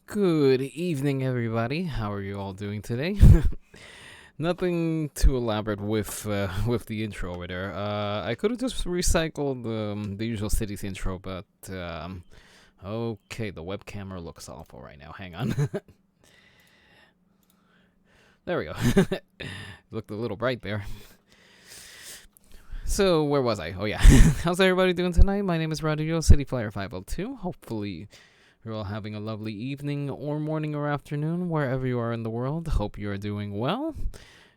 Good evening, everybody. How are you all doing today? Nothing too elaborate with the intro over there. I could have just recycled the usual cities intro, but okay, the web camera looks awful right now. Hang on. There we go. Looked a little bright there. So where was I? Oh yeah. How's everybody doing tonight? My name is Rodrigo, CityFlyer502. Hopefully you're all having a lovely evening or morning or afternoon wherever you are in the world. Hope you are doing well.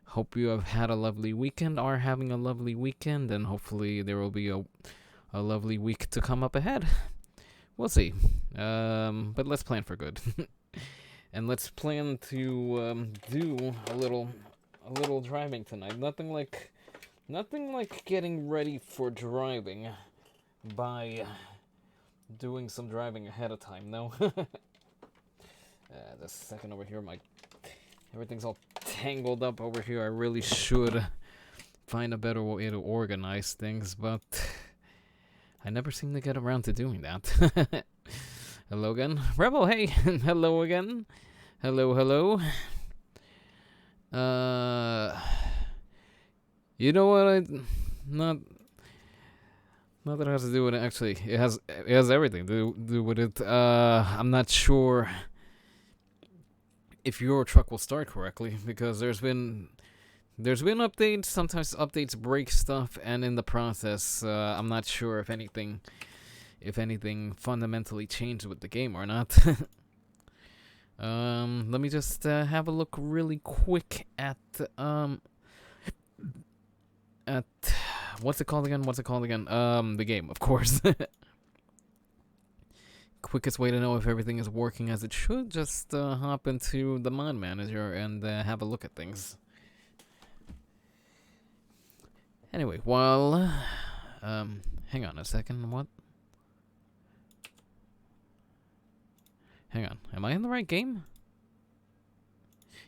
Hope you have had a lovely weekend, are having a lovely weekend, and hopefully there will be a lovely week to come up ahead. We'll see. But let's plan for good. And let's plan to do a little driving tonight. Nothing like getting ready for driving by doing some driving ahead of time, no? Just a second over here, everything's all tangled up over here. I really should find a better way to organize things, but I never seem to get around to doing that. Hello again. Rebel, hey! Hello again. Hello. You know what, not that it has to do with it, actually. It has everything to do with it. I'm not sure if your truck will start correctly, because there's been updates. Sometimes updates break stuff, and in the process, I'm not sure if anything fundamentally changed with the game or not. Let me just have a look really quick at what's it called again? The game, of course. Quickest way to know if everything is working as it should, just hop into the mod manager and have a look at things. Anyway, well, hang on a second, what? Hang on, am I in the right game?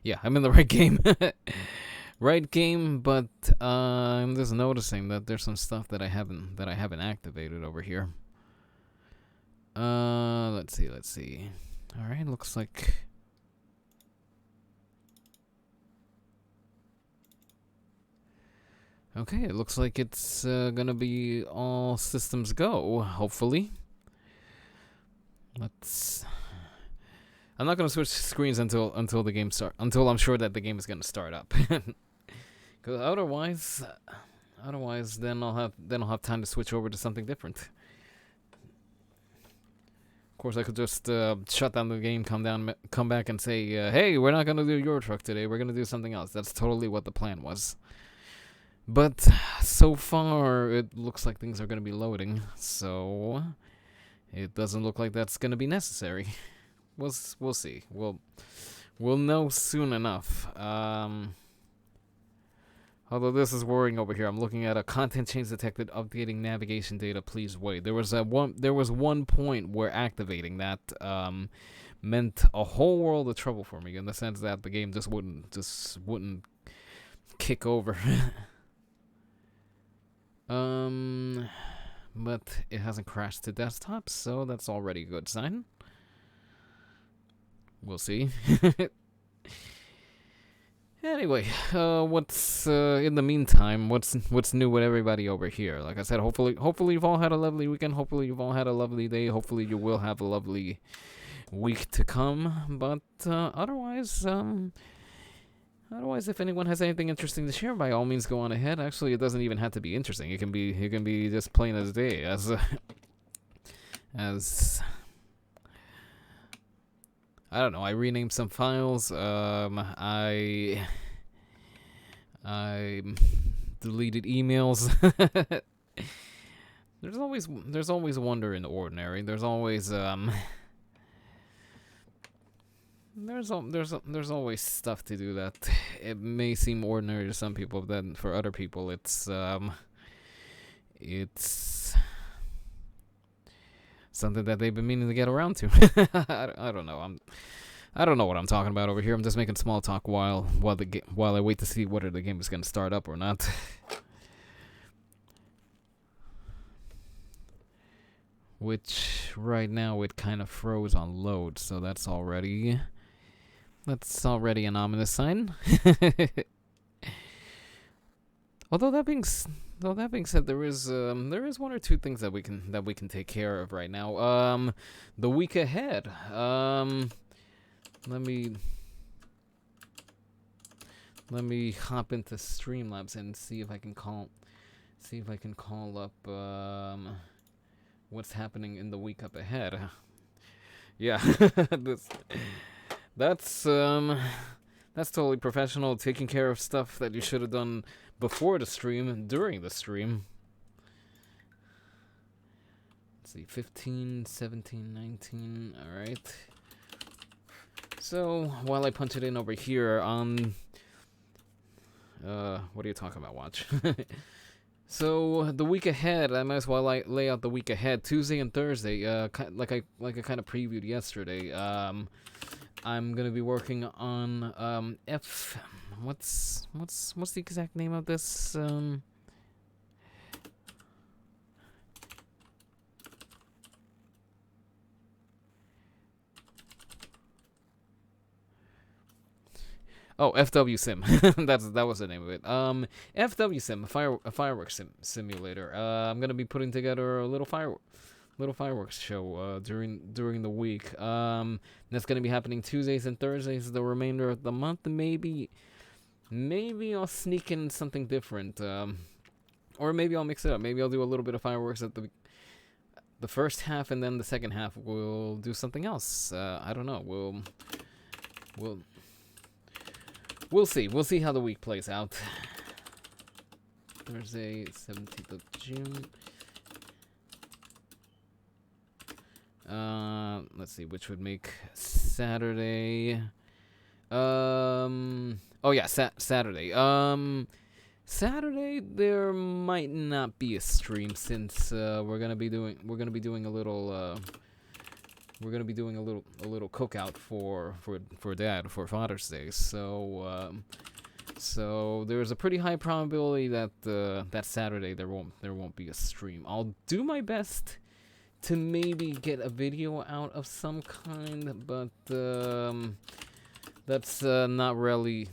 Yeah, I'm in the right game. Right game, but I'm just noticing that there's some stuff that I haven't activated over here. Let's see. All right, looks like. Okay, it looks like it's gonna be all systems go. Hopefully. I'm not gonna switch screens until the game until I'm sure that the game is gonna start up. Because otherwise, then I'll have time to switch over to something different. Of course, I could just shut down the game, come back, and say, "Hey, we're not gonna do your truck today. We're gonna do something else." That's totally what the plan was. But so far, it looks like things are gonna be loading, so it doesn't look like that's gonna be necessary. We'll see. We'll know soon enough. Although this is worrying over here. I'm looking at a content change detected, updating navigation data, please wait. There was one point where activating that meant a whole world of trouble for me, in the sense that the game just wouldn't kick over. But it hasn't crashed to desktop, so that's already a good sign. We'll see. Anyway, what's in the meantime? What's new with everybody over here? Like I said, hopefully you've all had a lovely weekend. Hopefully you've all had a lovely day. Hopefully you will have a lovely week to come. But otherwise, if anyone has anything interesting to share, by all means go on ahead. Actually, it doesn't even have to be interesting. It can be just plain as day, as I don't know. I renamed some files. I I deleted emails. There's always wonder in the ordinary. There's always there's always stuff to do that it may seem ordinary to some people, but then for other people it's something that they've been meaning to get around to. I don't know. I don't know what I'm talking about over here. I'm just making small talk while I wait to see whether the game is gonna start up or not. Which right now it kind of froze on load, so that's already an ominous sign. Although that being said, there is one or two things that we can take care of right now. The week ahead. Let me hop into Streamlabs and see if I can call up what's happening in the week up ahead. Yeah, that's totally professional, taking care of stuff that you should have done before the stream and during the stream. Let's see, 15, 17, 19, alright. So, while I punch it in over here on... what are you talking about, Watch? So, the week ahead, I might as well lay out the week ahead. Tuesday and Thursday, like I kind of previewed yesterday, I'm gonna be working on, what's the exact name of this, Oh, FW Sim. that was the name of it. FW Sim, a fireworks simulator. I'm gonna be putting together a little fireworks show during the week. That's gonna be happening Tuesdays and Thursdays the remainder of the month. Maybe I'll sneak in something different. Or maybe I'll mix it up. Maybe I'll do a little bit of fireworks at the first half, and then the second half we'll do something else. I don't know. We'll see. We'll see how the week plays out. Thursday, 17th of June. Let's see, which would make Saturday. Oh yeah, Saturday. Saturday there might not be a stream since we're gonna be doing a little. We're gonna be doing a little cookout for Dad for Father's Day. So there's a pretty high probability that that Saturday there won't be a stream. I'll do my best to maybe get a video out of some kind, but that's not really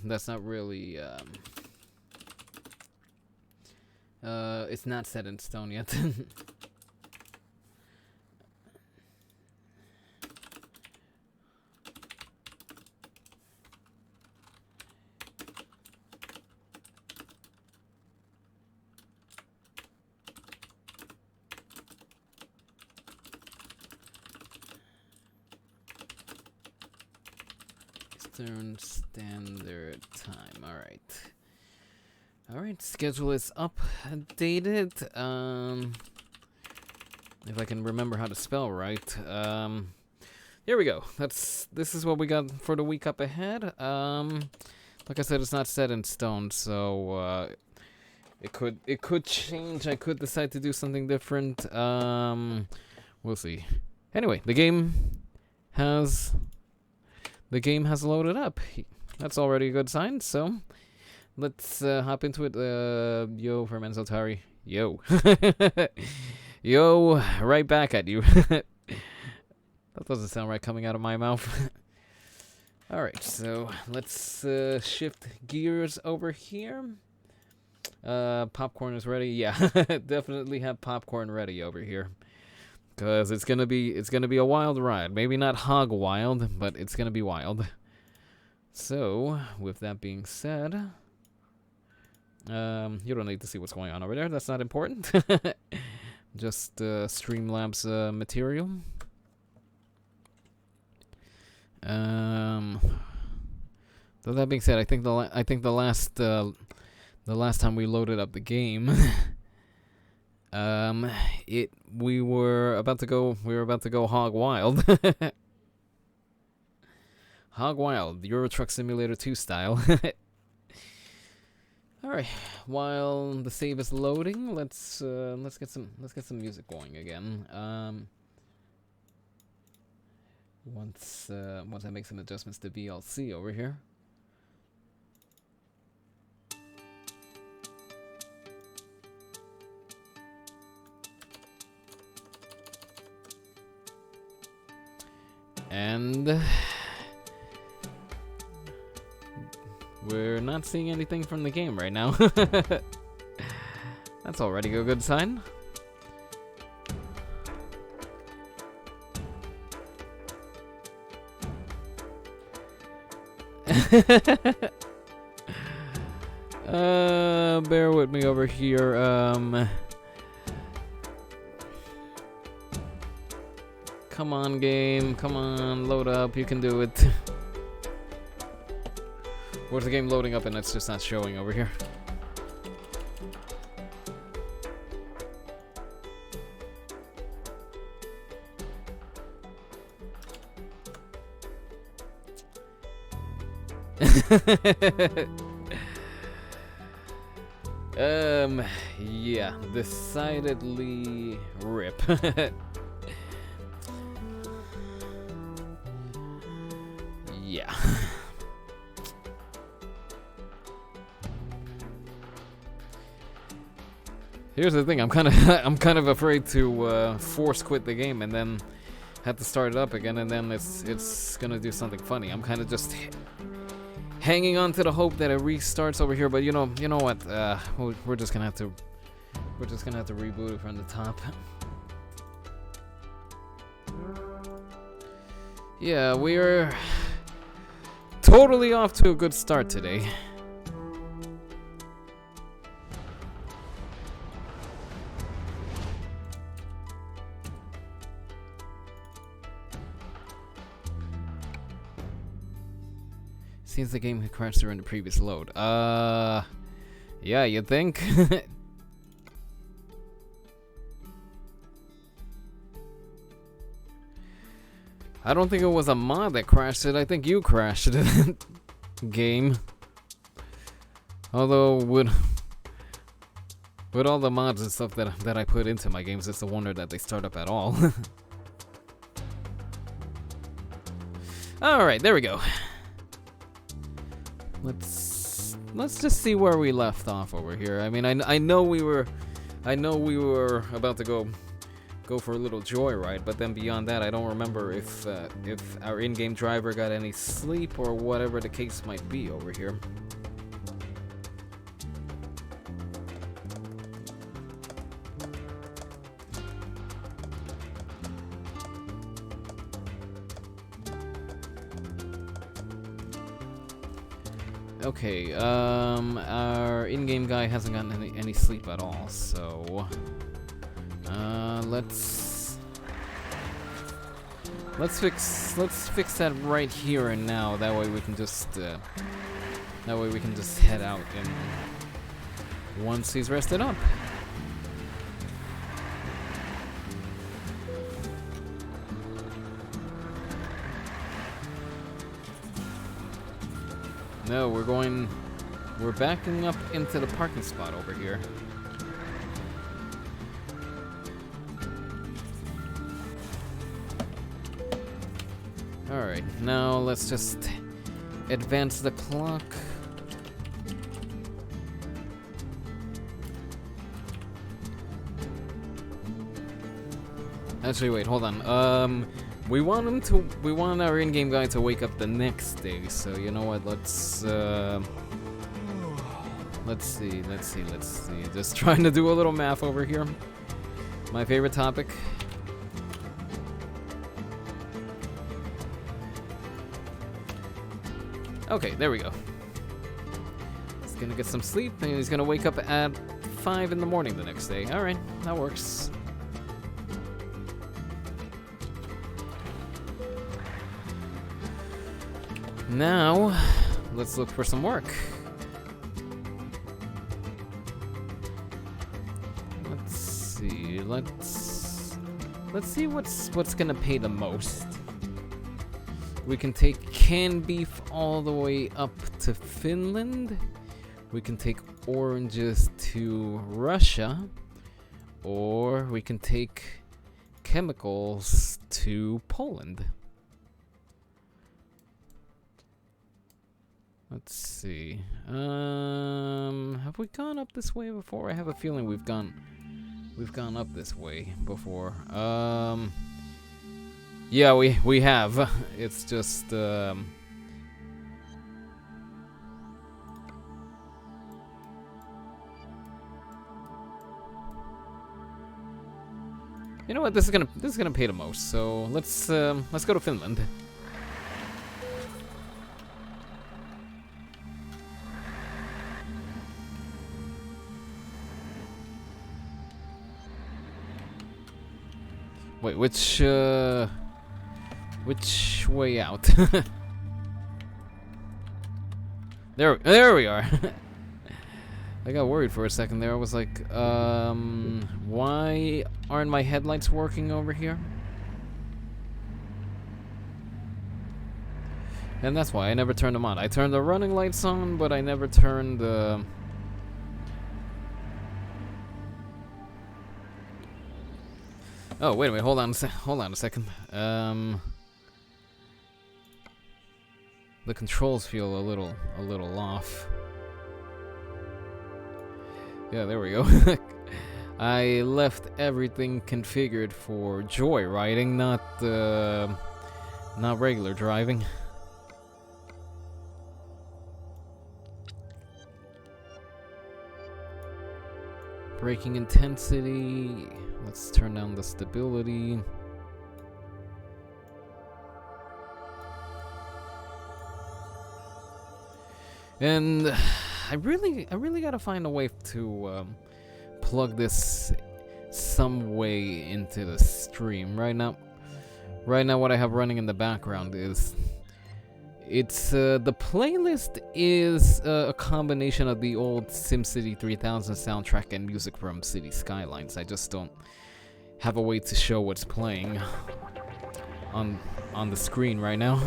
it's not set in stone yet. Eastern Standard Time. Alright, schedule is updated. If I can remember how to spell right. Here we go. This is what we got for the week up ahead. Like I said, it's not set in stone, so it could change. I could decide to do something different. We'll see. Anyway, the game has loaded up. That's already a good sign, so let's hop into it. Yo, Fermenzo Tari. Yo. Yo, right back at you. That doesn't sound right coming out of my mouth. Alright, so let's shift gears over here. Popcorn is ready. Yeah, definitely have popcorn ready over here. Cause it's gonna be a wild ride. Maybe not hog wild, but it's gonna be wild. So, with that being said, you don't need to see what's going on over there. That's not important. Just Streamlabs material. So that being said, I think the the last time we loaded up the game, we were about to go hog wild. Hog wild, Euro Truck Simulator 2 style. All right, while the save is loading, let's get some music going again. Once I make some adjustments to VLC over here. And we're not seeing anything from the game right now. That's already a good sign. Bear with me over here. Come on, game. Come on, load up. You can do it. Where's the game loading up and it's just not showing over here? Yeah, decidedly rip. Yeah. Here's the thing, I'm kind of afraid to force quit the game and then have to start it up again, and then it's gonna do something funny. I'm kind of just hanging on to the hope that it restarts over here, but you know what? We're just gonna have to reboot it from the top. Yeah, we're totally off to a good start today. Seems the game had crashed during the previous load. Yeah, you'd think. I don't think it was a mod that crashed it. I think you crashed it. Game. Although with all the mods and stuff that I put into my games, it's a wonder that they start up at all. All right, there we go. Let's just see where we left off over here. I mean, I know we were about to go for a little joyride, but then beyond that, I don't remember if our in-game driver got any sleep or whatever the case might be over here. Okay, our in-game guy hasn't gotten any sleep at all, so let's fix that right here and now. That way we can just head out and once he's rested up. No, we're backing up into the parking spot over here. Alright, now let's just advance the clock. Actually, wait, hold on. We want our in-game guy to wake up the next day, so you know what, let's see. Just trying to do a little math over here. My favorite topic. Okay, there we go. He's gonna get some sleep, and he's gonna wake up at 5 in the morning the next day. Alright, that works. Now, let's look for some work. see. Let's see what's gonna pay the most. We can take canned beef all the way up to Finland. We can take oranges to Russia. Or we can take chemicals to Poland. Let's see. Have we gone up this way before? I have a feeling we've gone up this way before. Yeah, we have. It's just you know what? This is gonna pay the most. So let's go to Finland. Wait, which way out? There we are. I got worried for a second there. I was like, why aren't my headlights working over here? And that's why I never turned them on. I turned the running lights on, but I never turned the... Oh, wait a minute, hold on a second. The controls feel a little off. Yeah, there we go. I left everything configured for joyriding, not regular driving. Braking intensity. Let's turn down the stability. And I really gotta find a way to plug this some way into the stream. Right now what I have running in the background is the playlist is a combination of the old SimCity 3000 soundtrack and music from City Skylines. I just don't have a way to show what's playing on the screen right now.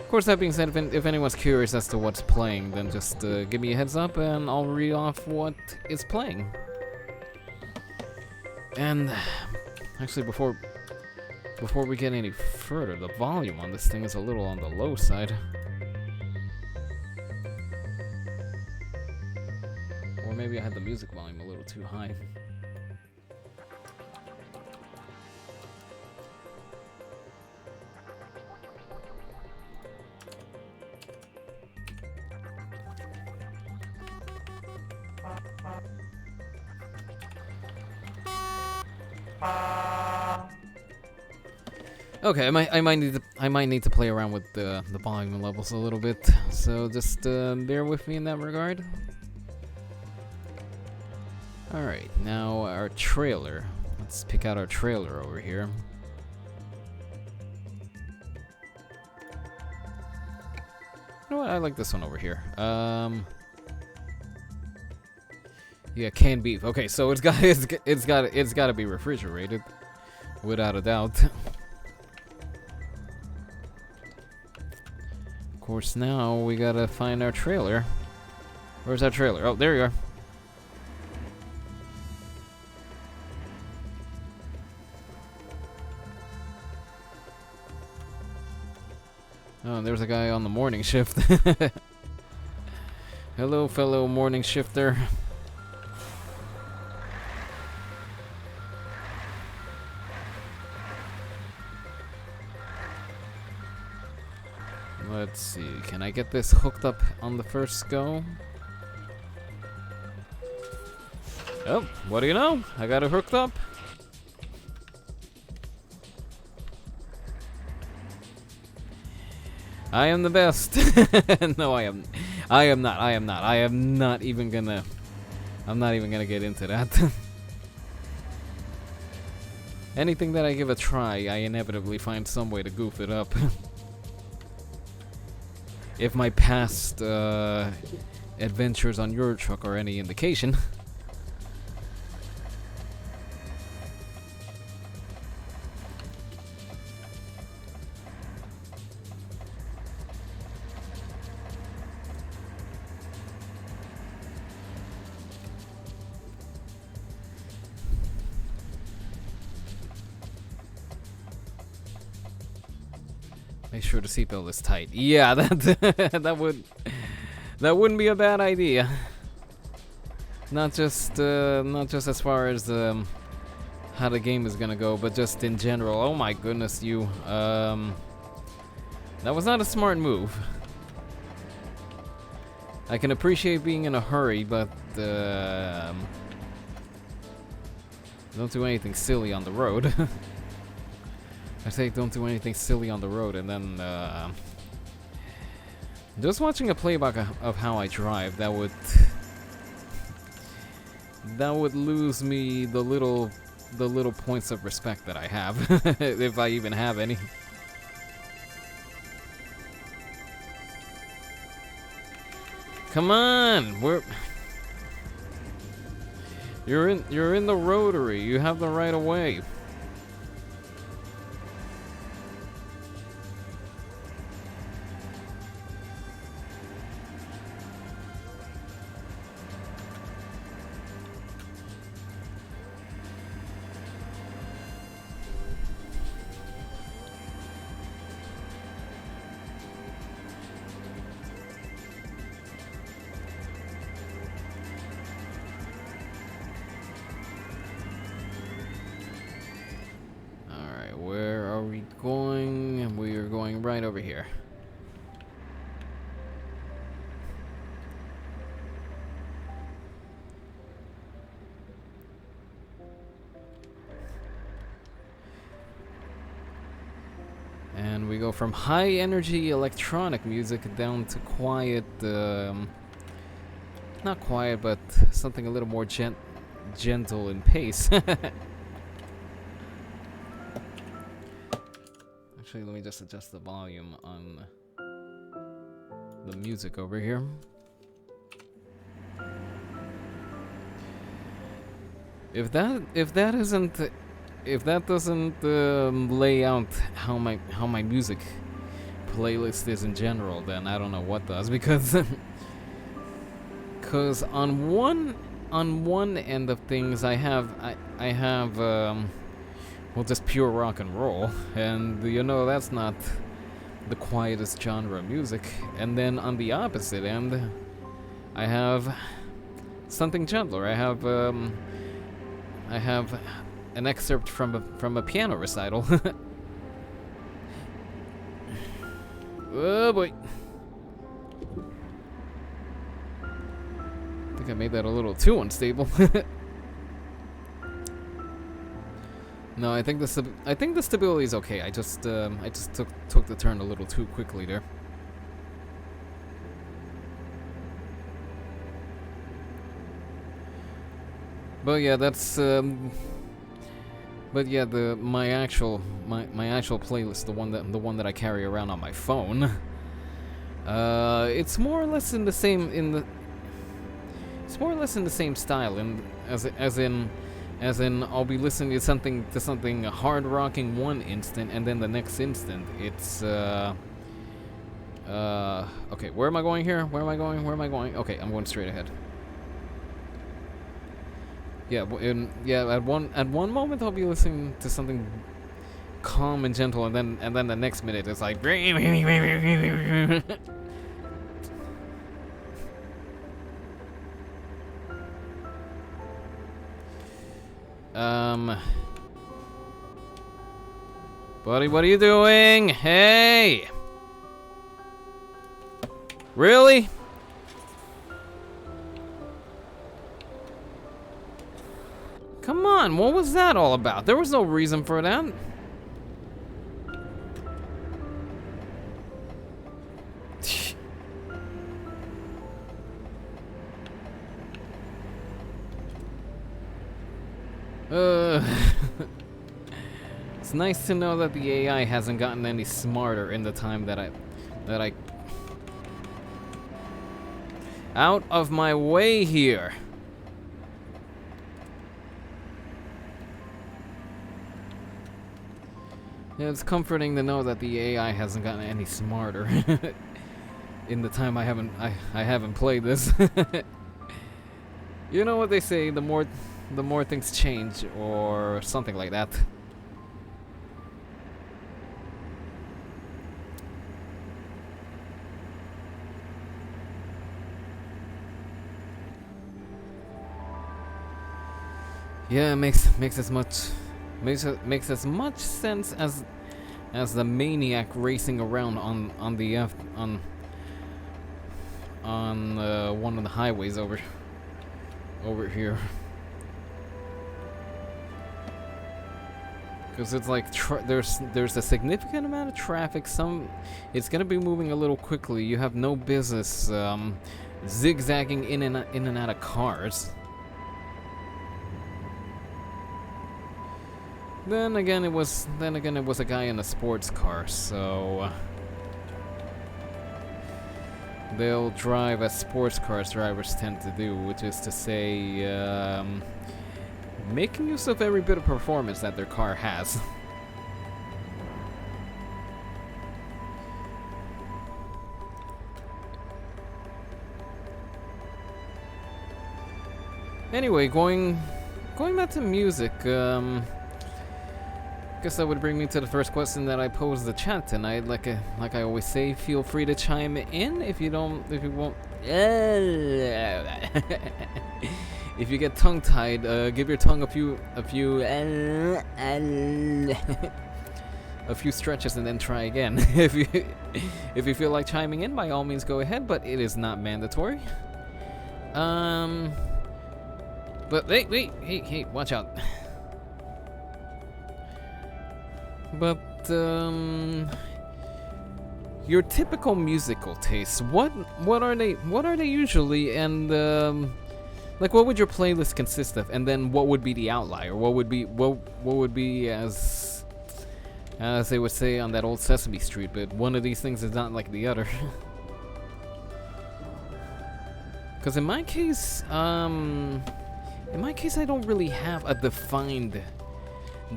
Of course, that being said, if anyone's curious as to what's playing, then just give me a heads up and I'll read off what is playing. And actually, before we get any further, the volume on this thing is a little on the low side. Or maybe I had the music volume a little too high. Okay, I might need to play around with the volume levels a little bit, so just bear with me in that regard. All right, now our trailer. Let's pick out our trailer over here. You know what? I like this one over here. Yeah, canned beef. Okay, so it's got to be refrigerated, without a doubt. Of course, now we gotta find our trailer. Where's our trailer? Oh, there you are. Oh, there's a guy on the morning shift. Hello, fellow morning shifter. Let's see, can I get this hooked up on the first go? Oh, what do you know? I got it hooked up. I am the best. No, I am not. I'm not even gonna get into that. Anything that I give a try, I inevitably find some way to goof it up. if my past adventures on your truck are any indication. Make sure the seatbelt is tight. Yeah, that wouldn't be a bad idea. Not just as far as how the game is gonna go, but just in general. Oh my goodness, you. That was not a smart move. I can appreciate being in a hurry, but don't do anything silly on the road. I say don't do anything silly on the road, and then just watching a playback of how I drive, that would lose me the little points of respect that I have, if I even have any. Come on, you're in the rotary. You have the right of way. Right over here. And we go from high energy electronic music down to quiet, not quiet, but something a little more gentle in pace. Actually, let me just adjust the volume on the music over here. If that doesn't lay out how my music playlist is in general, then I don't know what does, because on one end of things I have well, just pure rock and roll, and you know that's not the quietest genre of music. And then on the opposite end, I have something gentler. I have an excerpt from a piano recital. Oh boy! I think I made that a little too unstable. No, I think the stability is okay. I just took the turn a little too quickly there. But yeah, that's but yeah, my actual playlist, the one that I carry around on my phone, it's more or less in the same style, as in I'll be listening to something hard rocking one instant, and then the next instant it's okay, where am I going here? Where am I going? Okay, I'm going straight ahead. Yeah, at one moment I'll be listening to something calm and gentle, and then the next minute it's like buddy, what are you doing? Hey! Really? Come on, what was that all about? There was no reason for that. It's nice to know that the AI hasn't gotten any smarter in the time that Out of my way here. Yeah, it's comforting to know that the AI hasn't gotten any smarter in the time I haven't played this. You know what they say, the more things change, or something like that. Yeah, makes as much sense as the maniac racing around on one of the highways over here. Because it's like there's a significant amount of traffic. It's gonna be moving a little quickly. You have no business zigzagging in and out of cars. Then again, it was a guy in a sports car, so they'll drive as sports cars drivers tend to do, which is to say, making use of every bit of performance that their car has. Anyway, going back to music, guess that would bring me to the first question that I posed the chat tonight. Like I always say, feel free to chime in if you won't. If you get tongue-tied, give your tongue a few a few stretches and then try again. If you feel like chiming in, by all means go ahead, but it is not mandatory. But hey, watch out. But your typical musical tastes, what are they usually, and like what would your playlist consist of, and then what would be the outlier? What would be as they would say on that old Sesame Street, but one of these things is not like the other. Because in my case I don't really have a defined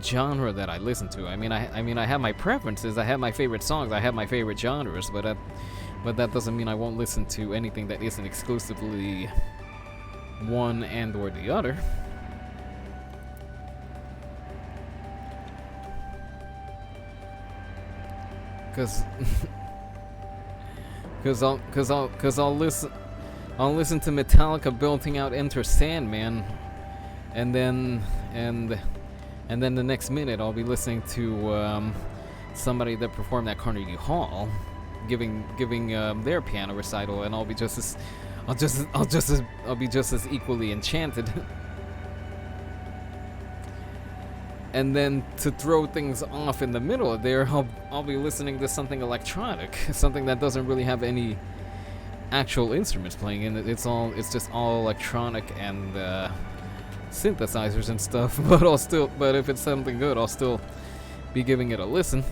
genre that I listen to. I mean I have my preferences, I have my favorite songs, I have my favorite genres, but that doesn't mean I won't listen to anything that isn't exclusively one and or the other. Cause I'll listen to Metallica belting out Enter Sandman, and then the next minute I'll be listening to somebody that performed at Carnegie Hall, giving their piano recital, and I'll be just as equally enchanted. And then to throw things off in the middle of there, I'll be listening to something electronic, something that doesn't really have any actual instruments playing in it. It's just all electronic and synthesizers and stuff. But if it's something good, I'll still be giving it a listen.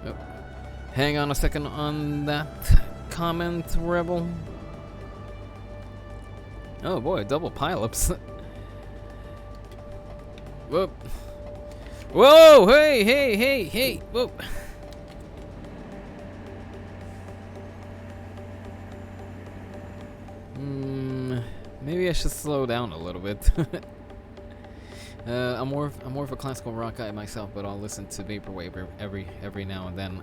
Oh, hang on a second on that comment, Rebel. Oh boy, double pileups. Whoop. Whoa, hey, whoop. Maybe I should slow down a little bit. I'm more of a classical rock guy myself, but I'll listen to vaporwave every now and then.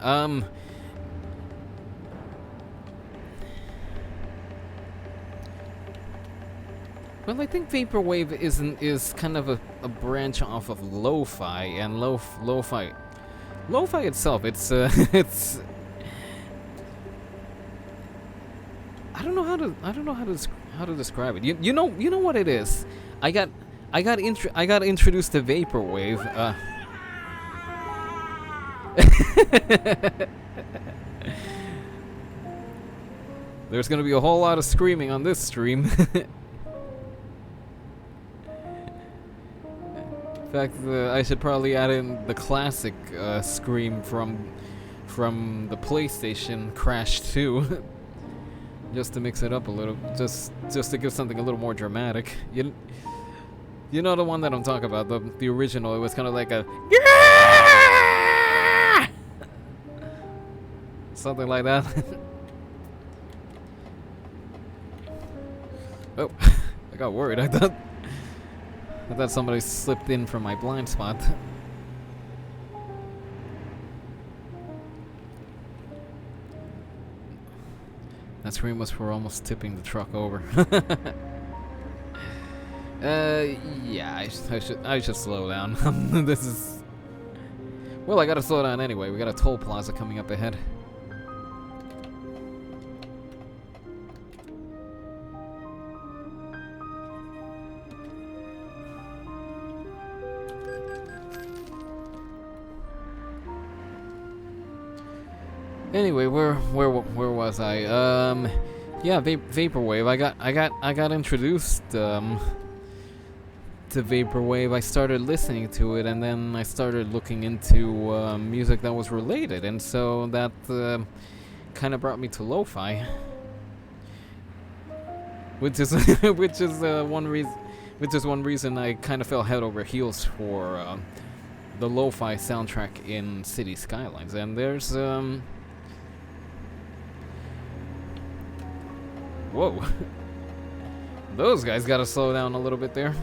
Well, I think vaporwave is kind of a branch off of lo-fi, and lo-fi itself, it's I don't know how to describe it. You know what it is. I got introduced to vaporwave. There's gonna be a whole lot of screaming on this stream. In fact, I should probably add in the classic scream from from the PlayStation Crash 2. Just to mix it up a little, just to give something a little more dramatic. You know the one that I'm talking about, the original. It was kind of like a yeah! Something like that. Oh, I got worried. I thought somebody slipped in from my blind spot. That scream was for almost tipping the truck over. Yeah, I should slow down. This is... Well, I gotta slow down anyway. We got a toll plaza coming up ahead. Anyway, where was I? Yeah, vaporwave. I got introduced to vaporwave. I started listening to it, and then I started looking into music that was related, and so that kind of brought me to lo-fi, which is one reason I kind of fell head over heels for the lo-fi soundtrack in City Skylines. And there's whoa. Those guys gotta slow down a little bit there.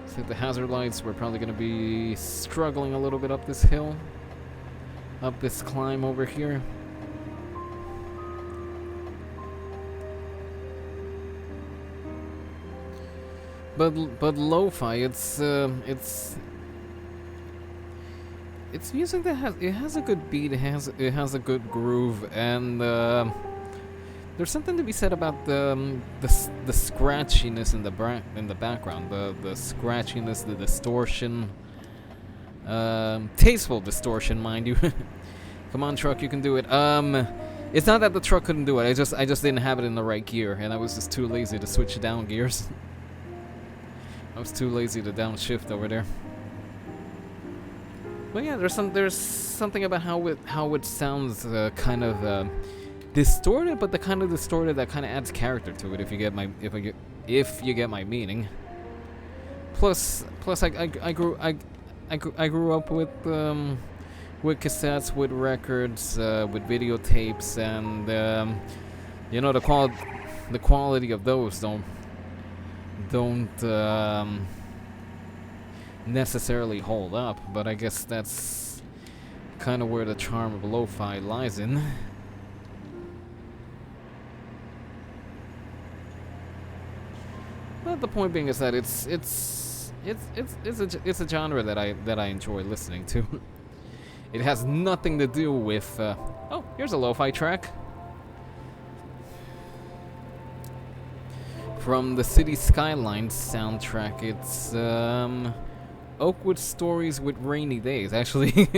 So the hazard lights, we're probably gonna be struggling a little bit up this hill. Up this climb over here. But lo-fi, it's music that has a good beat, it has a good groove, and there's something to be said about the scratchiness in the background, the scratchiness, the distortion, tasteful distortion, mind you. Come on, truck, you can do it. It's not that the truck couldn't do it. I just didn't have it in the right gear, and I was just too lazy to switch down gears. I was too lazy to downshift over there. But yeah, there's something about how it sounds kind of distorted, but the kind of distorted that kind of adds character to it. If you get my meaning. Plus I grew up with cassettes, with records, with videotapes, and you know, the quality of those don't necessarily hold up, but I guess that's kind of where the charm of lo-fi lies in. But the point being is that it's a genre that I enjoy listening to. It has nothing to do with oh, here's a lo-fi track from the City Skylines soundtrack. It's Oakwood Stories with Rainy Days. Actually,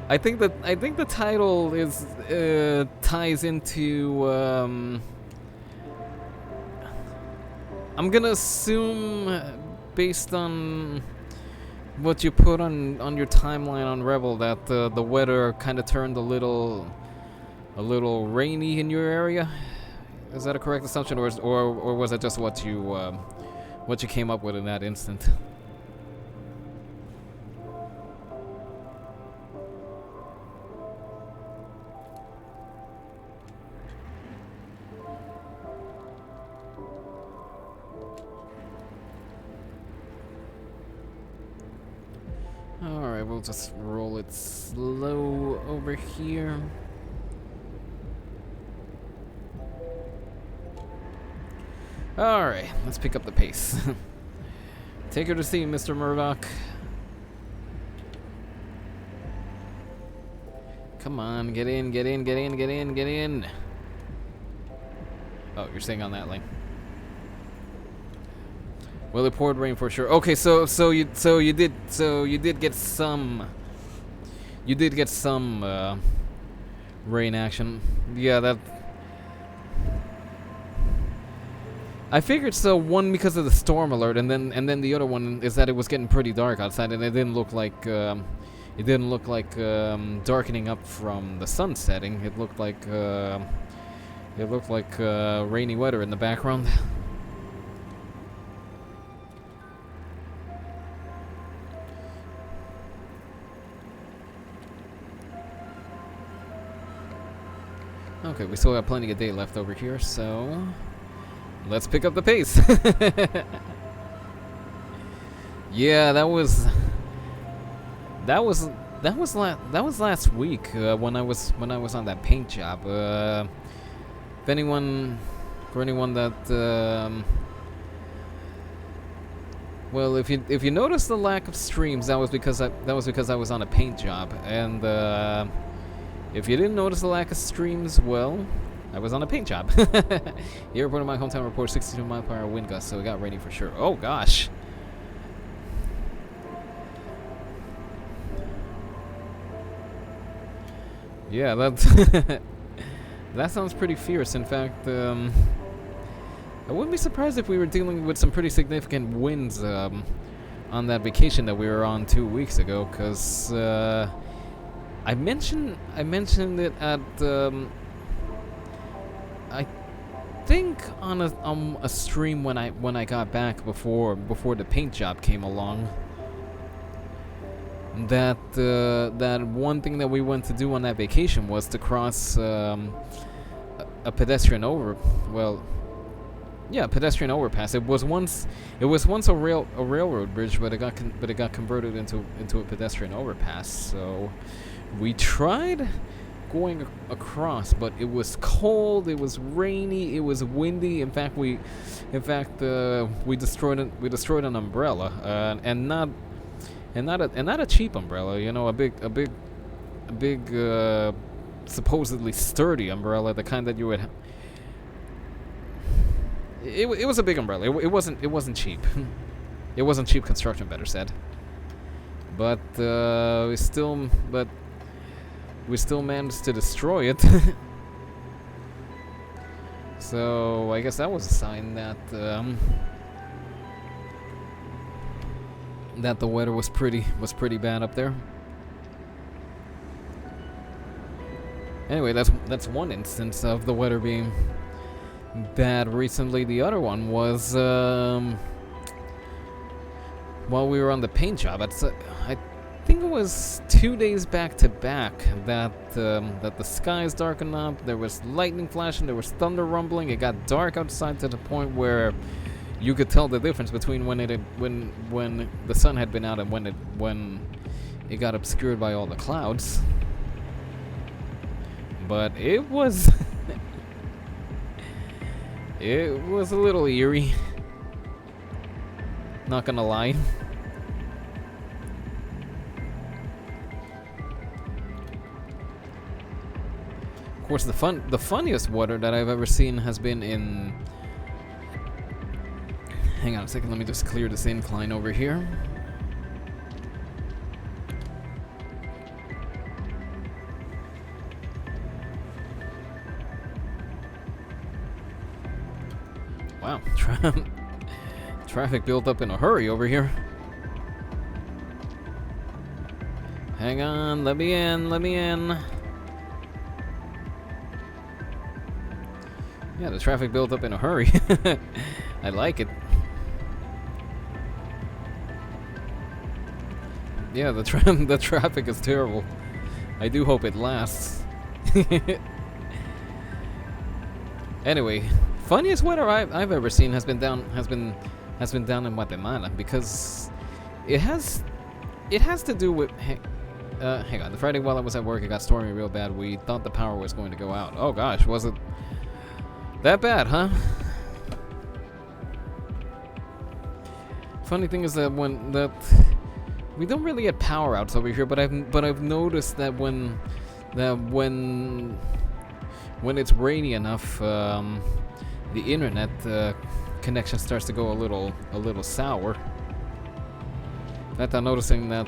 I think the title is ties into I'm gonna assume, based on what you put on your timeline on Rebel, that the weather kind of turned a little rainy in your area. Is that a correct assumption, or was that just what you came up with in that instant? Alright, we'll just roll it slow over here. Alright, let's pick up the pace. Take her to sea, Mr. Murdoch. Come on, get in, get in, get in, get in, get in. Oh, you're staying on that lane. Well, it poured rain for sure. Okay, so you did get some rain action. Yeah, I figured so. One because of the storm alert, and then the other one is that it was getting pretty dark outside, and it didn't look like darkening up from the sun setting. It looked like rainy weather in the background. Okay, we still got plenty of day left over here, so let's pick up the pace. Yeah, that was last week when I was on that paint job. For anyone that well, if you notice the lack of streams, that was because I was on a paint job, and if you didn't notice the lack of streams, well, I was on a paint job. The airport in my hometown reports 62-mile-per-hour wind gusts, so we got ready for sure. Oh gosh. Yeah, that's that sounds pretty fierce. In fact, I wouldn't be surprised if we were dealing with some pretty significant winds on that vacation that we were on 2 weeks ago. Cause I mentioned it at I think on a stream when I got back before the paint job came along. That one thing that we went to do on that vacation was to cross a pedestrian pedestrian overpass. It was once a railroad bridge, but it got converted into a pedestrian overpass. So we tried going across, but it was cold, it was rainy, it was windy. In fact, we destroyed an umbrella, and not a cheap umbrella, you know, a big supposedly sturdy umbrella, the kind that you would. It was a big umbrella. It wasn't cheap. It wasn't cheap construction, better said. But we still managed to destroy it. So I guess that was a sign that that the weather was pretty bad up there. Anyway, that's one instance of the weather being bad recently. The other one was while we were on the paint job. I think it was 2 days back to back that the skies darkened up. There was lightning flashing. There was thunder rumbling. It got dark outside to the point where you could tell the difference between when the sun had been out and when it got obscured by all the clouds. But it was it was a little eerie. Not gonna lie. Of course, the funniest weather that I've ever seen has been in. Hang on a second, let me just clear this incline over here. Wow, traffic built up in a hurry over here. Hang on, let me in. Yeah, the traffic built up in a hurry. I like it. Yeah, the traffic is terrible. I do hope it lasts. Anyway, funniest weather I've ever seen has been down in Guatemala, because it has to do with. Hang on, the Friday while I was at work, it got stormy real bad. We thought the power was going to go out. Oh gosh, was it that bad, huh? Funny thing is that we don't really get power outs over here, but I've noticed that when it's rainy enough, the internet connection starts to go a little sour. In fact, I'm noticing that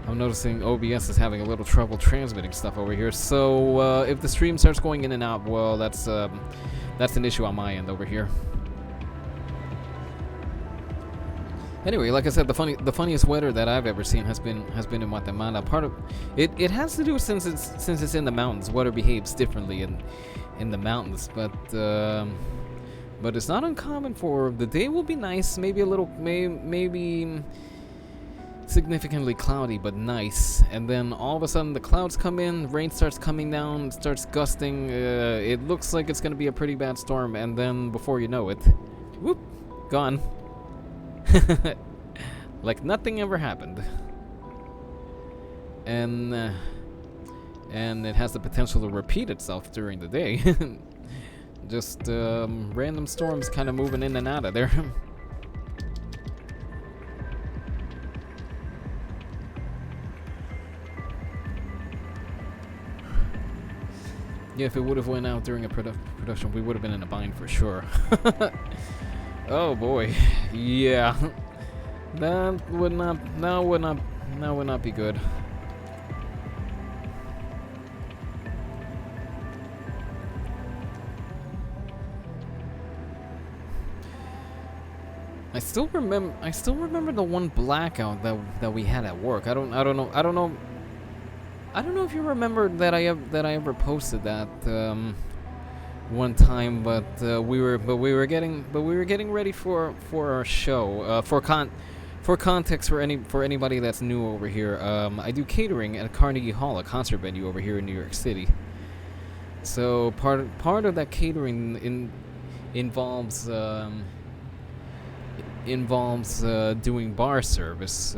I'm noticing OBS is having a little trouble transmitting stuff over here. So if the stream starts going in and out, well, that's an issue on my end over here. Anyway, like I said, the funniest weather that I've ever seen has been in Guatemala. Part of it has to do since it's in the mountains. Weather behaves differently in the mountains, but it's not uncommon for the day will be nice, maybe a little, maybe significantly cloudy, but nice. And then all of a sudden the clouds come in, rain starts coming down, starts gusting. It looks like it's gonna be a pretty bad storm, and then before you know it, whoop, gone. Like nothing ever happened. And it has the potential to repeat itself during the day. Just random storms kind of moving in and out of there. Yeah, if it would have went out during a production, we would have been in a bind for sure. Oh boy, yeah, that would not be good. I still remember the one blackout that we had at work. I don't know if you remember that I ever posted that one time, but we were getting ready for our show. For context for anybody that's new over here, I do catering at Carnegie Hall, a concert venue over here in New York City. So part of that catering involves doing bar service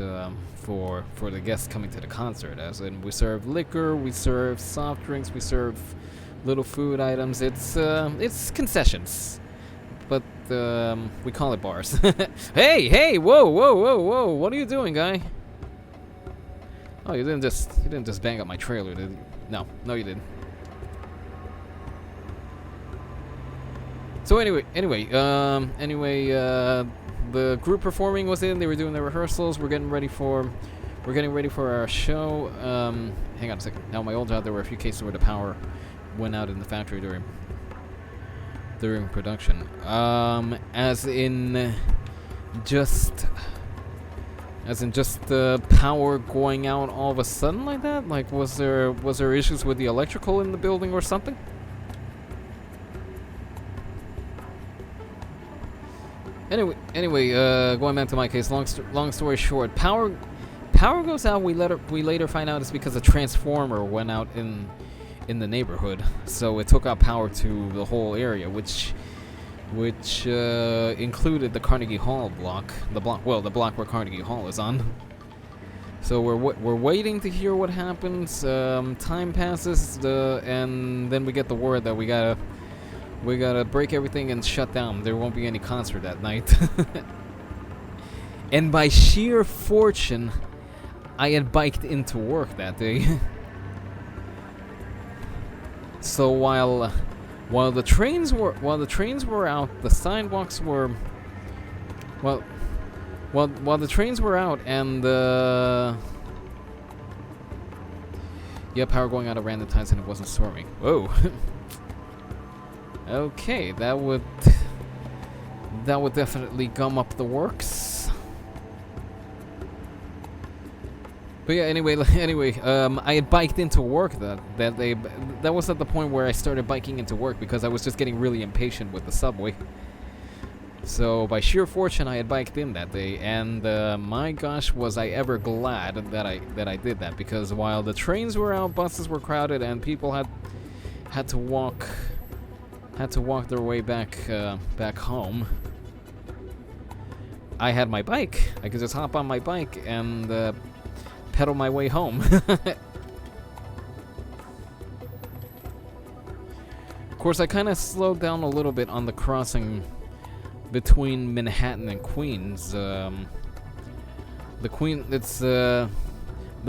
for the guests coming to the concert. As in, we serve liquor, we serve soft drinks, we serve little food items. It's concessions, but we call it bars. Hey, whoa! What are you doing, guy? Oh, you didn't just bang up my trailer, did you? No, you didn't. So anyway, the group performing was in. They were doing their rehearsals. We're getting ready for our show. Hang on a second. Now, my old job, there were a few cases where the power went out in the factory during production. As in just the power going out all of a sudden like that. Like, was there issues with the electrical in the building or something? Anyway, going back to my case. Long story short, power goes out. We later find out it's because a transformer went out in the neighborhood, so it took out power to the whole area, which included the Carnegie Hall block, the block where Carnegie Hall is on. So we're waiting to hear what happens. Time passes, and then we get the word that we gotta break everything and shut down. There won't be any concert that night. And by sheer fortune, I had biked into work that day. So while the trains were out, the sidewalks were while the trains were out, and power going out at random times, and it wasn't storming. Whoa. Okay, that would definitely gum up the works. But yeah, anyway, I had biked into work that was at the point where I started biking into work because I was just getting really impatient with the subway. So by sheer fortune, I had biked in that day, and my gosh, was I ever glad that I did that, because while the trains were out, buses were crowded, and people had to walk their way back home. I had my bike. I could just hop on my bike and pedal my way home. Of course, I kind of slowed down a little bit on the crossing between Manhattan and Queens. The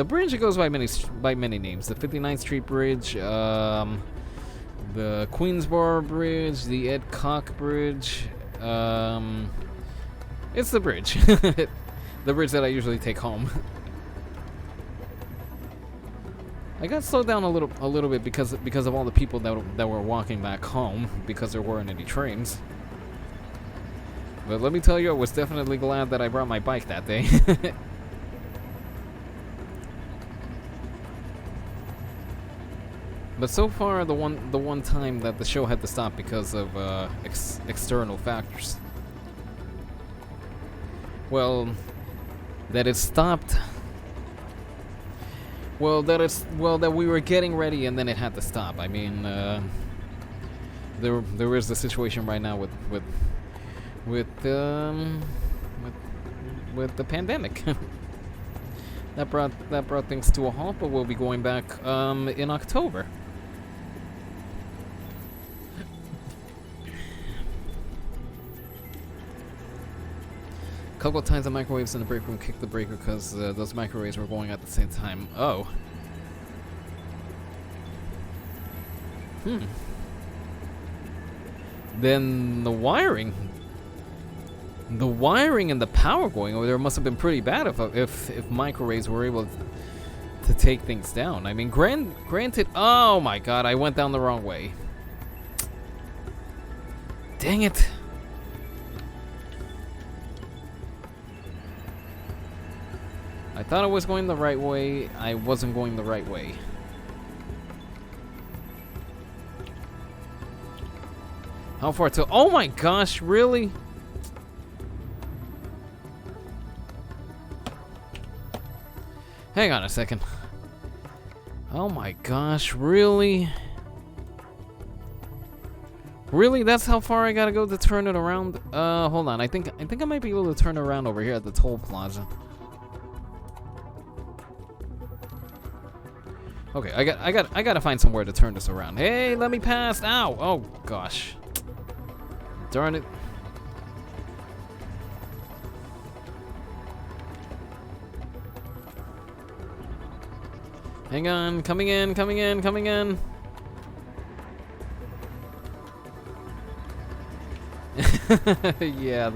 bridge, it goes by many names. The 59th Street Bridge, the Queensboro Bridge, the Ed Koch Bridge. It's the bridge. The bridge that I usually take home. I got slowed down a little bit because of all the people that were walking back home because there weren't any trains. But let me tell you, I was definitely glad that I brought my bike that day. But so far, the one time that the show had to stop because of external factors. Well, that it stopped. Well, that we were getting ready and then it had to stop. I mean, there is the situation right now with the pandemic. that brought things to a halt, but we'll be going back in October. A couple of times the microwaves in the break room kicked the breaker because those microwaves were going at the same time. Oh. Then the wiring and the power going over there must have been pretty bad if microwaves were able to take things down. I mean, granted. Oh my God, I went down the wrong way. Dang it. I thought I was going the right way. I wasn't going the right way. How far to? Oh my gosh, really? Hang on a second. Oh my gosh, really? Really? That's how far I gotta go to turn it around? Hold on. I think I might be able to turn around over here at the toll plaza. Okay, I gotta find somewhere to turn this around. Hey, let me pass! Ow! Oh gosh. Darn it. Hang on, coming in. Yeah,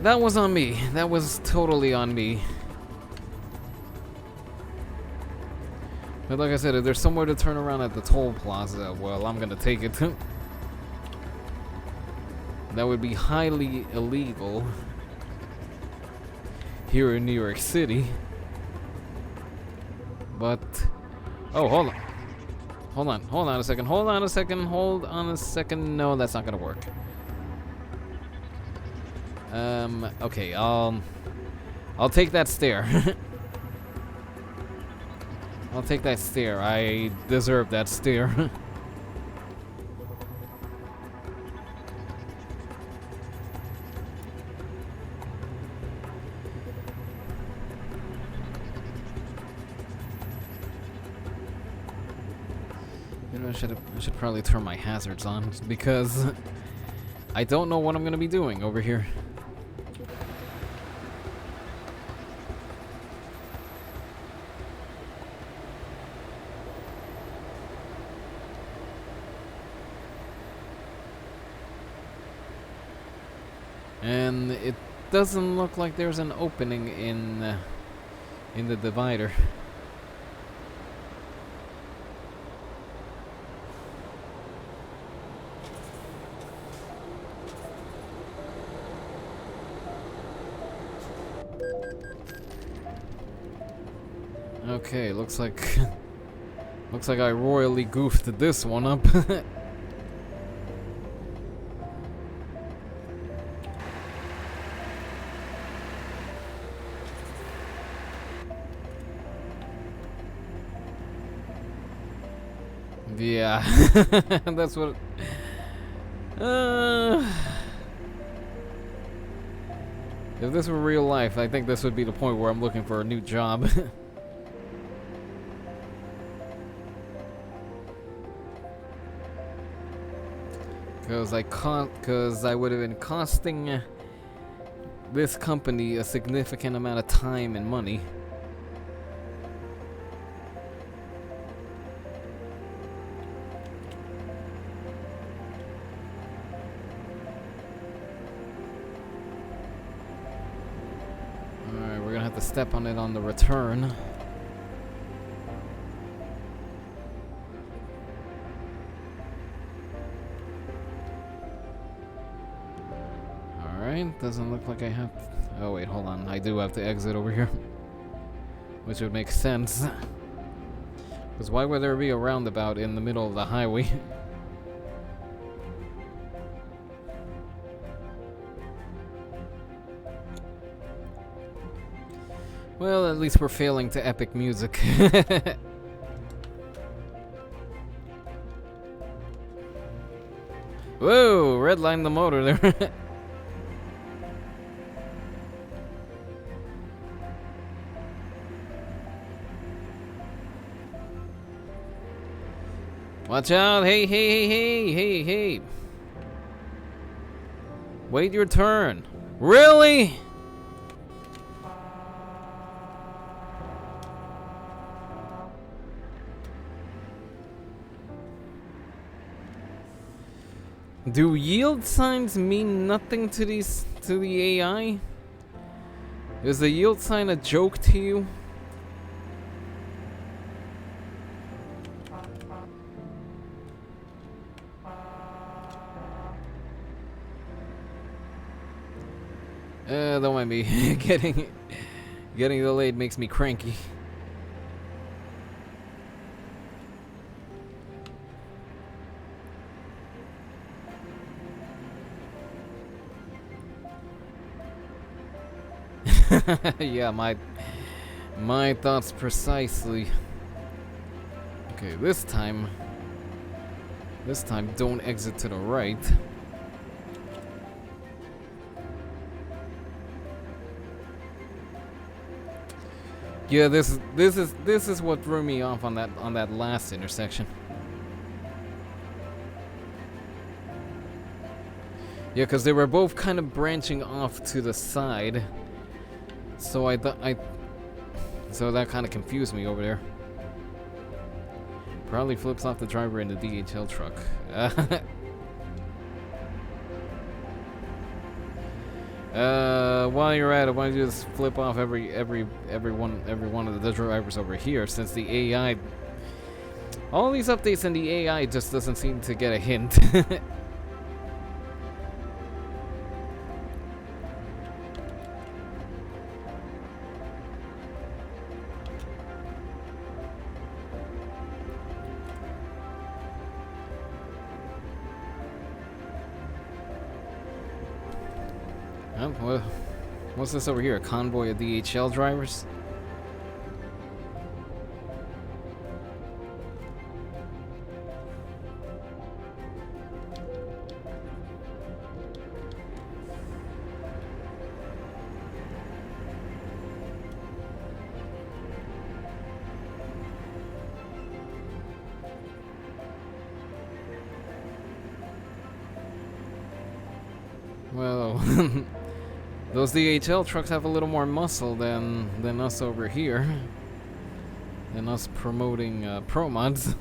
that was on me. That was totally on me. But like I said, if there's somewhere to turn around at the toll plaza, well, I'm gonna take it. That would be highly illegal here in New York City. But, oh, hold on a second. No, that's not gonna work. Okay, I'll take that stair. I'll take that stair. I deserve that stair. You know, I should probably turn my hazards on because I don't know what I'm gonna be doing over here. And it doesn't look like there's an opening in the divider. Okay, looks like I royally goofed this one up. Yeah, that's what. If this were real life, I think this would be the point where I'm looking for a new job. Because I would have been costing this company a significant amount of time and money. Alright, we're gonna have to step on it on the return. Alright, doesn't look like I have... Oh wait, hold on. I do have to exit over here. Which would make sense. Because why would there be a roundabout in the middle of the highway? Well, at least we're failing to epic music. Whoa, redline the motor there. Watch out, hey, hey, hey, hey, hey, hey. Wait your turn. Really? Do yield signs mean nothing to the AI? Is the yield sign a joke to you? Don't mind me. Getting delayed makes me cranky. Yeah, my thoughts precisely. Okay, this time don't exit to the right. Yeah, this is what threw me off on that last intersection. Yeah, because they were both kind of branching off to the side. So so that kind of confused me over there. Probably flips off the driver in the DHL truck. While you're at it, why don't you just flip off every one of the drivers over here, since the AI, all these updates in the AI just doesn't seem to get a hint. Well, what's this over here? A convoy of DHL drivers? Well, those DHL trucks have a little more muscle than us over here. Than us promoting pro mods.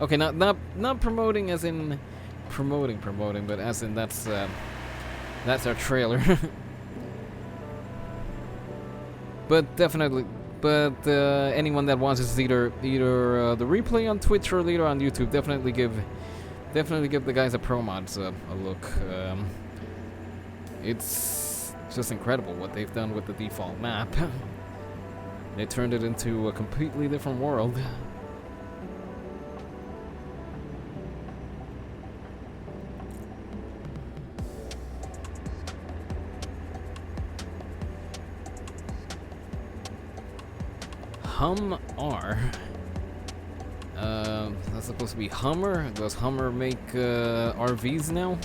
Okay, not promoting as in promoting, but as in that's our trailer. But definitely, anyone that watches either the replay on Twitch or later on YouTube, definitely give the guys at Pro Mods a look. It's just incredible what they've done with the default map. They turned it into a completely different world. Hum R. That's supposed to be Hummer? Does Hummer make RVs now?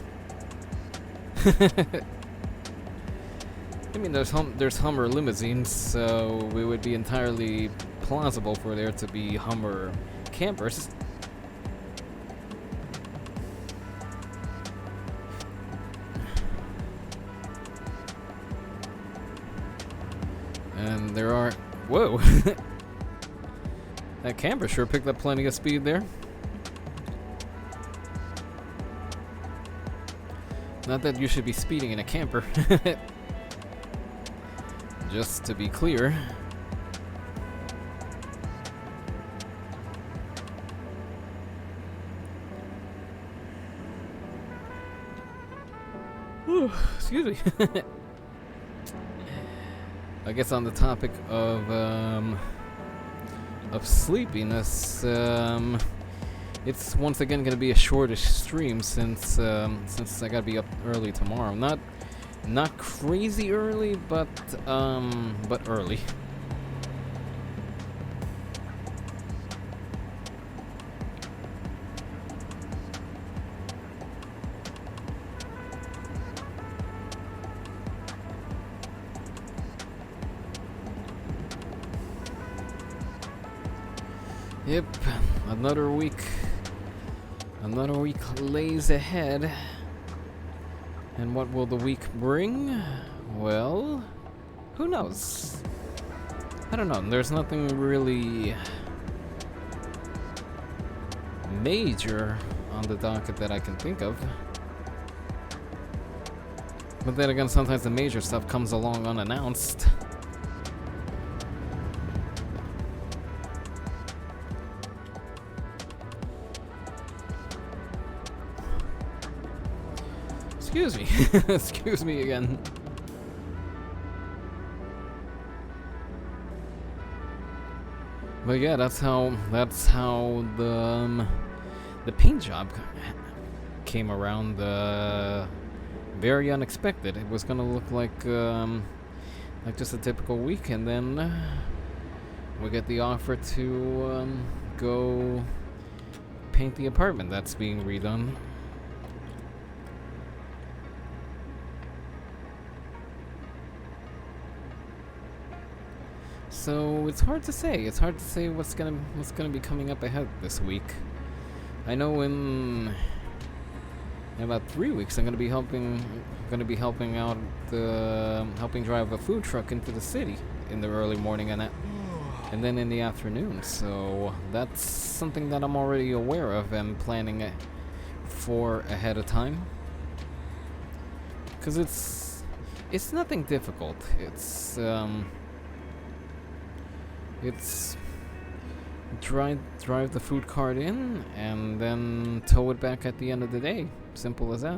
I mean, there's Hummer limousines, so it would be entirely plausible for there to be Hummer campers. And there are... Whoa! That camper sure picked up plenty of speed there. Not that you should be speeding in a camper. Just to be clear. Excuse me. I guess on the topic of sleepiness, it's once again gonna be a shortish stream since I gotta be up early tomorrow. Not crazy early, but early. Yep, another week lays ahead. And what will the week bring? Well, who knows? I don't know. There's nothing really major on the docket that I can think of. But then again, sometimes the major stuff comes along unannounced. Excuse me. Excuse me again. But yeah, that's how the paint job came around. Very unexpected. It was gonna look like just a typical week, and then we get the offer to go paint the apartment that's being redone. So it's hard to say. It's hard to say what's gonna be coming up ahead this week. I know in about 3 weeks I'm gonna be helping out helping drive a food truck into the city in the early morning and then in the afternoon. So that's something that I'm already aware of and planning for ahead of time. Because it's nothing difficult. It's drive the food cart in and then tow it back at the end of the day. Simple as that.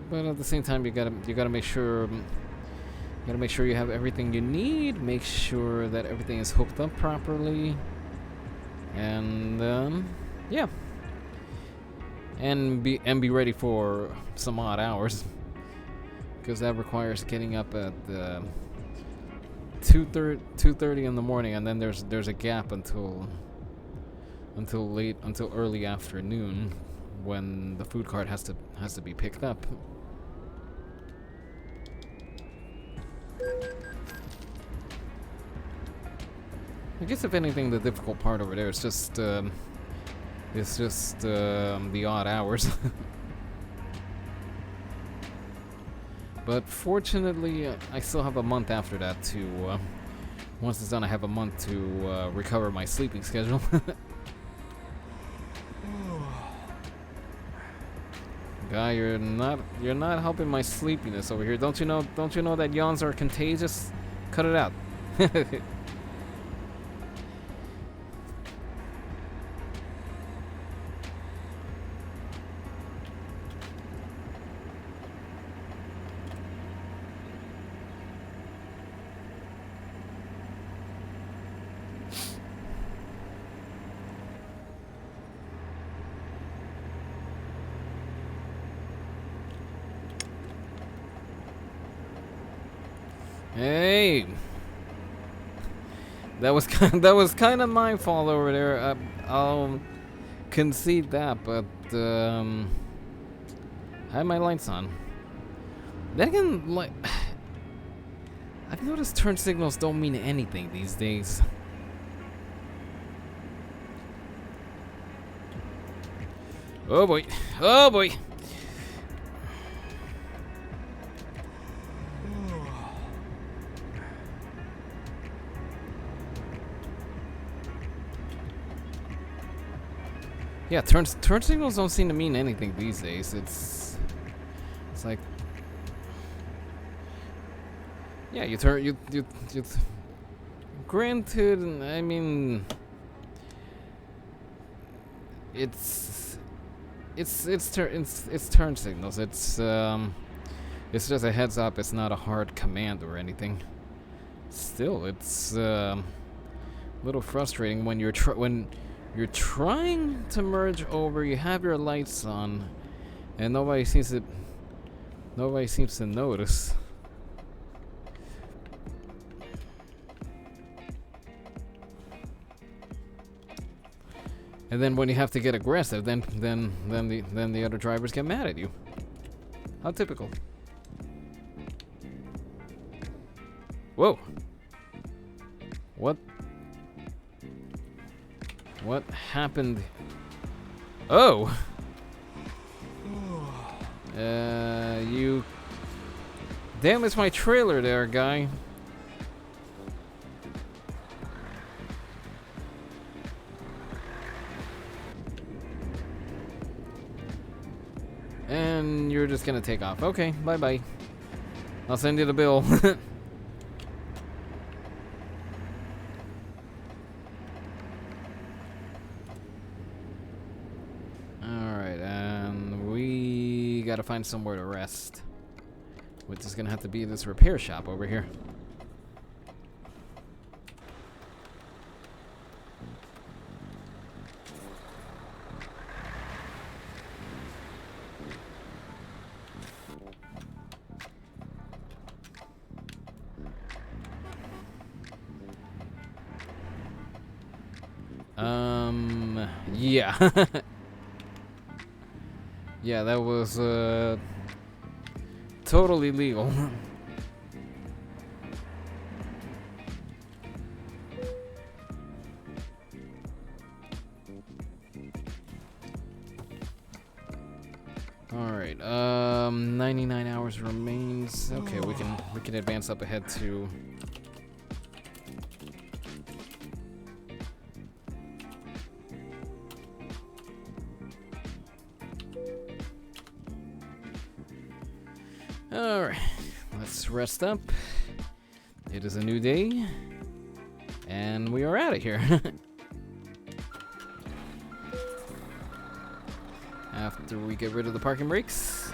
But at the same time, you gotta make sure you have everything you need. Make sure that everything is hooked up properly, and yeah. And be ready for some odd hours, because that requires getting up at 2:30 in the morning, and then there's a gap until early afternoon when the food cart has to be picked up. I guess if anything, the difficult part over there is just the odd hours. But fortunately, I still have a month after that to, once it's done, I have a month to recover my sleeping schedule. Guy, you're not helping my sleepiness over here. Don't you know that yawns are contagious? Cut it out. Hey, that was kind of my fault over there. I'll concede that, but I had my lights on. Then again, like, I've noticed turn signals don't mean anything these days. Oh boy! Oh boy! Yeah, turn signals don't seem to mean anything these days. It's like, yeah, you granted, I mean, it's turn signals. It's just a heads up. It's not a hard command or anything. Still, it's a little frustrating when you're trying to merge over. You have your lights on, and nobody seems to notice. And then when you have to get aggressive, then the other drivers get mad at you. How typical. Whoa. What happened? Oh. You damaged my trailer there, guy. And you're just gonna take off. Okay, bye-bye. I'll send you the bill. Alright, and we gotta find somewhere to rest. Which is gonna have to be this repair shop over here. Yeah. Yeah, that was, totally legal. Alright, 99 hours remains. Okay, we can advance up ahead to... Alright, let's rest up. It is a new day, and we are out of here. After we get rid of the parking brakes.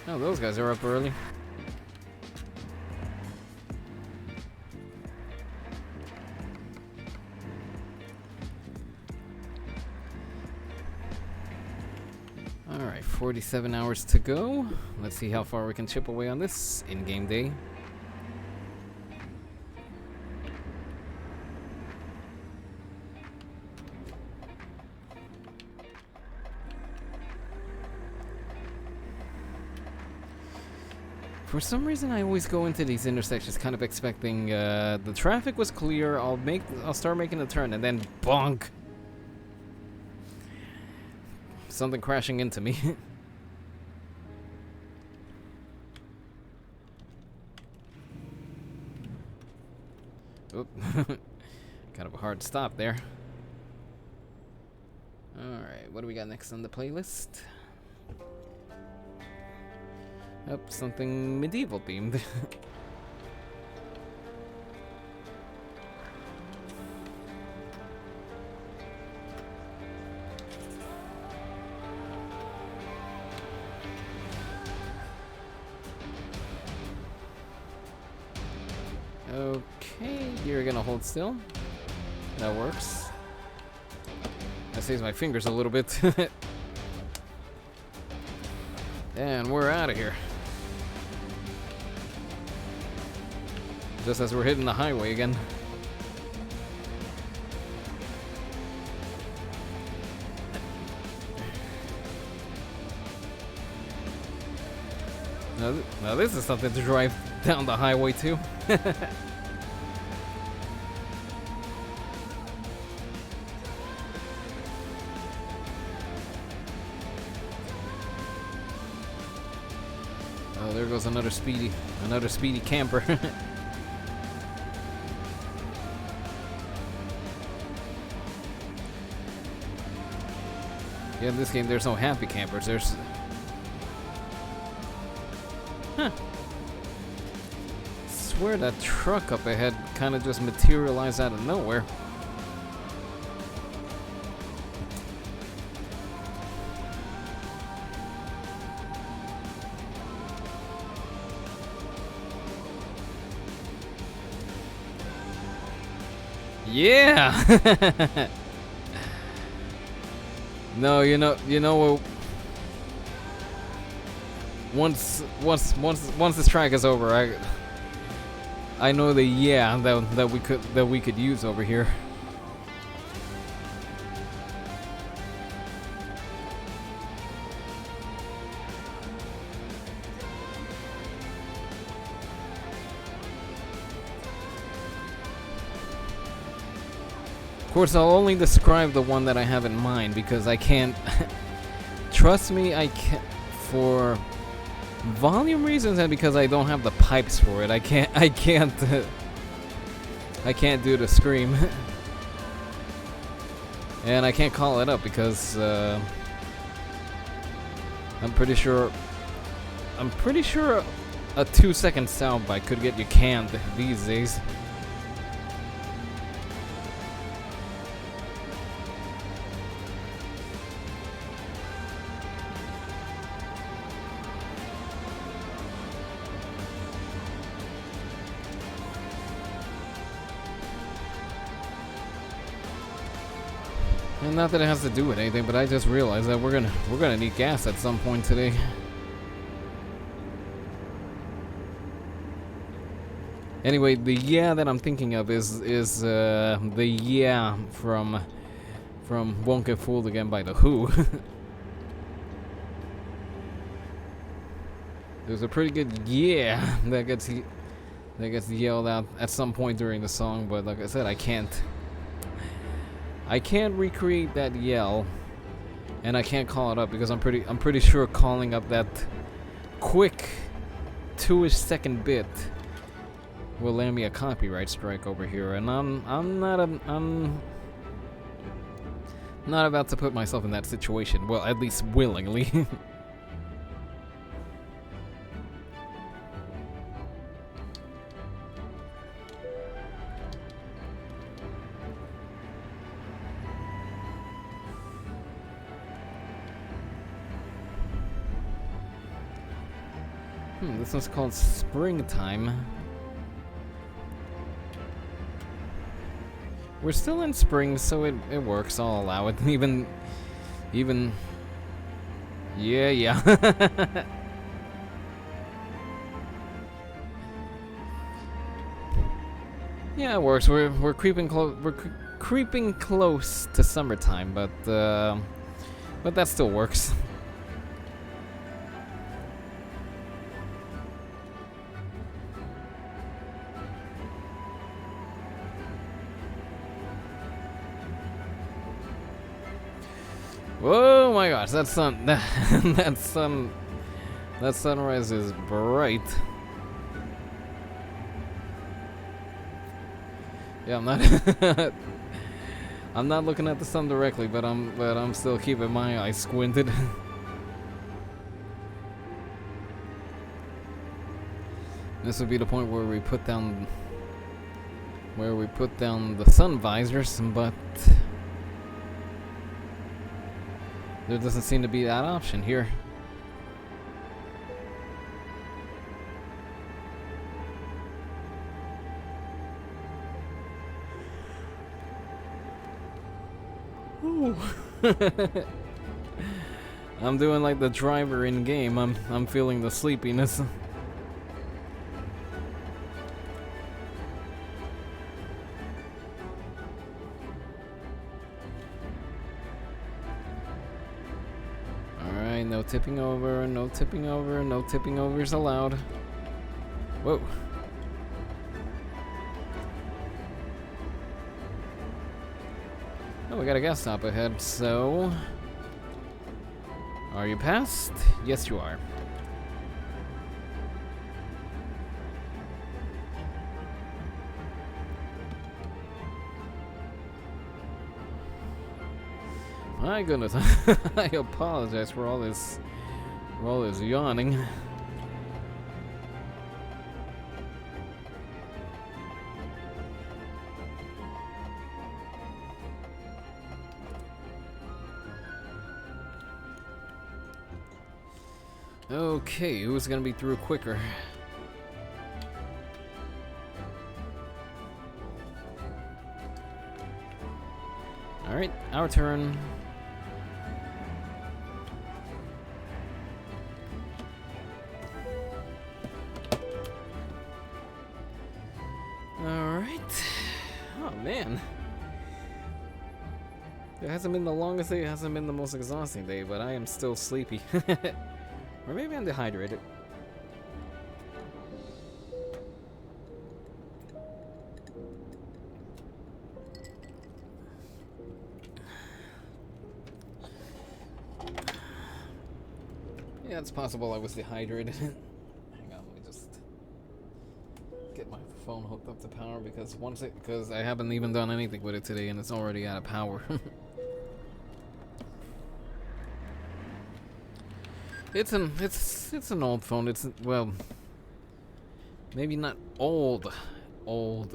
Oh, those guys are up early. Alright, 47 hours to go. Let's see how far we can chip away on this in-game day. For some reason, I always go into these intersections kind of expecting the traffic was clear. I'll start making a turn, and then bonk. Something crashing into me. Oop. Kind of a hard stop there. Alright, what do we got next on the playlist? Oh, something medieval themed. Okay, you're gonna hold still. That works. That saves my fingers a little bit. And we're out of here. Just as we're hitting the highway again. Now this is something to drive down the highway too. Oh, there goes another speedy camper. Yeah, in this game there's no happy campers, there's... swear that truck up ahead kind of just materialized out of nowhere. Yeah. No, you know. Once this track is over, I know the yeah that we could use over here. Of course, I'll only describe the one that I have in mind because I can't. Trust me, I can't. For volume reasons and because I don't have the pipes for it, I can't do the scream. And I can't call it up because I'm pretty sure a 2-second soundbite could get you canned these days. And not that it has to do with anything, but I just realized that we're gonna need gas at some point today. Anyway, the yeah that I'm thinking of is the yeah from Won't Get Fooled Again by The Who. There's a pretty good yeah that gets yelled out at some point during the song, but like I said, I can't recreate that yell, and I can't call it up because I'm pretty sure calling up that quick 2-ish second bit will land me a copyright strike over here, and I'm not about to put myself in that situation. Well, at least willingly. This one's called Springtime. We're still in spring, so it works. I'll allow it. Even yeah. Yeah, it works. We're creeping close. We're creeping close to summertime, but that still works. Oh my gosh, that sunrise is bright. Yeah, I'm not looking at the sun directly, but I'm still keeping my eyes squinted. This would be the point where we put down the sun visors, but there doesn't seem to be that option here. Ooh. I'm doing like the driver in game. I'm feeling the sleepiness. No tipping over, no tipping over, no tipping overs allowed. Whoa. Oh, we got a gas stop ahead, so... Are you passed? Yes, you are. My goodness, I apologize for all this yawning. Okay, who's gonna be through quicker? Alright, our turn. Alright. Oh man. It hasn't been the longest day, it hasn't been the most exhausting day, but I am still sleepy. Or maybe I'm dehydrated. Yeah, it's possible I was dehydrated. Hang on, let me just get my phone hooked up to power because I haven't even done anything with it today and it's already out of power. It's an old phone. It's, well, maybe not old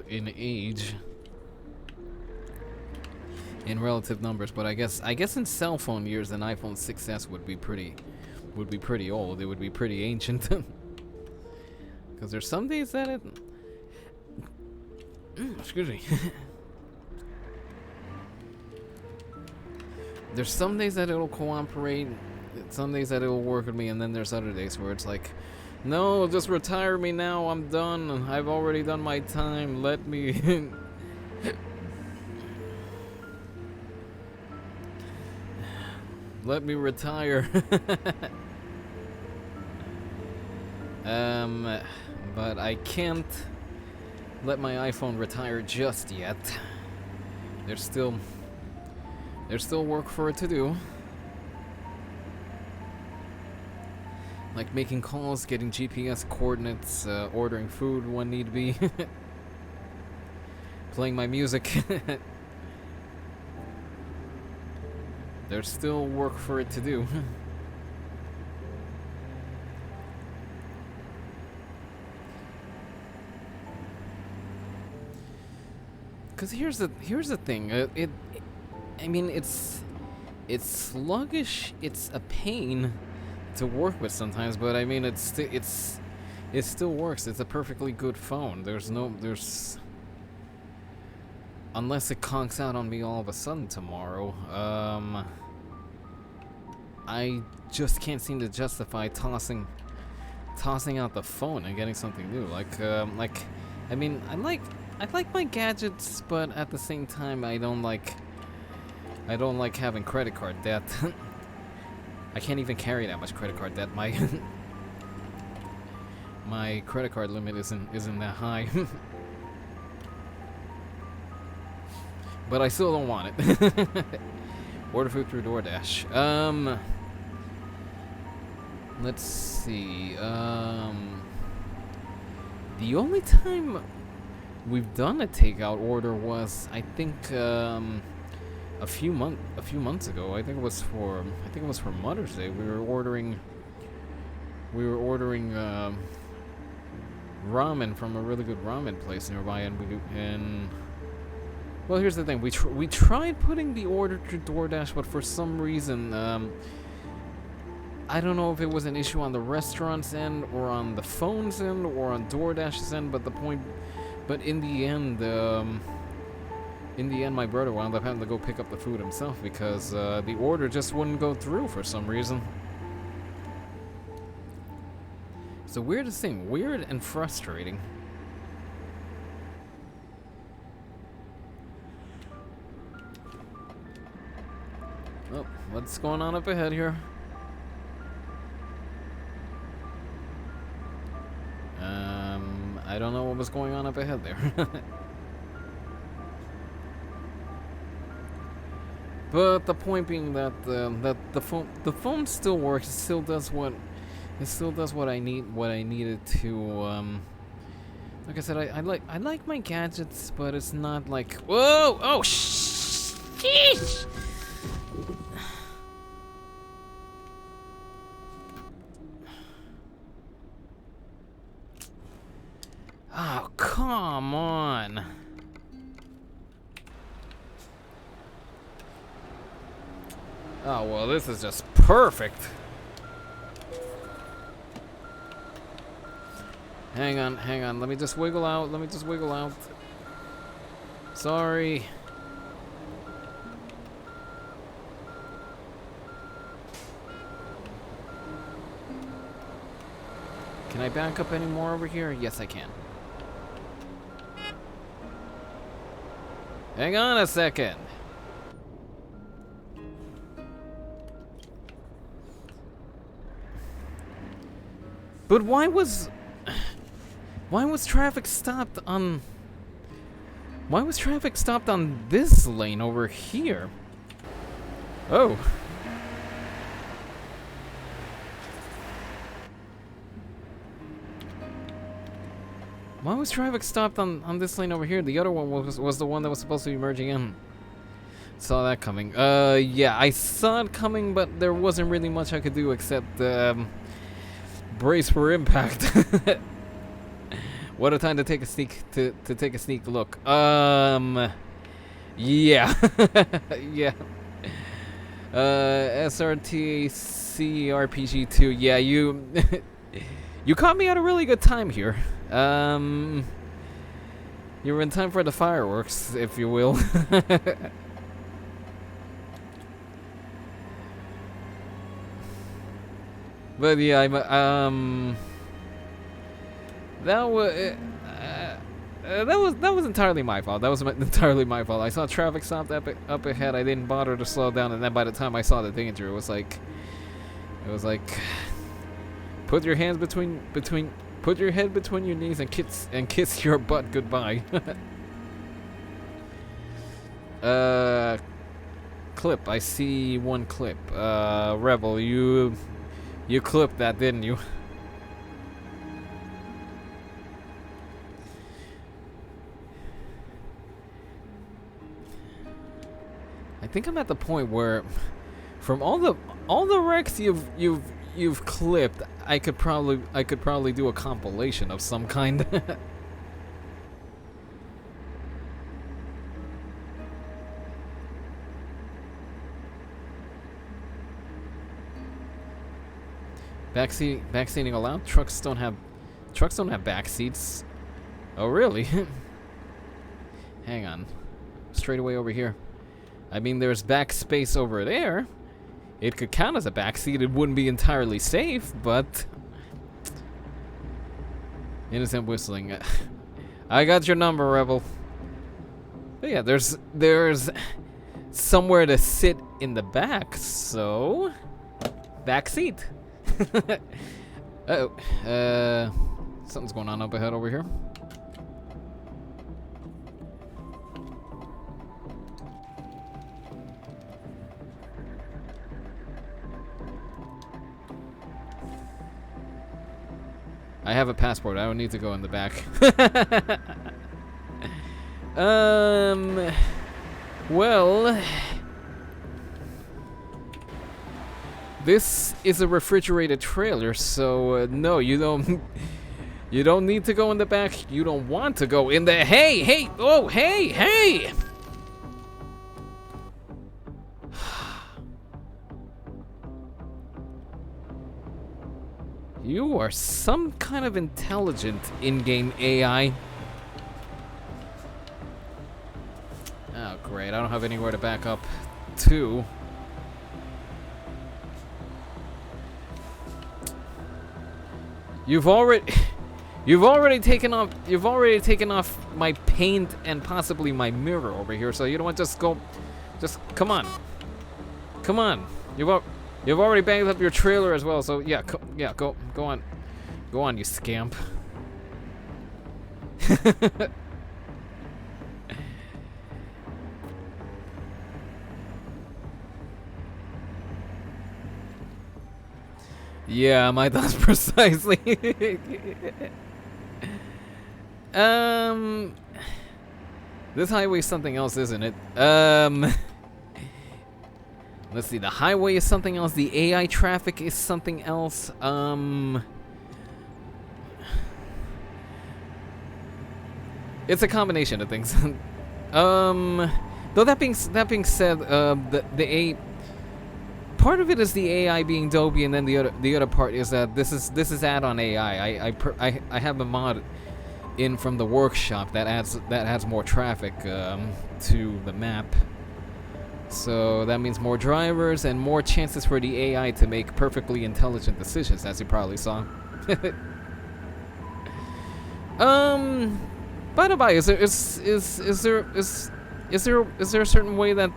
in age, in relative numbers, but I guess in cell phone years an iPhone 6s would be pretty old. It would be pretty ancient. Because there's some days that it excuse me. There's some days that it'll cooperate, some days that it'll work with me, and then there's other days where it's like, no, just retire me now, I'm done, I've already done my time, let me let me retire. But I can't let my iPhone retire just yet. There's still work for it to do. Like making calls, getting GPS coordinates, ordering food when need be, playing my music. There's still work for it to do. Cause here's the thing. I mean, it's sluggish. It's a pain to work with sometimes, but I mean, it still works. It's a perfectly good phone. Unless it conks out on me all of a sudden tomorrow. I just can't seem to justify tossing out the phone and getting something new. I mean, I like my gadgets, but at the same time, I don't like having credit card debt. I can't even carry that much credit card debt. My credit card limit isn't that high. But I still don't want it. Order food through DoorDash. Let's see. The only time we've done a takeout order was, I think, a few months ago. I think it was for Mother's Day. We were ordering ramen from a really good ramen place nearby, and well, here's the thing. We tried putting the order through DoorDash, but for some reason, I don't know if it was an issue on the restaurant's end or on the phone's end or on DoorDash's end, but in the end, my brother wound up having to go pick up the food himself because the order just wouldn't go through for some reason. It's the weirdest thing, weird and frustrating. Oh, what's going on up ahead here? I don't know what was going on up ahead there. But the point being that the phone still works. It still does what I needed to. Like I said, I like my gadgets, but it's not like, whoa, oh sheesh. Oh, come on. Oh, well, this is just perfect. Hang on. Let me just wiggle out. Sorry. Can I back up any more over here? Yes, I can. Hang on a second. But why was traffic stopped on this lane over here? Oh. Why was traffic stopped on this lane over here? The other one was the one that was supposed to be merging in. Saw that coming. Yeah, I saw it coming, but there wasn't really much I could do except brace for impact. What a time to take a sneak look. Yeah. Yeah. SRTC RPG 2. Yeah, you you caught me at a really good time here. You were in time for the fireworks, if you will. But yeah, that was entirely my fault. That was entirely my fault. I saw traffic stopped up ahead. I didn't bother to slow down, and then by the time I saw the danger, it was like, put your hands put your head between your knees and kiss your butt goodbye. Clip. I see one clip. Rebel, you clipped that, didn't you? I think I'm at the point where, from all the wrecks you've clipped, I could probably do a compilation of some kind. Backseating allowed? Trucks don't have back seats. Oh really? Hang on. Straight away over here. I mean, there's back space over there. It could count as a back seat. It wouldn't be entirely safe, but innocent whistling. I got your number, Rebel. But yeah, there's somewhere to sit in the back, so back seat. Uh-oh. Something's going on up ahead over here. I have a passport. I don't need to go in the back. Well, this is a refrigerated trailer, so no, you don't need to go in the back. You don't want to go in the hey, oh, hey. You are some kind of intelligent in-game AI. Oh, great. I don't have anywhere to back up to. You've already taken off my paint and possibly my mirror over here, so you don't want to just come on. You've already banged up your trailer as well, so yeah, go on, you scamp. Yeah, my thoughts precisely. This highway's something else, isn't it? Let's see, the highway is something else, the AI traffic is something else, it's a combination of things. Though that being said, part of it is the AI being dopey, and then the other part is that this is add-on AI. I have a mod in from the workshop that adds more traffic to the map. So that means more drivers and more chances for the AI to make perfectly intelligent decisions, as you probably saw. By the by, is there a certain way that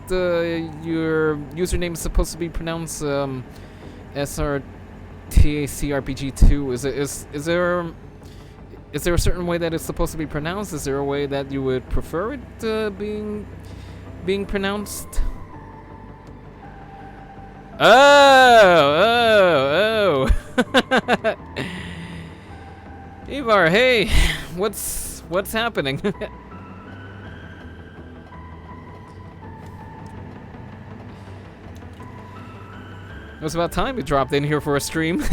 your username is supposed to be pronounced? SRTACRPG2. Is there a certain way that it's supposed to be pronounced? Is there a way that you would prefer it being pronounced? Oh. Ivar, hey, what's happening? It was about time you dropped in here for a stream.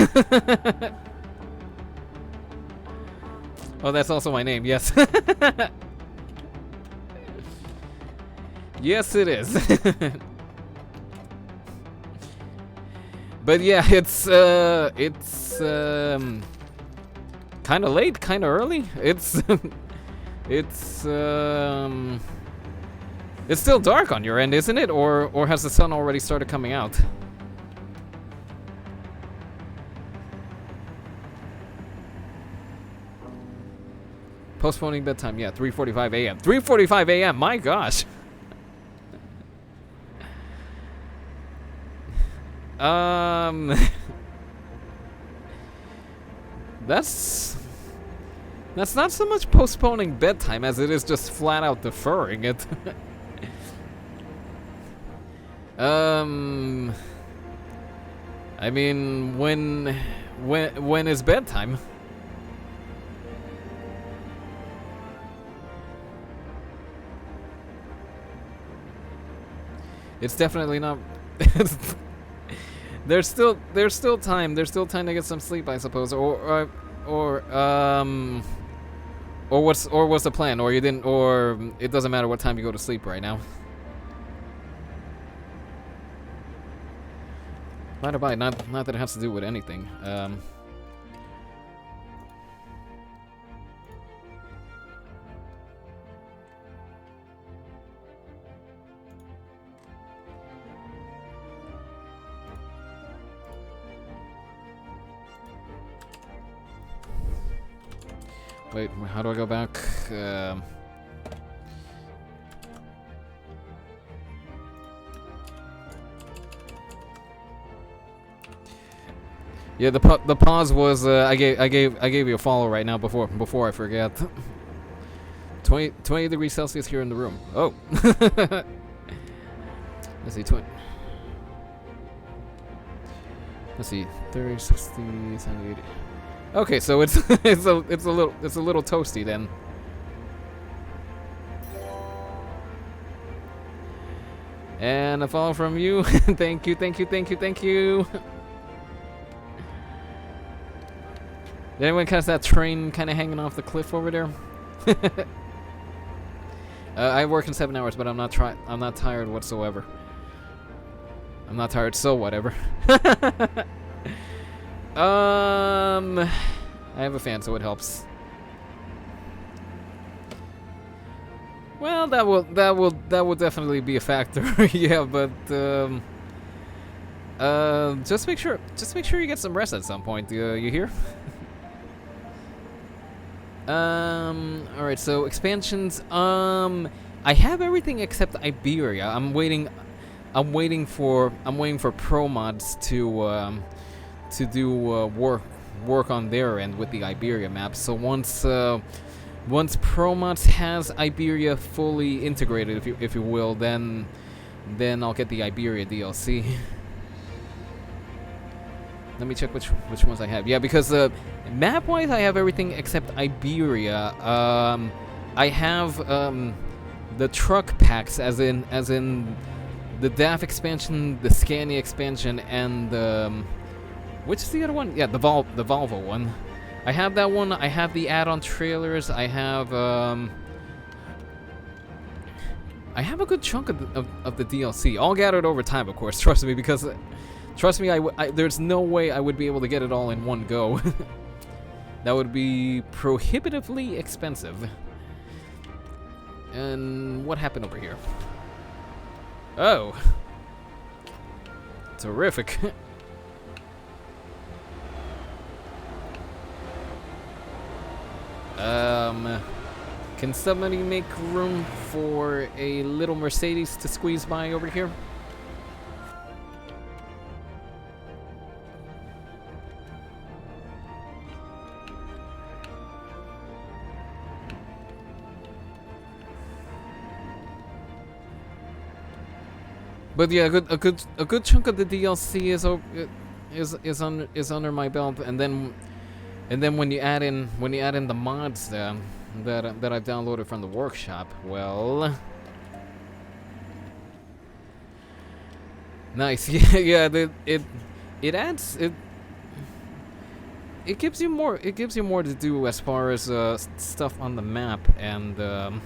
Oh, that's also my name, yes. Yes, it is. But yeah, it's kind of late, kind of early. It's still dark on your end, isn't it? Or has the sun already started coming out? Postponing bedtime, yeah, 3:45 a.m. 3:45 a.m. My gosh. That's not so much postponing bedtime as it is just flat out deferring it. I mean, when is bedtime? It's definitely not. There's still time. There's still time to get some sleep, I suppose. Or what's the plan? Or you didn't? Or it doesn't matter what time you go to sleep right now. By the by, not that it has to do with anything. Wait, how do I go back? Yeah, the pause was I gave you a follow right now before I forget. 20 degrees Celsius here in the room. Oh. Let's see, 20. Let's see, 30, 60, 70, 80. Okay, so it's it's a little toasty then. And a follow from you. Thank you. Did anyone catch that train kind of hanging off the cliff over there? I work in 7 hours, but I'm not tired whatsoever. I'm not tired, so whatever. I have a fan, so it helps. Well, that will definitely be a factor. Yeah, but just make sure you get some rest at some point. You hear? All right. So expansions. I have everything except Iberia. I'm waiting for pro mods to do work on their end with the Iberia map. So once pro mods has Iberia fully integrated, if you will, then I'll get the Iberia DLC. Let me check which ones I have. Yeah, because map wise I have everything except Iberia. I have the truck packs, as in the DAF expansion, the Scania expansion, and which is the other one? Yeah, the Volvo one. I have that one. I have the add-on trailers. I have a good chunk of the DLC, all gathered over time, of course. Trust me, because Trust me, there's no way I would be able to get it all in one go. That would be prohibitively expensive. And what happened over here? Oh. Terrific. Can somebody make room for a little Mercedes to squeeze by over here? But yeah, a good chunk of the DLC is under my belt, and then when you add in the mods that I've downloaded from the workshop, well, nice. Yeah. It adds it gives you more to do as far as stuff on the map and.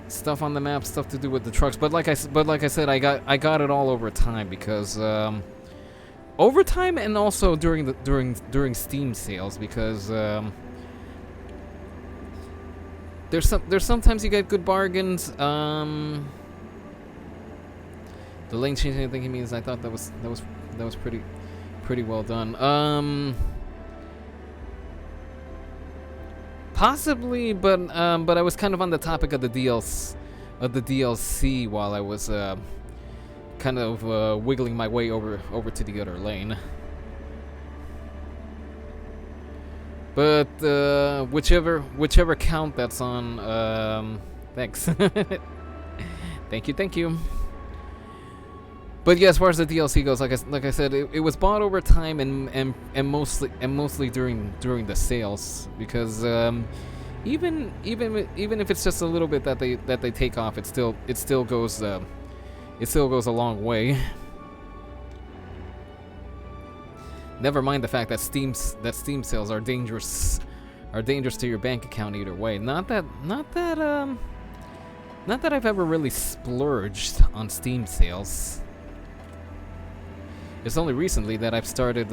Stuff on the map, stuff to do with the trucks, but like I said, I got it all over time because over time and also during Steam sales because there's sometimes you get good bargains. The lane changing, I think he means. I thought that was pretty well done. Possibly, but I was kind of on the topic of the DLC while I was kind of wiggling my way over to the other lane. But whichever count that's on, thanks. Thank you. But yeah, as far as the DLC goes, like I said, it was bought over time and mostly during the sales because even if it's just a little bit that they take off, it still goes a long way. Never mind the fact that Steam sales are dangerous to your bank account either way. Not that I've ever really splurged on Steam sales. It's only recently that I've started.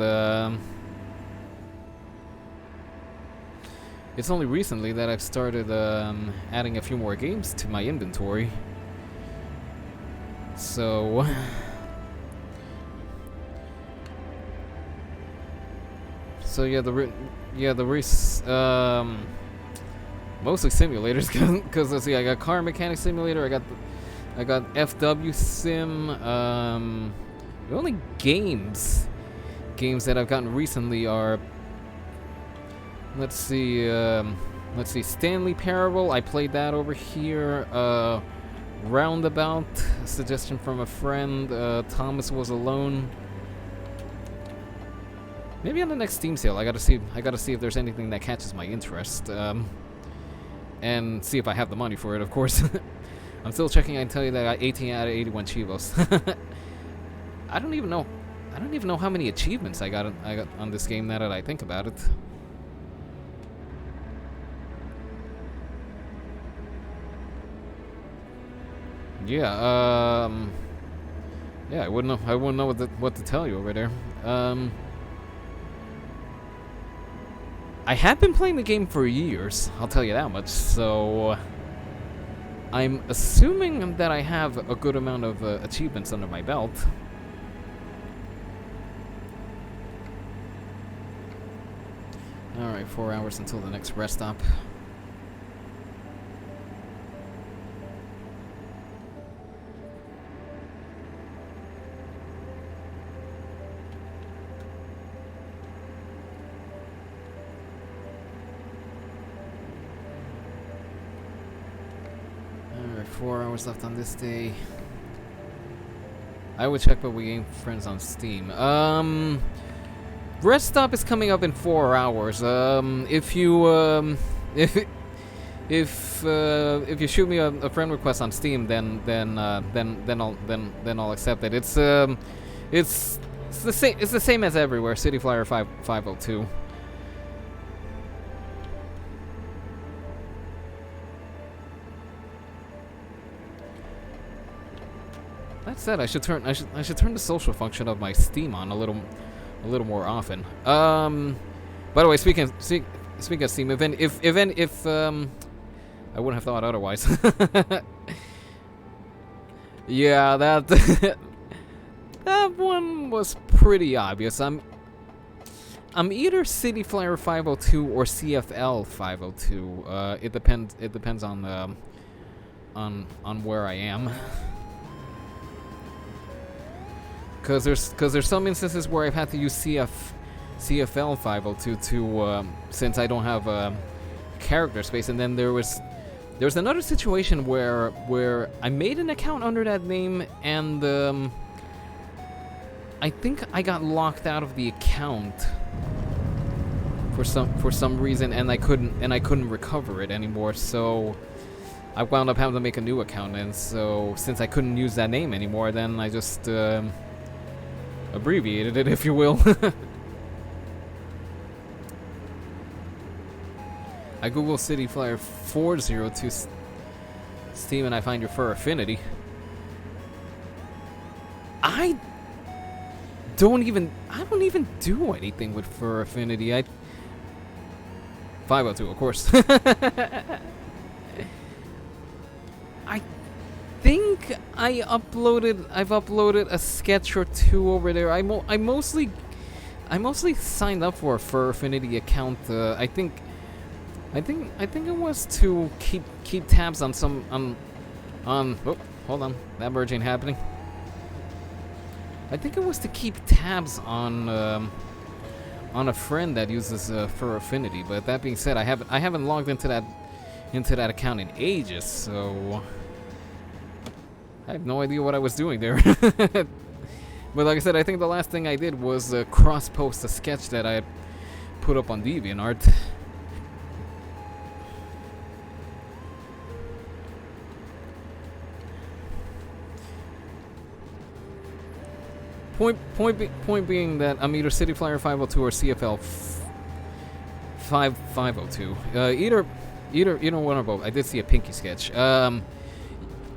Adding a few more games to my inventory. So. Mostly simulators, because let's see, I got Car Mechanic Simulator, I got FW Sim. The only games that I've gotten recently are, let's see, Stanley Parable. I played that over here. Roundabout, a suggestion from a friend. Thomas Was Alone. Maybe on the next Steam sale, I gotta see if there's anything that catches my interest, and see if I have the money for it. Of course, I'm still checking. I can tell you that I got 18 out of 81 Chivos. I don't even know how many achievements I got on this game now that I think about it. Yeah, I wouldn't know what to tell you over there. I have been playing the game for years, I'll tell you that much, so I'm assuming that I have a good amount of achievements under my belt. Alright, 4 hours until the next rest stop. Alright, 4 hours left on this day. I would check, but we ain't friends on Steam. Rest stop is coming up in 4 hours. If you shoot me a friend request on Steam, then I'll accept it. It's the same as everywhere. Cityflyer 502. That said, I should turn the social function of my Steam on a little more often. By the way, speaking of Steam, if I wouldn't have thought otherwise. Yeah, that that one was pretty obvious. I'm either City Flyer 502 or CFL 502. It depends on where I am. Cause there's some instances where I've had to use CFL 502 to since I don't have character space, and then there was another situation where I made an account under that name, and I think I got locked out of the account for some reason, and I couldn't recover it anymore. So I wound up having to make a new account, and so since I couldn't use that name anymore, then I just abbreviated it, if you will. I Google City Flyer 402 Steam and I find your fur affinity. I don't even do anything with fur affinity. 502, of course. I think I've uploaded a sketch or two over there. I mostly signed up for a fur affinity account. I think it was to keep tabs on oh, hold on, that merge ain't happening. I think it was to keep tabs on a friend that uses fur affinity. But that being said, I haven't logged into that account in ages, so I have no idea what I was doing there. But like I said, I think the last thing I did was cross-post a sketch that I had put up on DeviantArt. Point being that I'm either City Flyer 502 or CFL 502. Either one or both. I did see a Pinky sketch. Yeah,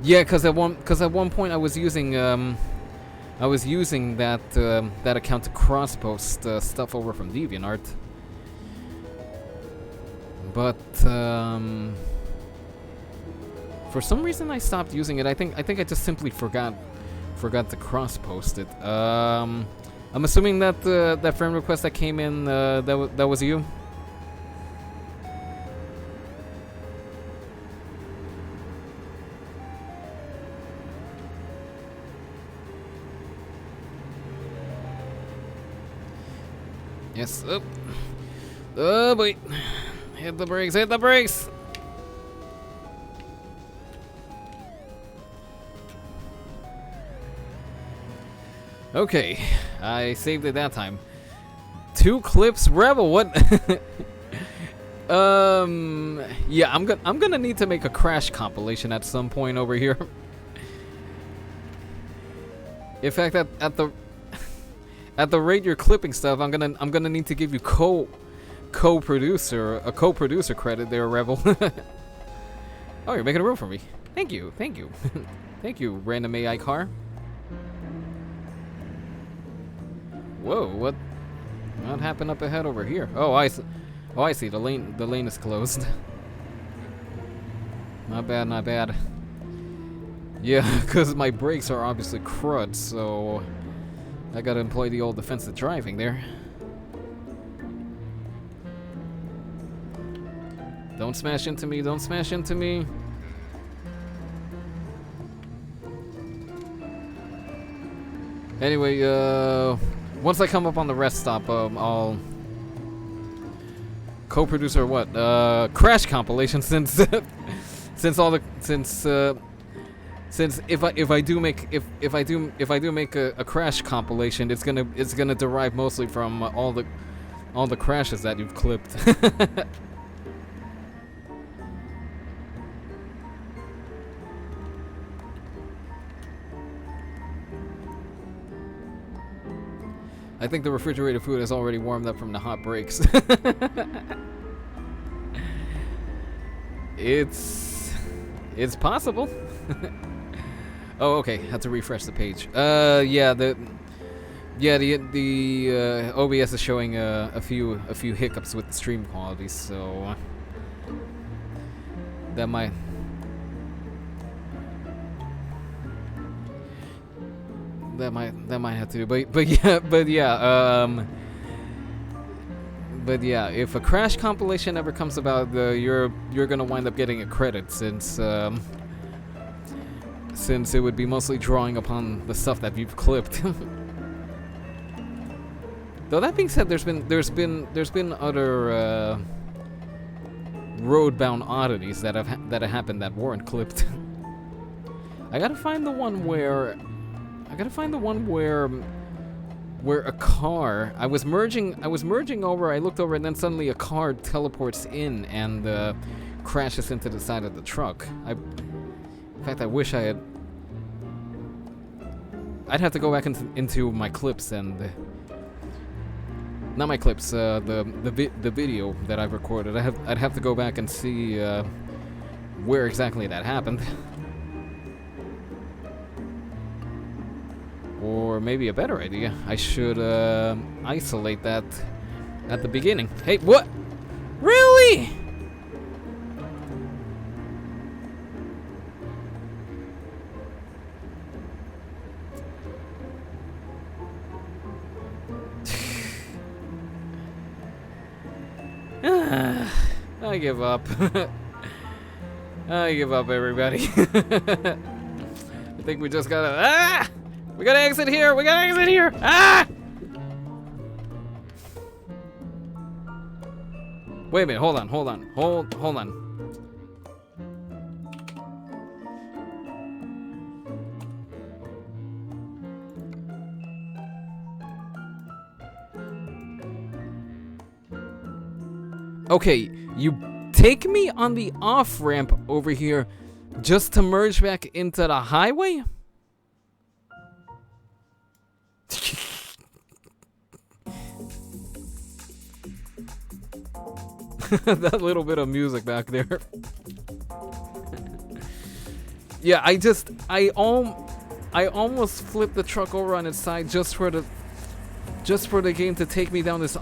because at one point I was using that account to cross-post stuff over from DeviantArt. But for some reason I stopped using it. I think I just simply forgot to cross-post it. I'm assuming that that friend request that came in that was you. Yes. Oh boy! Hit the brakes! Hit the brakes! Okay, I saved it that time. 2 clips, Rebel. What? Yeah, I'm gonna need to make a crash compilation at some point over here. In fact, at the rate you're clipping stuff, I'm gonna need to give you co-producer credit there, Rebel. Oh, you're making a room for me. Thank you, thank you, thank you, random AI car. Whoa, what happened up ahead over here? Oh, I see. The lane is closed. Not bad, not bad. Yeah, because my brakes are obviously crud, so I gotta employ the old defensive driving there. Don't smash into me, don't smash into me. Anyway, once I come up on the rest stop, I'll co-producer what? Crash compilation since if I do make a crash compilation, it's gonna derive mostly from all the crashes that you've clipped. I think the refrigerated food is already warmed up from the hot breaks. It's possible. Oh, okay. Had to refresh the page. Yeah, the OBS is showing a few hiccups with the stream quality, so that might have to. But yeah, if a Crash compilation ever comes about, you're gonna wind up getting a credit since it would be mostly drawing upon the stuff that you've clipped. Though that being said, there's been other road-bound oddities that have happened that weren't clipped. I gotta find the one where a car. I was merging over. I looked over, and then suddenly a car teleports in and crashes into the side of the truck. In fact, I wish I had. I'd have to go back into my clips and. Not my clips. The video that I've recorded. I'd have to go back and see where exactly that happened. Or maybe a better idea, I should isolate that at the beginning. Hey, what? Really? I give up. I give up, everybody. I think we just gotta. We gotta exit here! We gotta exit here! Ah! Wait a minute, hold on. Okay, you take me on the off-ramp over here just to merge back into the highway? That little bit of music back there. Yeah, I almost flipped the truck over on its side just for the game to take me down this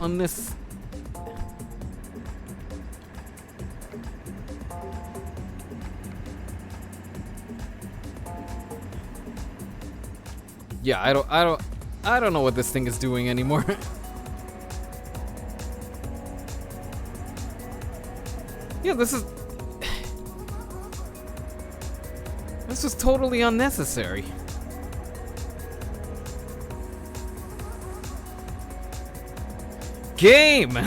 Yeah, I don't know what this thing is doing anymore. Yeah, this is totally unnecessary. Game.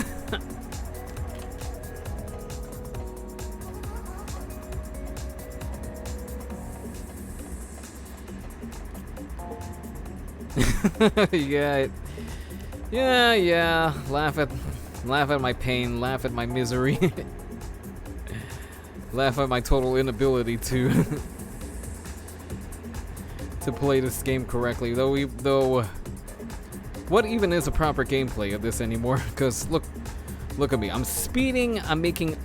Yeah. Laugh at my pain. Laugh at my misery. Laugh at my total inability to play this game correctly. Though, what even is a proper gameplay of this anymore? Because look at me. I'm speeding. I'm making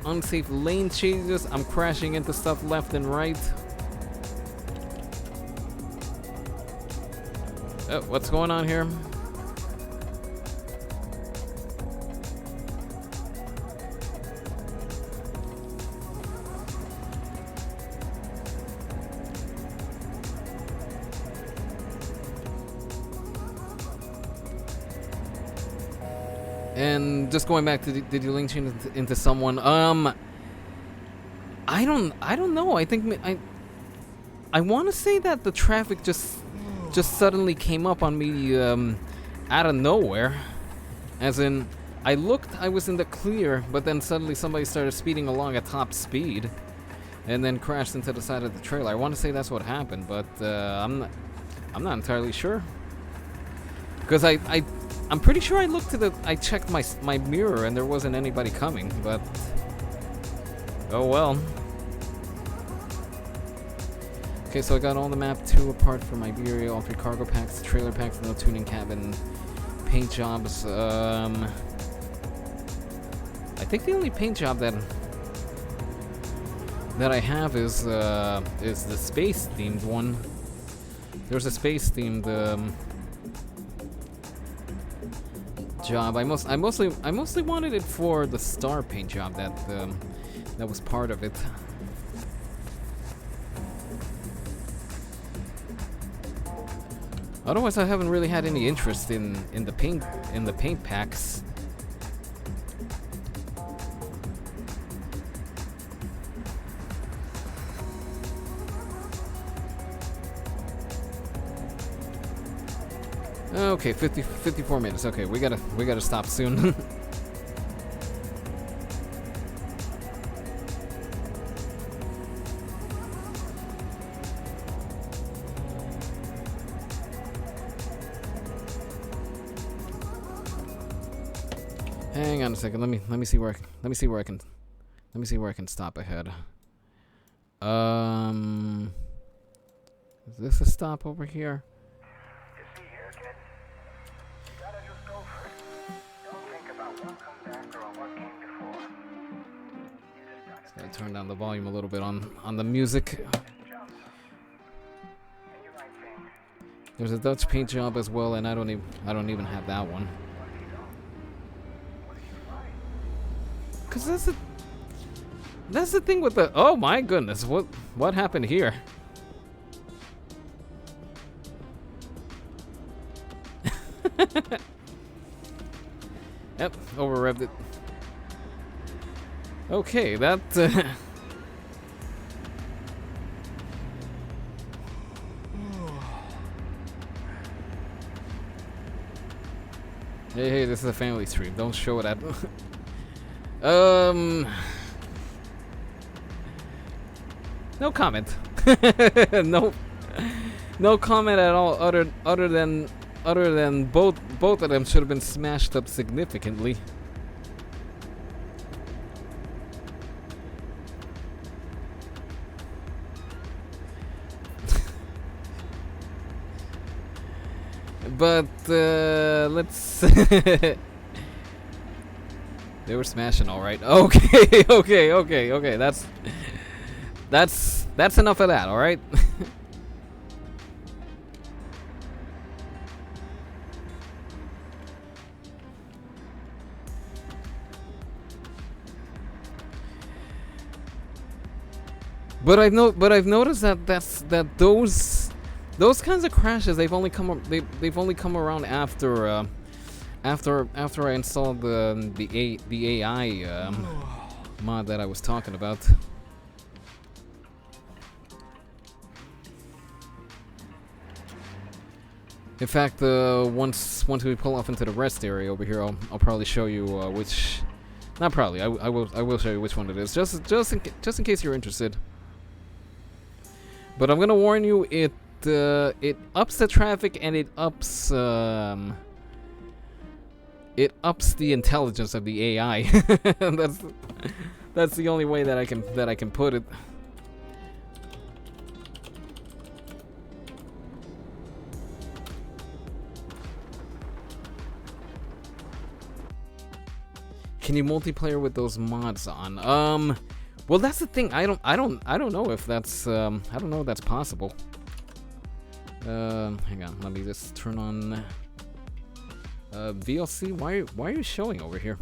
unsafe lane changes. I'm crashing into stuff left and right. Oh, what's going on here? And just going back to did you link chain into someone? I don't know. I think I want to say that the traffic just suddenly came up on me out of nowhere. As in, I was in the clear, but then suddenly somebody started speeding along at top speed, and then crashed into the side of the trailer. I want to say that's what happened, but I'm not entirely sure. Because I'm pretty sure I checked my mirror and there wasn't anybody coming, but oh well. Okay, so I got all the map 2 apart from Iberia, all 3 cargo packs, trailer packs, no tuning cabin, paint jobs. I think the only paint job that that I have is the space themed one. There's a space themed job. I mostly wanted it for the star paint job that was part of it. Otherwise, I haven't really had any interest in the paint packs. Okay, 54 minutes. Okay, we gotta stop soon. Hang on a second. Let me see where I can stop ahead. Is this a stop over here? Just gotta turn down the volume a little bit on the music. There's a Dutch paint job as well, and I don't even have that one. Cause that's the thing with the, oh my goodness, what happened here? Yep, over revved it. Okay, that Hey, this is a family stream. Don't show it at no comment. No comment at all other than both of them should have been smashed up significantly. But let's they were smashing all right. Okay. That's enough of that, all right? But I've noticed that those kinds of crashes they've only come around after I installed the AI mod that I was talking about. In fact, once we pull off into the rest area over here, I'll probably show you which. Not probably. I will show you which one it is. Just in case you're interested. But I'm gonna warn you, it ups the traffic and it ups the intelligence of the AI. That's the only way that I can put it. Can you multiplayer with those mods on? Well, that's the thing. I don't know if that's I don't know if that's possible. Hang on. Let me just turn on VLC. Why are you showing over here?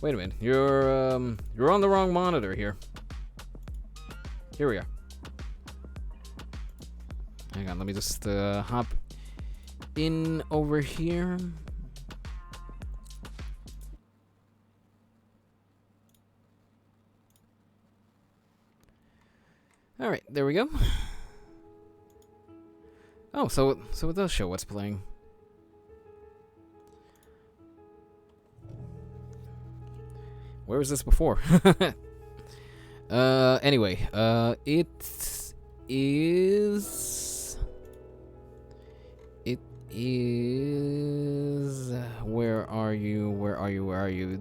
Wait a minute. You're on the wrong monitor here. Here we are. Hang on. Let me just hop in over here. All right, there we go. Oh, so it does show what's playing. Where was this before? Anyway, it is. Where are you?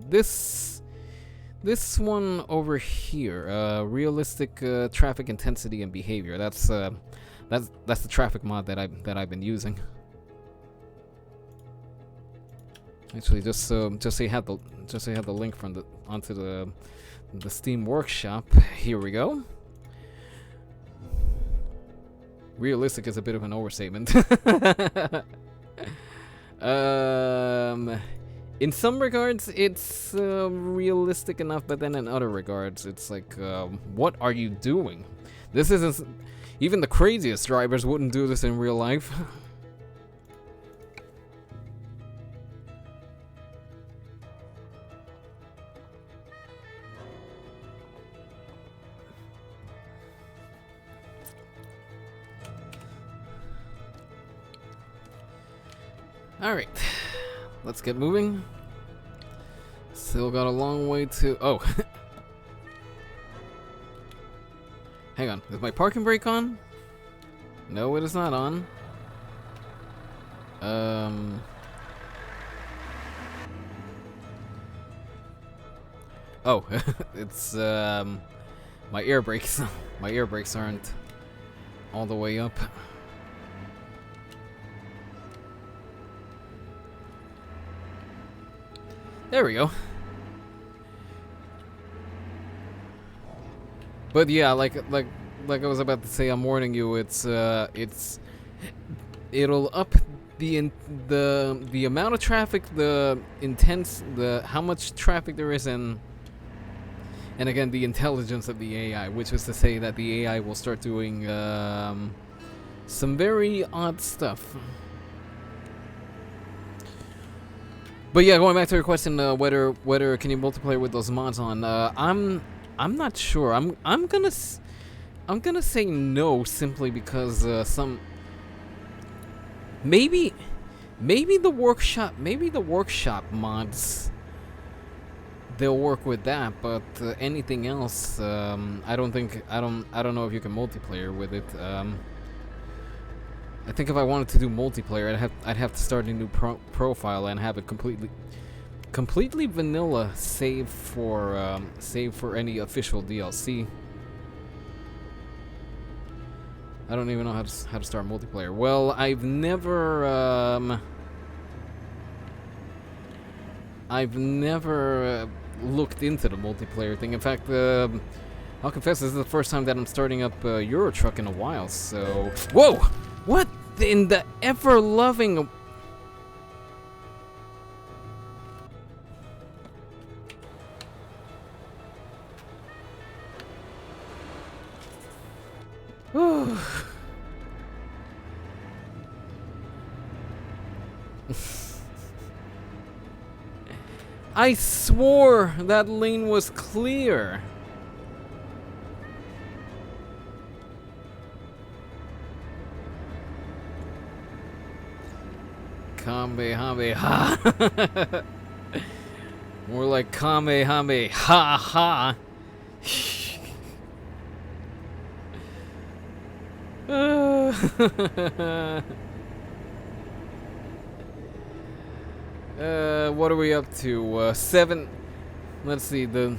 This one over here, realistic traffic intensity and behavior. That's the traffic mod that I've been using. Actually, just so you have the link from onto the The Steam Workshop. Here we go. Realistic is a bit of an overstatement. In some regards, it's realistic enough, but then in other regards, it's like, what are you doing? This isn't... Even the craziest drivers wouldn't do this in real life. Alright, let's get moving. Still got a long way to... Oh. Hang on, is my parking brake on? No, it is not on. Oh, it's, my air brakes. My air brakes aren't all the way up. There we go. But yeah, like I was about to say, I'm warning you. It'll up the amount of traffic, how much traffic there is, and again the intelligence of the AI, which is to say that the AI will start doing some very odd stuff. But yeah, going back to your question, whether can you multiplayer with those mods on? I'm not sure. I'm gonna say no, simply because maybe the workshop mods, they'll work with that, but anything else, I don't know if you can multiplayer with it. I think if I wanted to do multiplayer, I'd have to start a new profile and have it completely vanilla, save for any official DLC. I don't even know how to start multiplayer. Well, I've never looked into the multiplayer thing. In fact, I'll confess, this is the first time that I'm starting up Euro Truck in a while. So, whoa! What in the ever-loving... I swore that lane was clear. Kamehameha. More like Kamehameha ha. What are we up to? 7. Let's see. The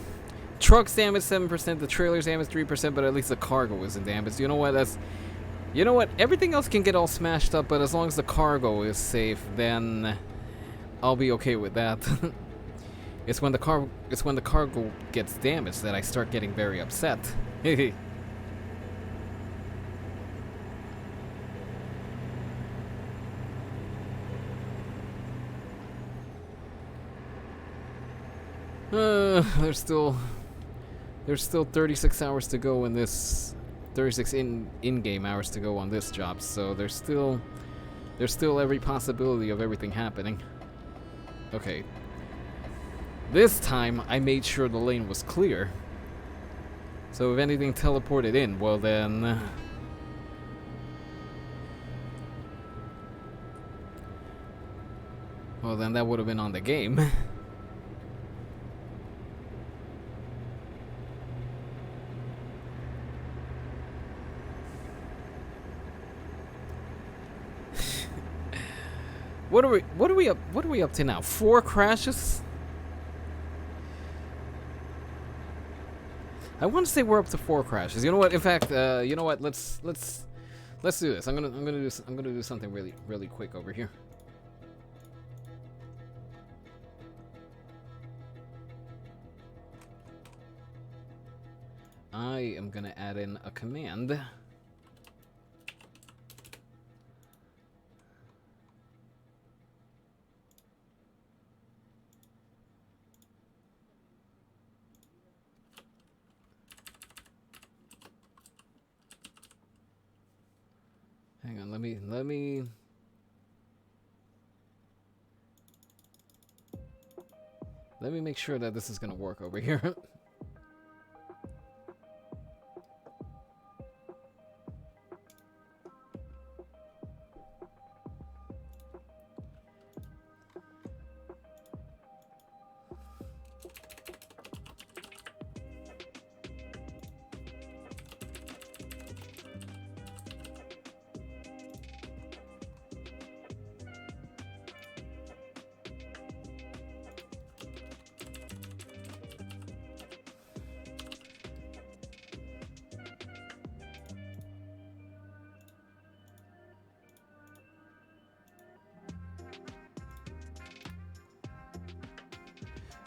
truck's damaged 7%. The trailer's damaged 3%. But at least the cargo isn't damaged. You know what? You know what? Everything else can get all smashed up, but as long as the cargo is safe, then I'll be okay with that. It's when the cargo gets damaged that I start getting very upset. There's still 36 hours to go in this. 36 in-game hours to go on this job, so there's still every possibility of everything happening. Okay. This time I made sure the lane was clear. So if anything teleported in, well then that would have been on the game. What are we up to now? 4 crashes? I want to say we're up to 4 crashes. You know what? In fact, you know what? Let's do this. I'm gonna do something really quick over here. I am gonna add in a command. Hang on, let me make sure that this is gonna work over here.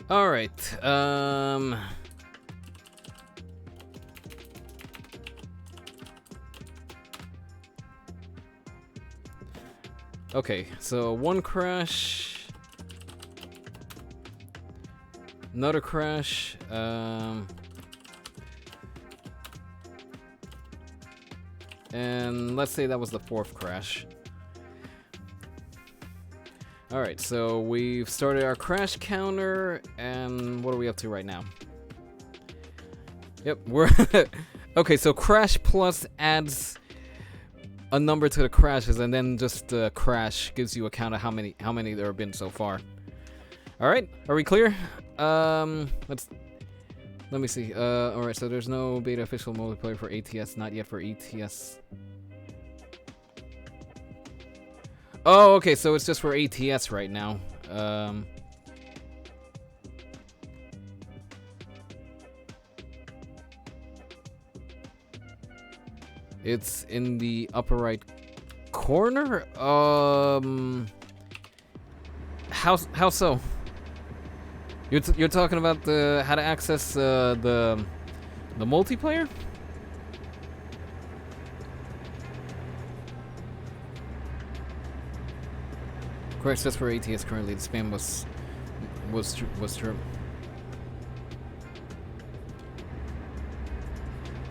All right. Okay, so one crash, another crash, and let's say that was the fourth crash. Alright, so we've started our crash counter, and what are we up to right now? Yep, we're... Okay, so crash plus adds a number to the crashes, and then just crash gives you a count of how many there have been so far. Alright, are we clear? Let me see. Alright, so there's no beta official multiplayer for ATS, not yet for ETS. Oh, okay, so it's just for ATS right now. It's in the upper right corner? How so? You're talking about how to access the multiplayer? Correct, just for ATS currently. The spam was true.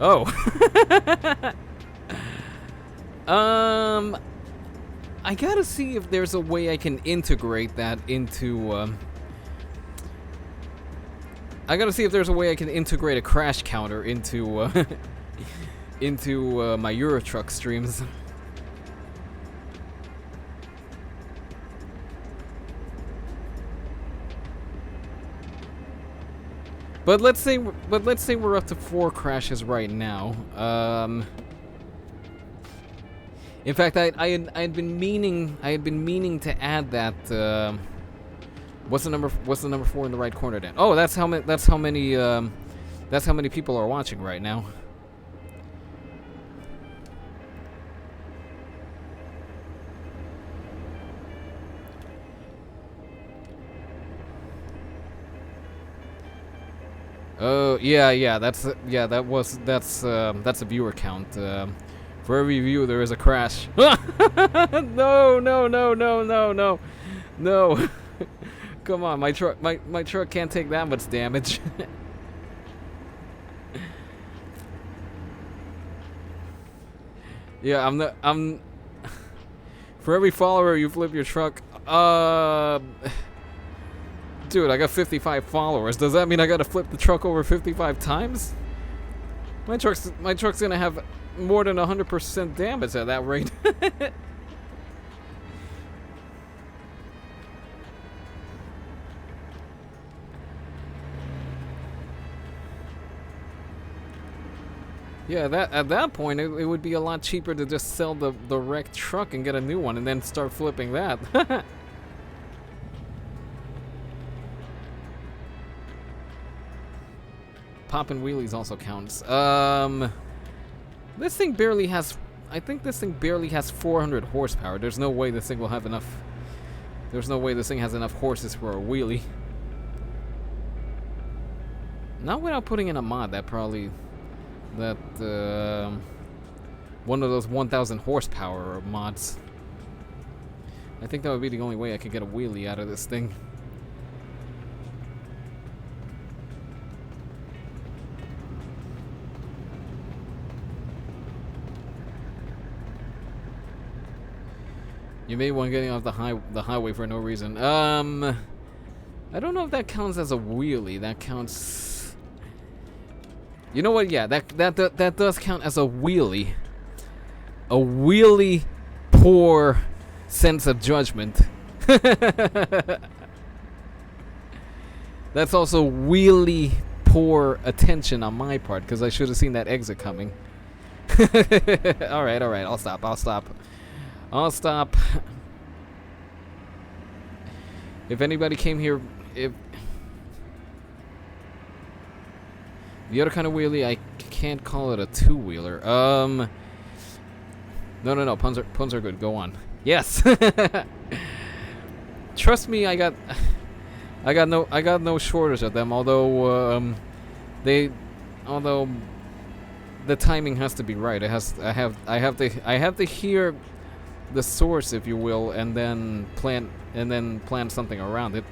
Oh. I gotta see if there's a way I can integrate that into I gotta see if there's a way I can integrate a crash counter into into my Euro Truck streams. But let's say we're up to 4 crashes right now. In fact, I had been meaning to add that. What's the number 4 in the right corner then? Oh, that's how many people are watching right now. Oh yeah, that's a viewer count. For every view there is a crash. No. Come on, my truck can't take that much damage. Yeah, I'm for every follower you flip your truck. Dude, I got 55 followers. Does that mean I gotta flip the truck over 55 times? My truck's gonna have more than 100% damage at that rate. Yeah, at that point it would be a lot cheaper to just sell the wrecked truck and get a new one and then start flipping that. Poppin' wheelies also counts. This thing barely has... I think this thing barely has 400 horsepower. There's no way this thing will have enough... There's no way this thing has enough horses for a wheelie. Not without putting in a mod, that probably that one of those 1,000 horsepower mods. I think that would be the only way I could get a wheelie out of this thing. You made one getting off the highway for no reason. I don't know if that counts as a wheelie. That counts. You know what? Yeah, that does count as a wheelie. A wheelie poor sense of judgment. That's also wheelie poor attention on my part because I should have seen that exit coming. All right. I'll stop. If anybody came here, if the other kind of wheelie, I can't call it a two-wheeler. No. Puns are good. Go on. Yes. Trust me, I got no shortage of them. Although the timing has to be right. I have to hear the source, if you will, and then plan something around it.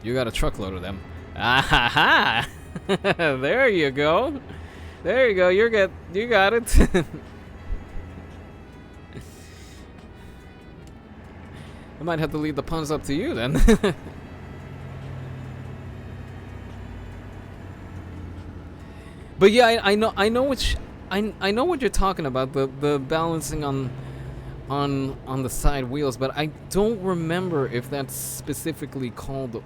You got a truckload of them. Ah ha! There you go. You got it. I might have to leave the puns up to you then. But yeah, I know what you're talking about, the balancing on the side wheels, but I don't remember if that's specifically called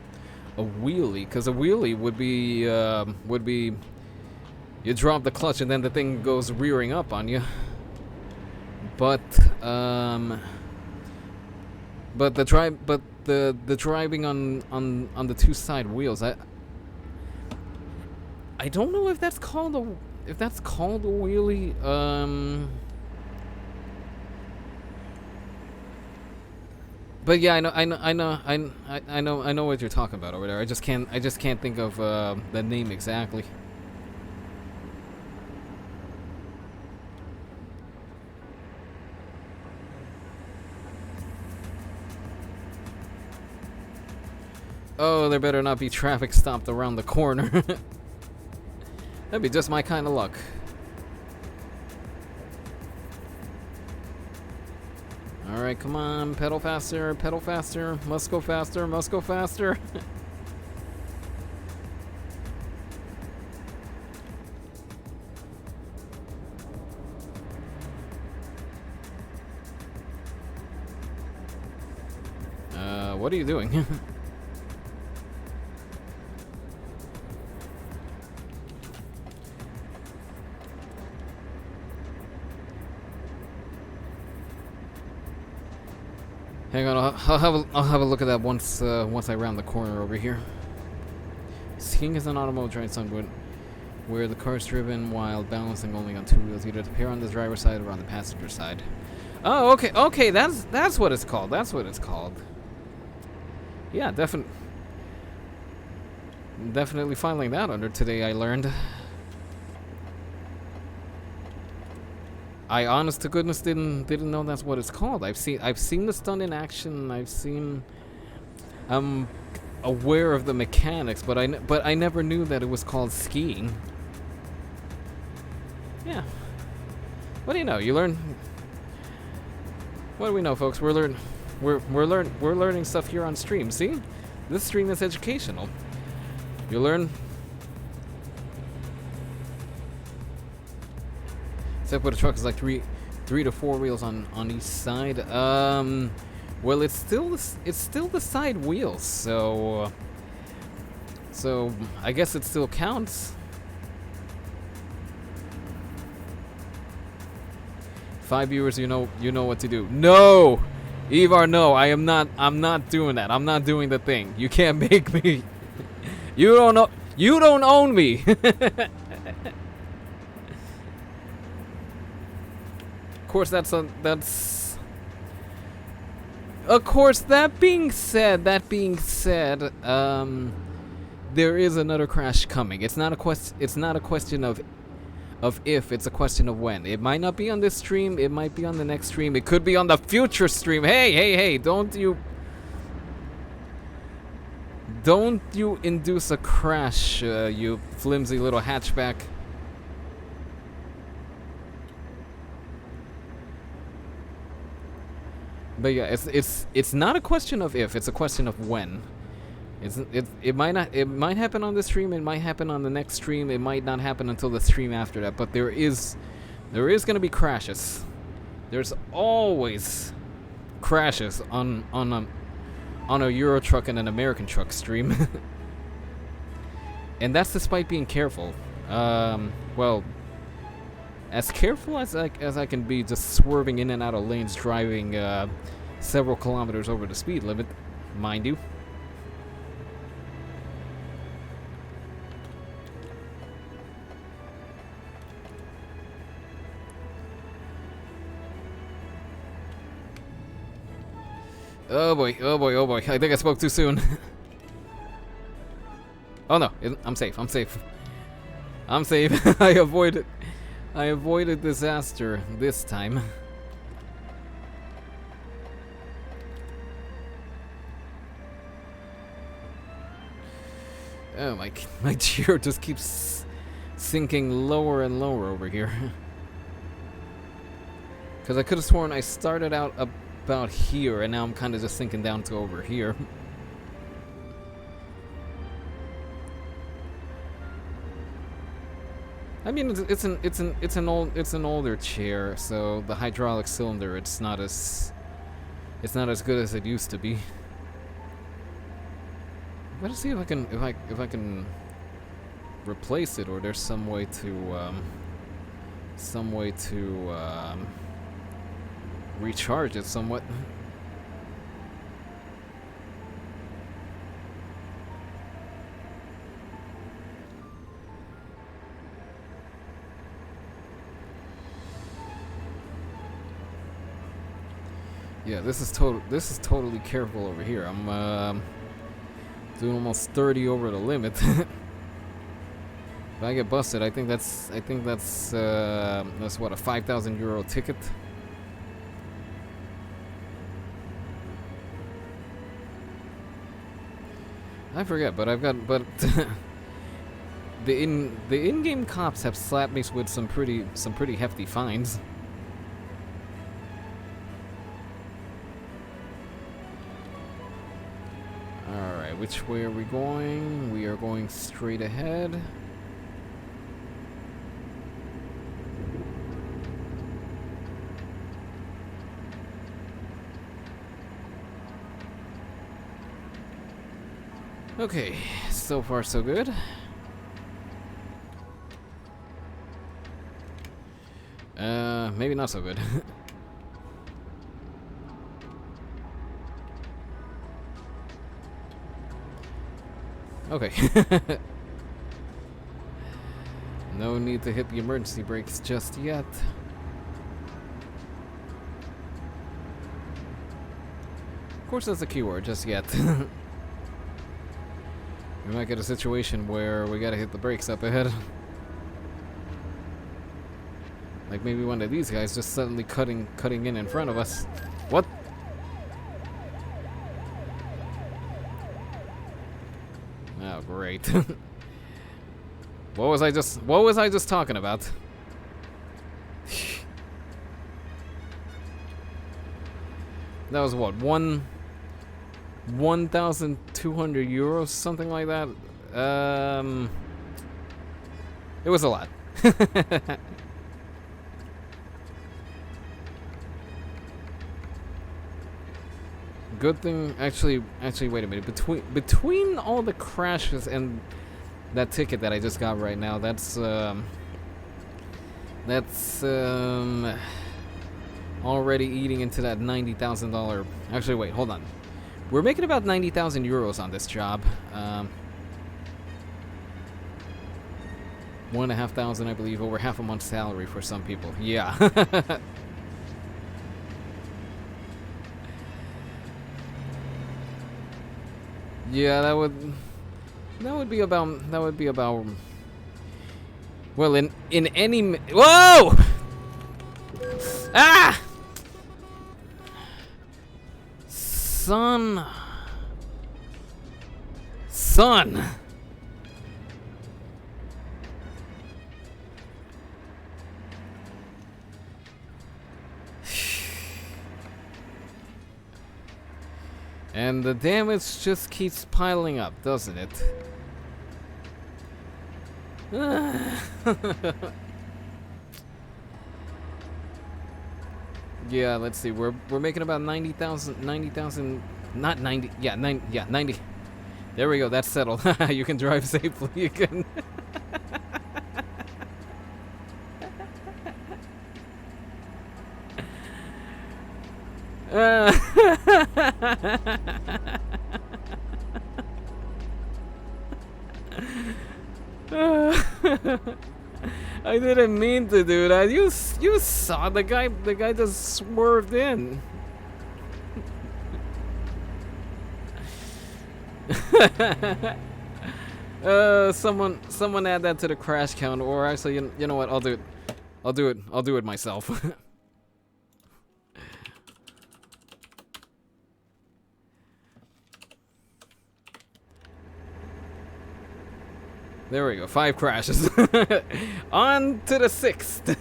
a wheelie, because a wheelie would be you drop the clutch and then the thing goes rearing up on you. But the driving on the two side wheels, I don't know if that's called a wheelie. But yeah, I know what you're talking about over there. I just can't think of the name exactly. Oh, there better not be traffic stopped around the corner. That'd be just my kind of luck. Alright, come on, pedal faster, must go faster. What are you doing? Hang on, I'll have a look at that once I round the corner over here. Skiing is an automotive drive somewhat where the car is driven while balancing only on two wheels, either the pair on the driver's side or on the passenger side. Oh, okay, that's what it's called. Yeah, definitely filing that under today, I learned. I honest to goodness didn't know that's what it's called. I've seen the stunt in action. I'm aware of the mechanics, but I never knew that it was called skiing. Yeah. What do you know? You learn. What do we know, folks? We're learning stuff here on stream. See, this stream is educational. You learn. Except for the truck is like three to four wheels on each side. Well, it's still the side wheels, so I guess it still counts. 5 viewers, you know what to do. No, Ivar, no, I'm not doing that. I'm not doing the thing. You can't make me. You don't own me. Of course, Of course, that being said, there is another crash coming. It's not a question of if, it's a question of when. It might not be on this stream, it might be on the next stream, it could be on the future stream. Hey, don't you induce a crash, you flimsy little hatchback. But yeah, it's not a question of if, it's a question of when. It might happen on this stream, it might happen on the next stream, it might not happen until the stream after that, but there is gonna be crashes. There's always crashes on a Euro truck and an American truck stream. And that's despite being careful. Well, as careful as I can be, just swerving in and out of lanes, driving several kilometers over the speed limit, mind you. Oh boy, oh boy, oh boy. I think I spoke too soon. Oh no, I'm safe, I'm safe. I'm safe. I avoided disaster this time. Oh my gear just keeps sinking lower and lower over here. Because I could have sworn I started out about here, and now I'm kind of just sinking down to over here. I mean, it's an older chair, so the hydraulic cylinder it's not as good as it used to be. I'm gonna see if I can replace it, or there's some way to recharge it somewhat. Yeah, this is totally careful over here. I'm doing almost 30 over the limit. If I get busted, I think that's what, a 5,000 euro ticket. I forget, but the in-game cops have slapped me with some pretty hefty fines. All right, which way are we going? We are going straight ahead. Okay, so far so good. Maybe not so good. Okay. No need to hit the emergency brakes just yet. Of course that's a keyword, just yet. We might get a situation where we gotta hit the brakes up ahead. Like maybe one of these guys just suddenly cutting in front of us. What? Oh, great. What was I just talking about? That was what, 1,200 euros, something like that. It was a lot. Good thing, actually, wait a minute. Between all the crashes and that ticket that I just got right now, that's already eating into that $90,000. Actually, wait, hold on. We're making about 90,000 euros on this job. 1,500, I believe, over half a month's salary for some people. Yeah. Yeah, That would be about. That would be about. Well, in any. Whoa! Ah! Son. And the damage just keeps piling up, doesn't it? Yeah, let's see. We're making about 90,000, not 90. Yeah, 90. There we go. That's settled. You can drive safely. You can. I didn't mean to do that. You saw the guy. The guy just swerved in. Someone add that to the crash count, or actually, you know what? I'll do it. I'll do it myself. There we go. 5 crashes. On to the 6th.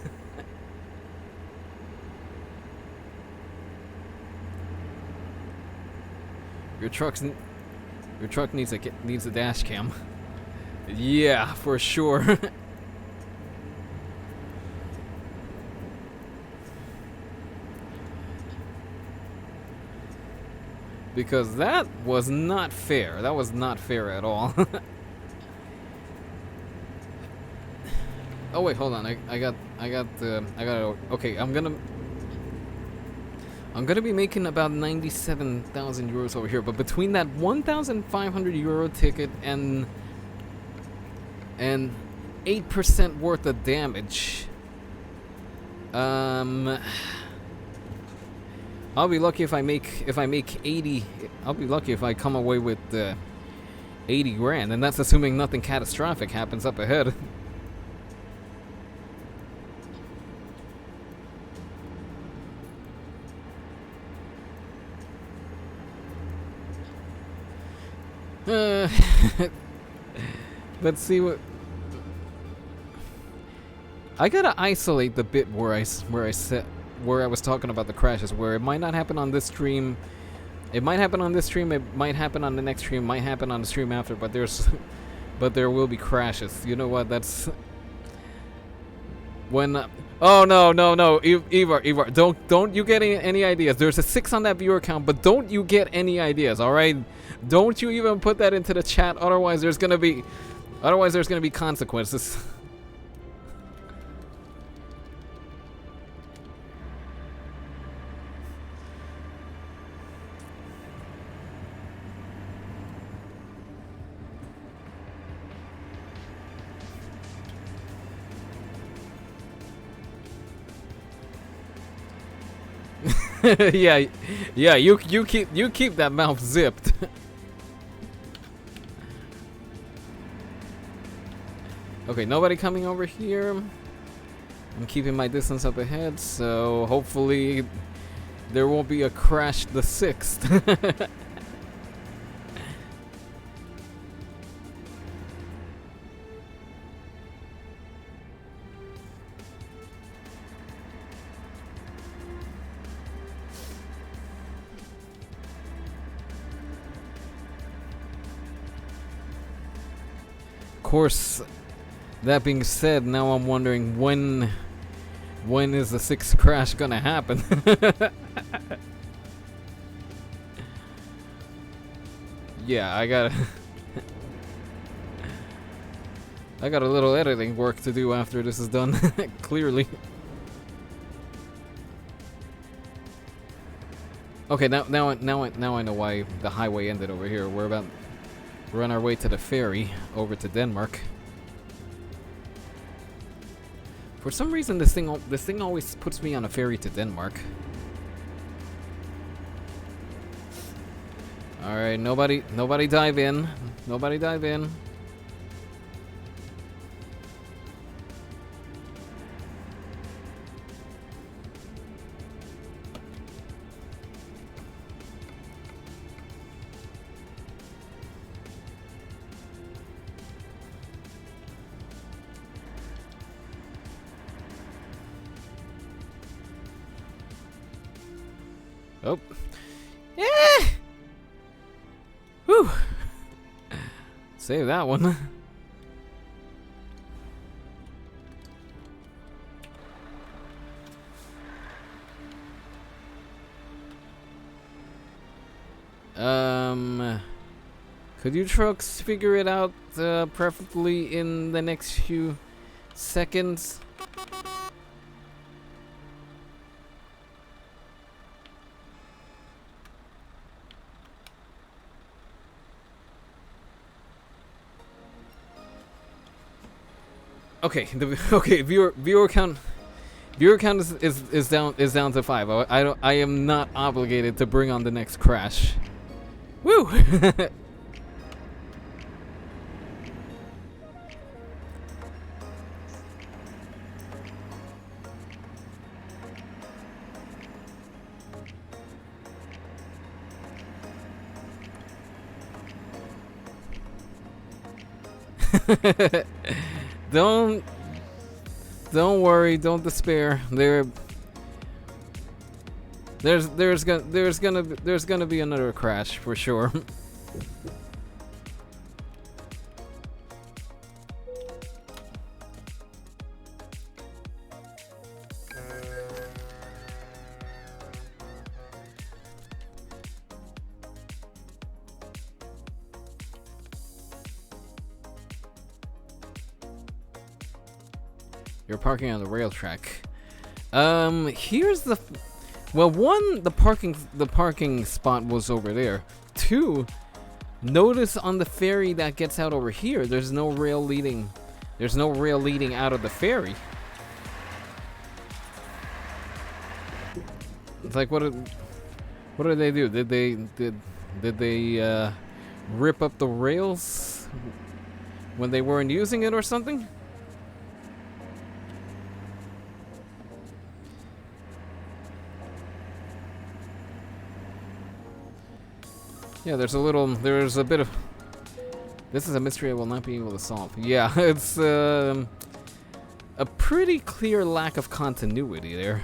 Your truck needs a dash cam. Yeah, for sure. Because that was not fair. That was not fair at all. Oh wait, hold on. Okay, I'm gonna be making about 97,000 euros over here, but between that 1,500 euro ticket and 8% worth of damage, I'll be lucky if I make 80. I'll be lucky if I come away with 80 grand, and that's assuming nothing catastrophic happens up ahead. Let's see what. I gotta isolate the bit where I was talking about the crashes, where it might not happen on this stream. It might happen on this stream. It might happen on the next stream. Might happen on the stream after. But there will be crashes. You know what? That's when. Oh no, Ivar, don't you get any ideas? There's a 6 on that viewer count, but don't you get any ideas? All right. Don't you even put that into the chat, otherwise there's gonna be consequences. yeah, you keep that mouth zipped. Okay, nobody coming over here. I'm keeping my distance up ahead, so hopefully there won't be a crash the 6th. Of course, that being said, now I'm wondering when is the 6th crash gonna happen? Yeah, I got a little editing work to do after this is done. Clearly. Okay, now I know why the highway ended over here. We're on our way to the ferry over to Denmark. For some reason, this thing always puts me on a ferry to Denmark. All right, nobody dive in. Nobody dive in. Oh. Yeah! Whew. Save that one. Could you trucks figure it out, preferably in the next few seconds? Okay, viewer count is down to 5. I am not obligated to bring on the next crash. Woo! Don't worry, don't despair. There's gonna be another crash for sure. You're parking on the rail track. Here's the well, one, the parking spot was over there. 2, notice on the ferry that gets out over here, there's no rail leading out of the ferry. It's like, what did they do? Did they rip up the rails when they weren't using it or something? Yeah, there's a bit of... This is a mystery I will not be able to solve. Yeah, it's a pretty clear lack of continuity there.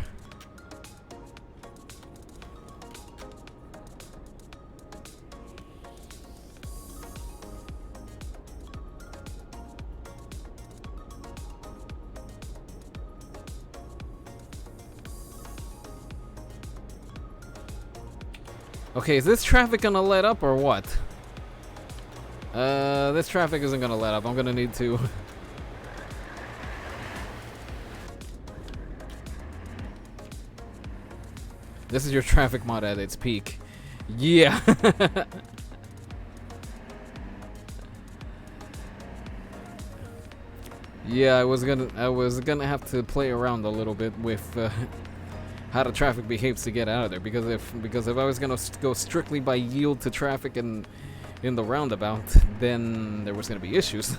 Okay, is this traffic gonna let up or what? This traffic isn't gonna let up. I'm gonna need to... This is your traffic mod at its peak. Yeah. Yeah, I was gonna have to play around a little bit with how the traffic behaves to get out of there, because if I was gonna go strictly by yield to traffic in the roundabout, then there was gonna be issues.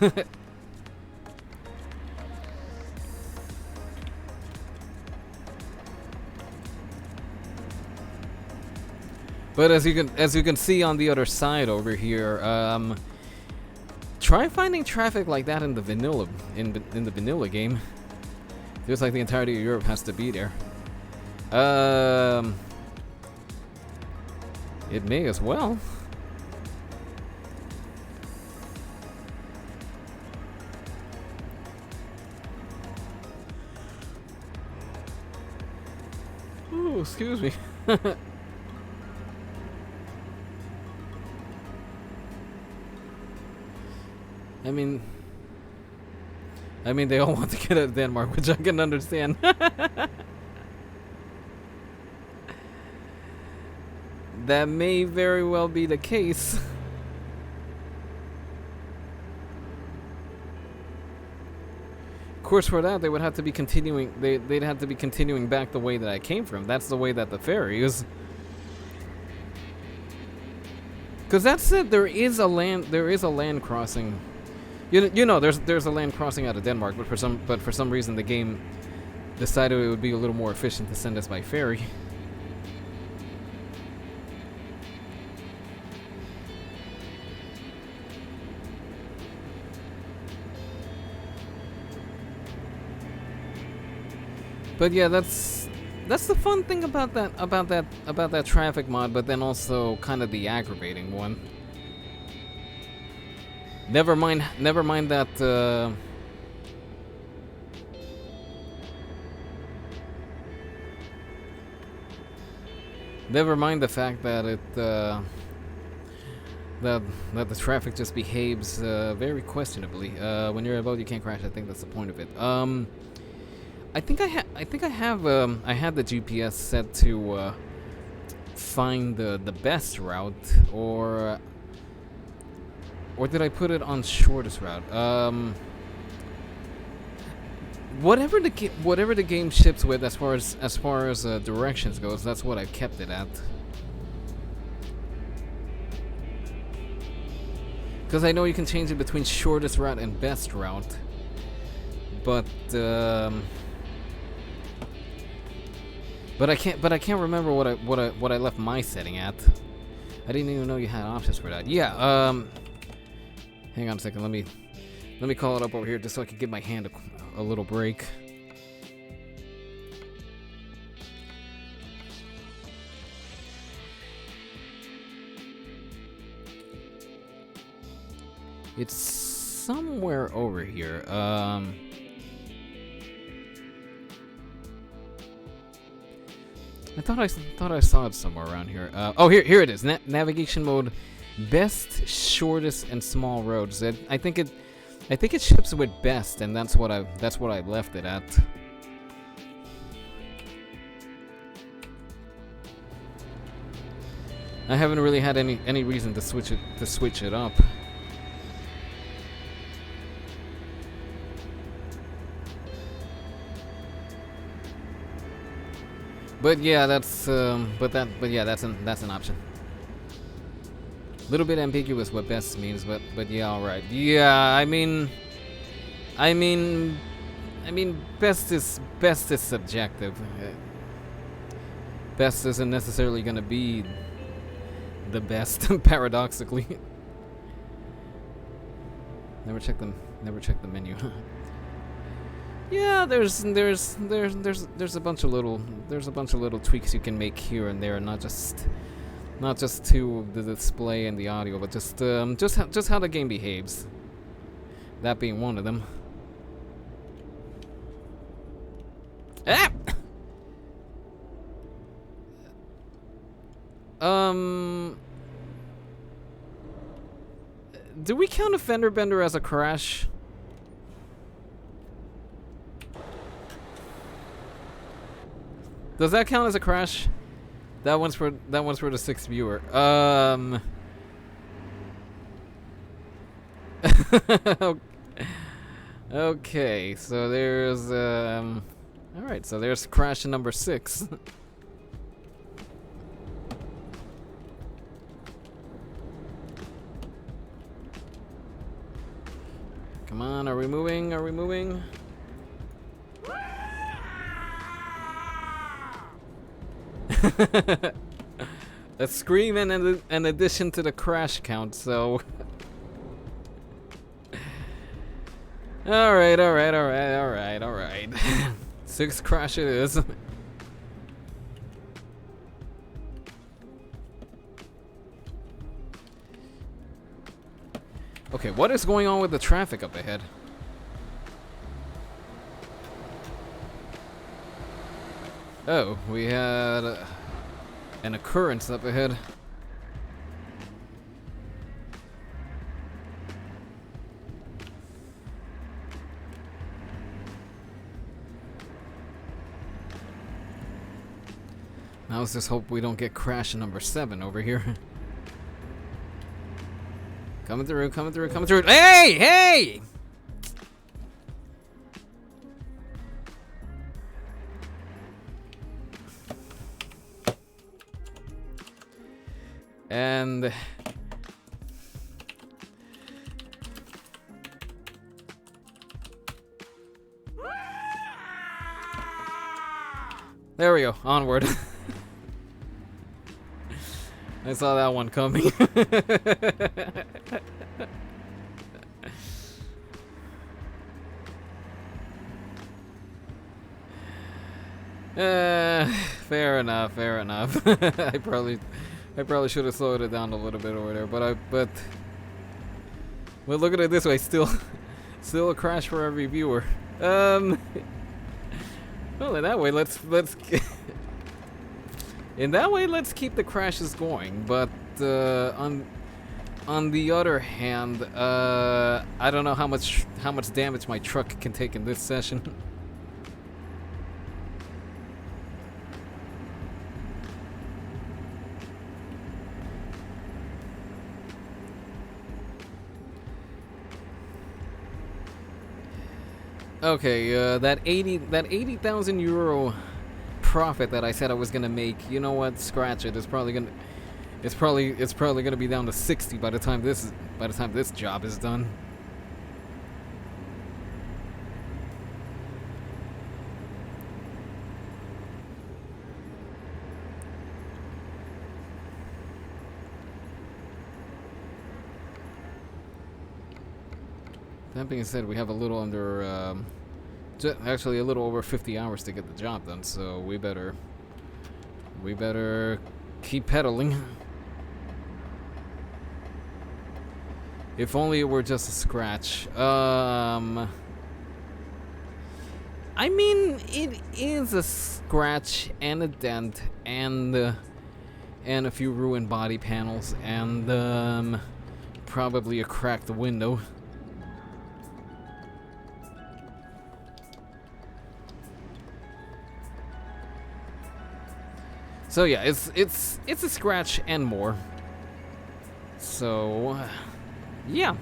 But as you can see on the other side over here, try finding traffic like that in the vanilla in the vanilla game. Feels like the entirety of Europe has to be there. It may as well. Ooh, excuse me. I mean, they all want to get out of Denmark, which I can understand. That may very well be the case. Of course, for that, they would have to be continuing. They'd have to be continuing back the way that I came from. That's the way that the ferry is. Because that said, there is a land crossing. You know, there's a land crossing out of Denmark, but for some reason the game decided it would be a little more efficient to send us by ferry. But yeah, that's that's the fun thing about that traffic mod, but then also kind of the aggravating one. Never mind that. Never mind the fact that that the traffic just behaves very questionably. When you're about, you can't crash. I think that's the point of it. I think I had the GPS set to find the best route, or did I put it on shortest route? Whatever the game ships with as far as directions goes, that's what I've kept it at. Because I know you can change it between shortest route and best route, but I can't remember what I left my setting at. I didn't even know you had options for that. Yeah. Hang on a second. Let me call it up over here just so I can give my hand a little break. It's somewhere over here. I thought I saw it somewhere around here. Oh, here it is. Navigation mode, best, shortest, and small roads. I think it ships with best, and that's what I left it at. I haven't really had any reason to switch it up. But yeah, that's that's an option. Little bit ambiguous what best means, but yeah, all right. Yeah, I mean, best is subjective. Best isn't necessarily gonna be the best, paradoxically. Never check the menu. Yeah, there's a bunch of little tweaks you can make here and there, not just to the display and the audio, but just how the game behaves. That being one of them. Ah! Do we count a fender bender as a crash? Does that count as a crash? That one's for the sixth viewer. Okay, so there's all right, so there's crash number 6. Come on, are we moving? Are we moving? A scream and an addition to the crash count, so... Alright. 6 crash it is. Okay, what is going on with the traffic up ahead? Oh, we had an occurrence up ahead. Now let's just hope we don't get crash number 7 over here. Coming through. Hey! And there we go, onward. I saw that one coming. Fair enough, fair enough. I probably should have slowed it down a little bit over there, but look at it this way, still a crash for every viewer. Well, in that way, let's in that way, let's keep the crashes going. But on the other hand, I don't know how much damage my truck can take in this session. Okay, that 80,000 euro profit that I said I was gonna make. You know what? Scratch it. It's probably gonna be down to 60 by the time this job is done. That being said, we have a little under, actually a little over 50 hours to get the job done, so we better keep pedaling. If only it were just a scratch. I mean, it is a scratch and a dent and a few ruined body panels and probably a cracked window. So yeah, it's a scratch and more. So yeah.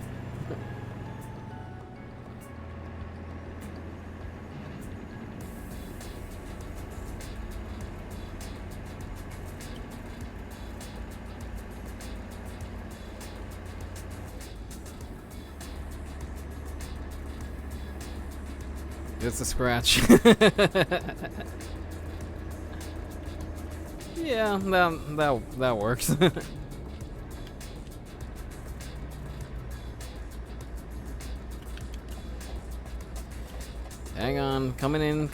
It's a scratch. Yeah, that works. Hang on, coming in.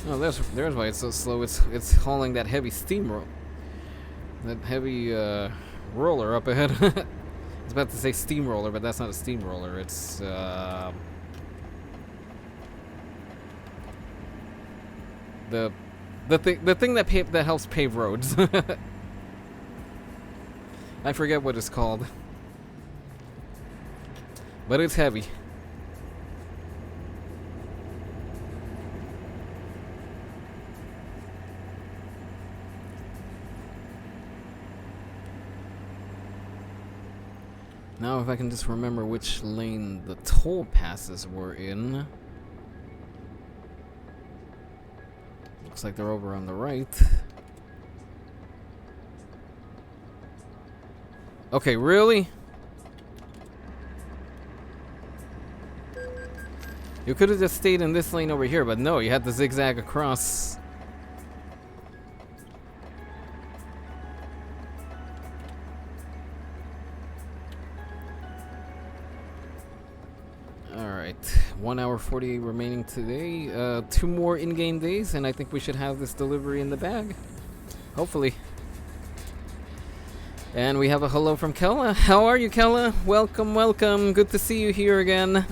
Oh, there's why it's so slow. It's hauling that heavy roller up ahead. I was about to say steamroller, but that's not a steamroller. It's the thing that helps pave roads. I forget what it's called, but it's heavy. Now, if I can just remember which lane the toll passes were in. Looks like they're over on the right. Okay, really? You could have just stayed in this lane over here, but no, you had to zigzag across. Alright, 1 hour 48 remaining today. 2 more in-game days, and I think we should have this delivery in the bag. Hopefully. And we have a hello from Kella. How are you, Kella? Welcome, welcome. Good to see you here again.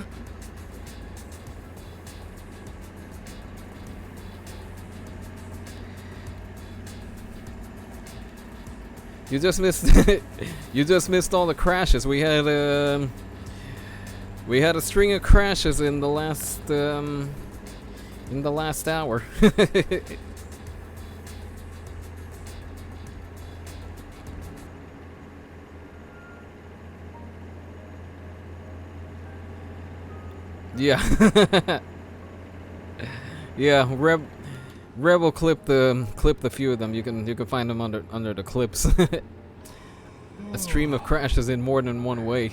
You just missed you just missed all the crashes. We had a string of crashes in the last hour. Yeah. Yeah, Reb will clip the few of them. You can find them under the clips. A stream of crashes in more than one way.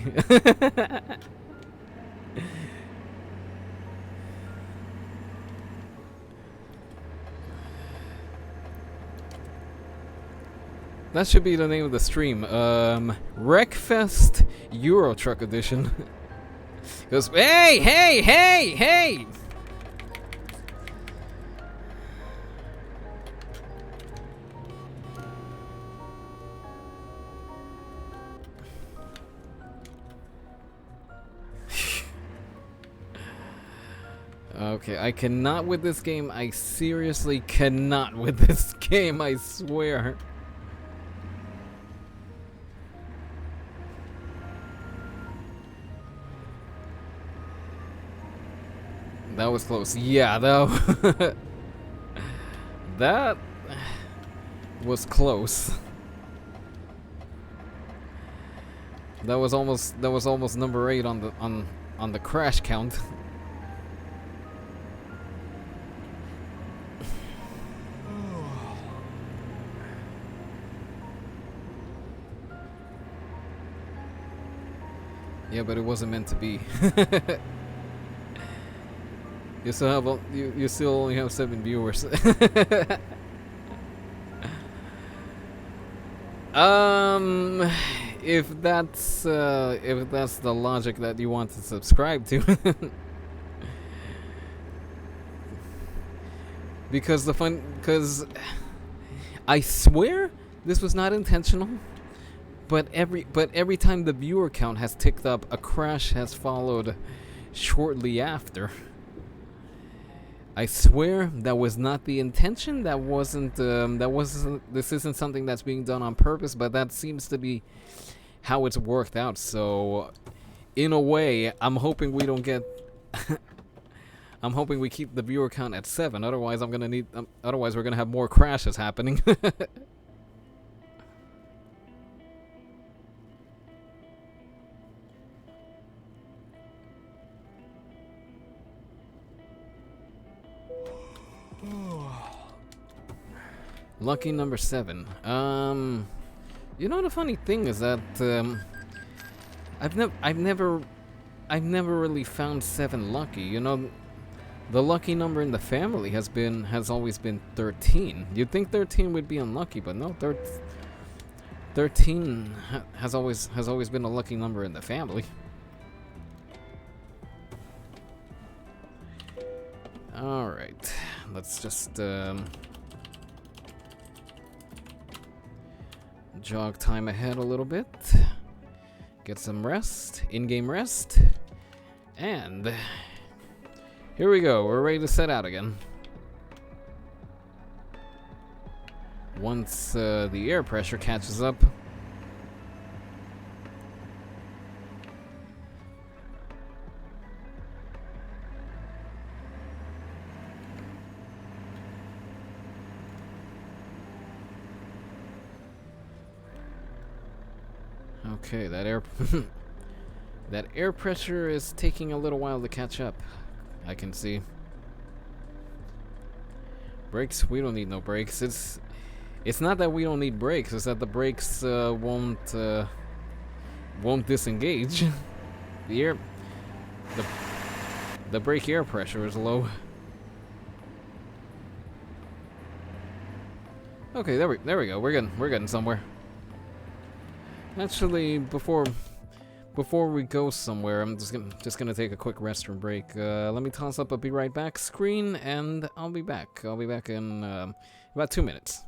That should be the name of the stream. Wreckfest Euro Truck Edition. Goes, hey, hey, hey, hey! Okay, I cannot with this game. I seriously cannot with this game, I swear. That was close. Yeah, that that was close. That was almost number 8 on the crash count. Yeah, but it wasn't meant to be. You still have you still only have 7 viewers. If that's the logic that you want to subscribe to. because I swear this was not intentional. But every time the viewer count has ticked up, a crash has followed shortly after. I swear that was not the intention. That wasn't. This isn't something that's being done on purpose. But that seems to be how it's worked out. So, in a way, I'm hoping we don't get. I'm hoping we keep the viewer count at 7. Otherwise, otherwise, we're gonna have more crashes happening. Lucky number 7. You know the funny thing is that I've never really found 7 lucky. You know, the lucky number in the family has always been 13. You'd think 13 would be unlucky, but no, 13 has always been a lucky number in the family. All right, let's just jog time ahead a little bit, get some rest, in-game rest, and here we go. We're ready to set out again. Once the air pressure catches up. Okay, that air pressure is taking a little while to catch up. I can see. Brakes? We don't need no brakes. It's not that we don't need brakes. It's that the brakes won't disengage. The brake air pressure is low. Okay, there we go. We're getting somewhere. Actually, before we go somewhere, I'm just gonna take a quick restroom break. Let me toss up a "be right back" screen, and I'll be back. I'll be back in about 2 minutes.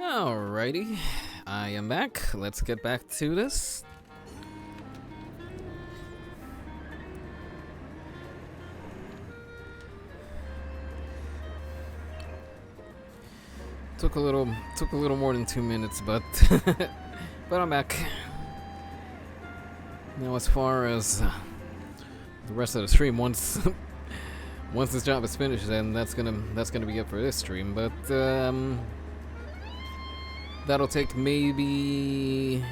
Alrighty, I am back. Let's get back to this. Took a little more than 2 minutes, but but I'm back. Now, as far as the rest of the stream, once this job is finished, then that's gonna be it for this stream. But that'll take maybe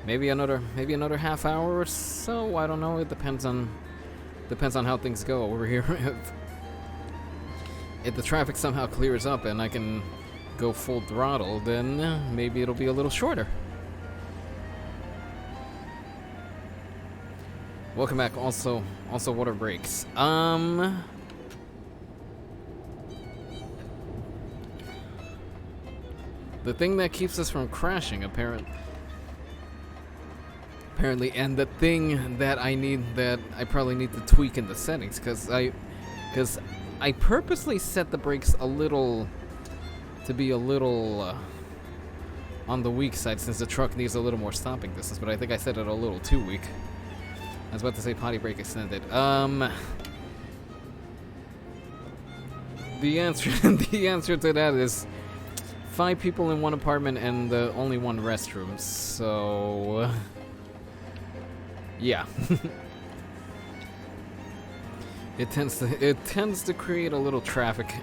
another half hour or so. I don't know. It depends on how things go over here. If the traffic somehow clears up and I can go full throttle, then maybe it'll be a little shorter. Welcome back. Also water breaks. The thing that keeps us from crashing, apparently, and the thing that I probably need to tweak in the settings, because I purposely set the brakes to be a little on the weak side, since the truck needs a little more stopping distance, but I think I set it a little too weak. I was about to say potty brake extended. The answer to that is 5 people in one apartment and only 1 restroom. So yeah. It tends to create a little traffic.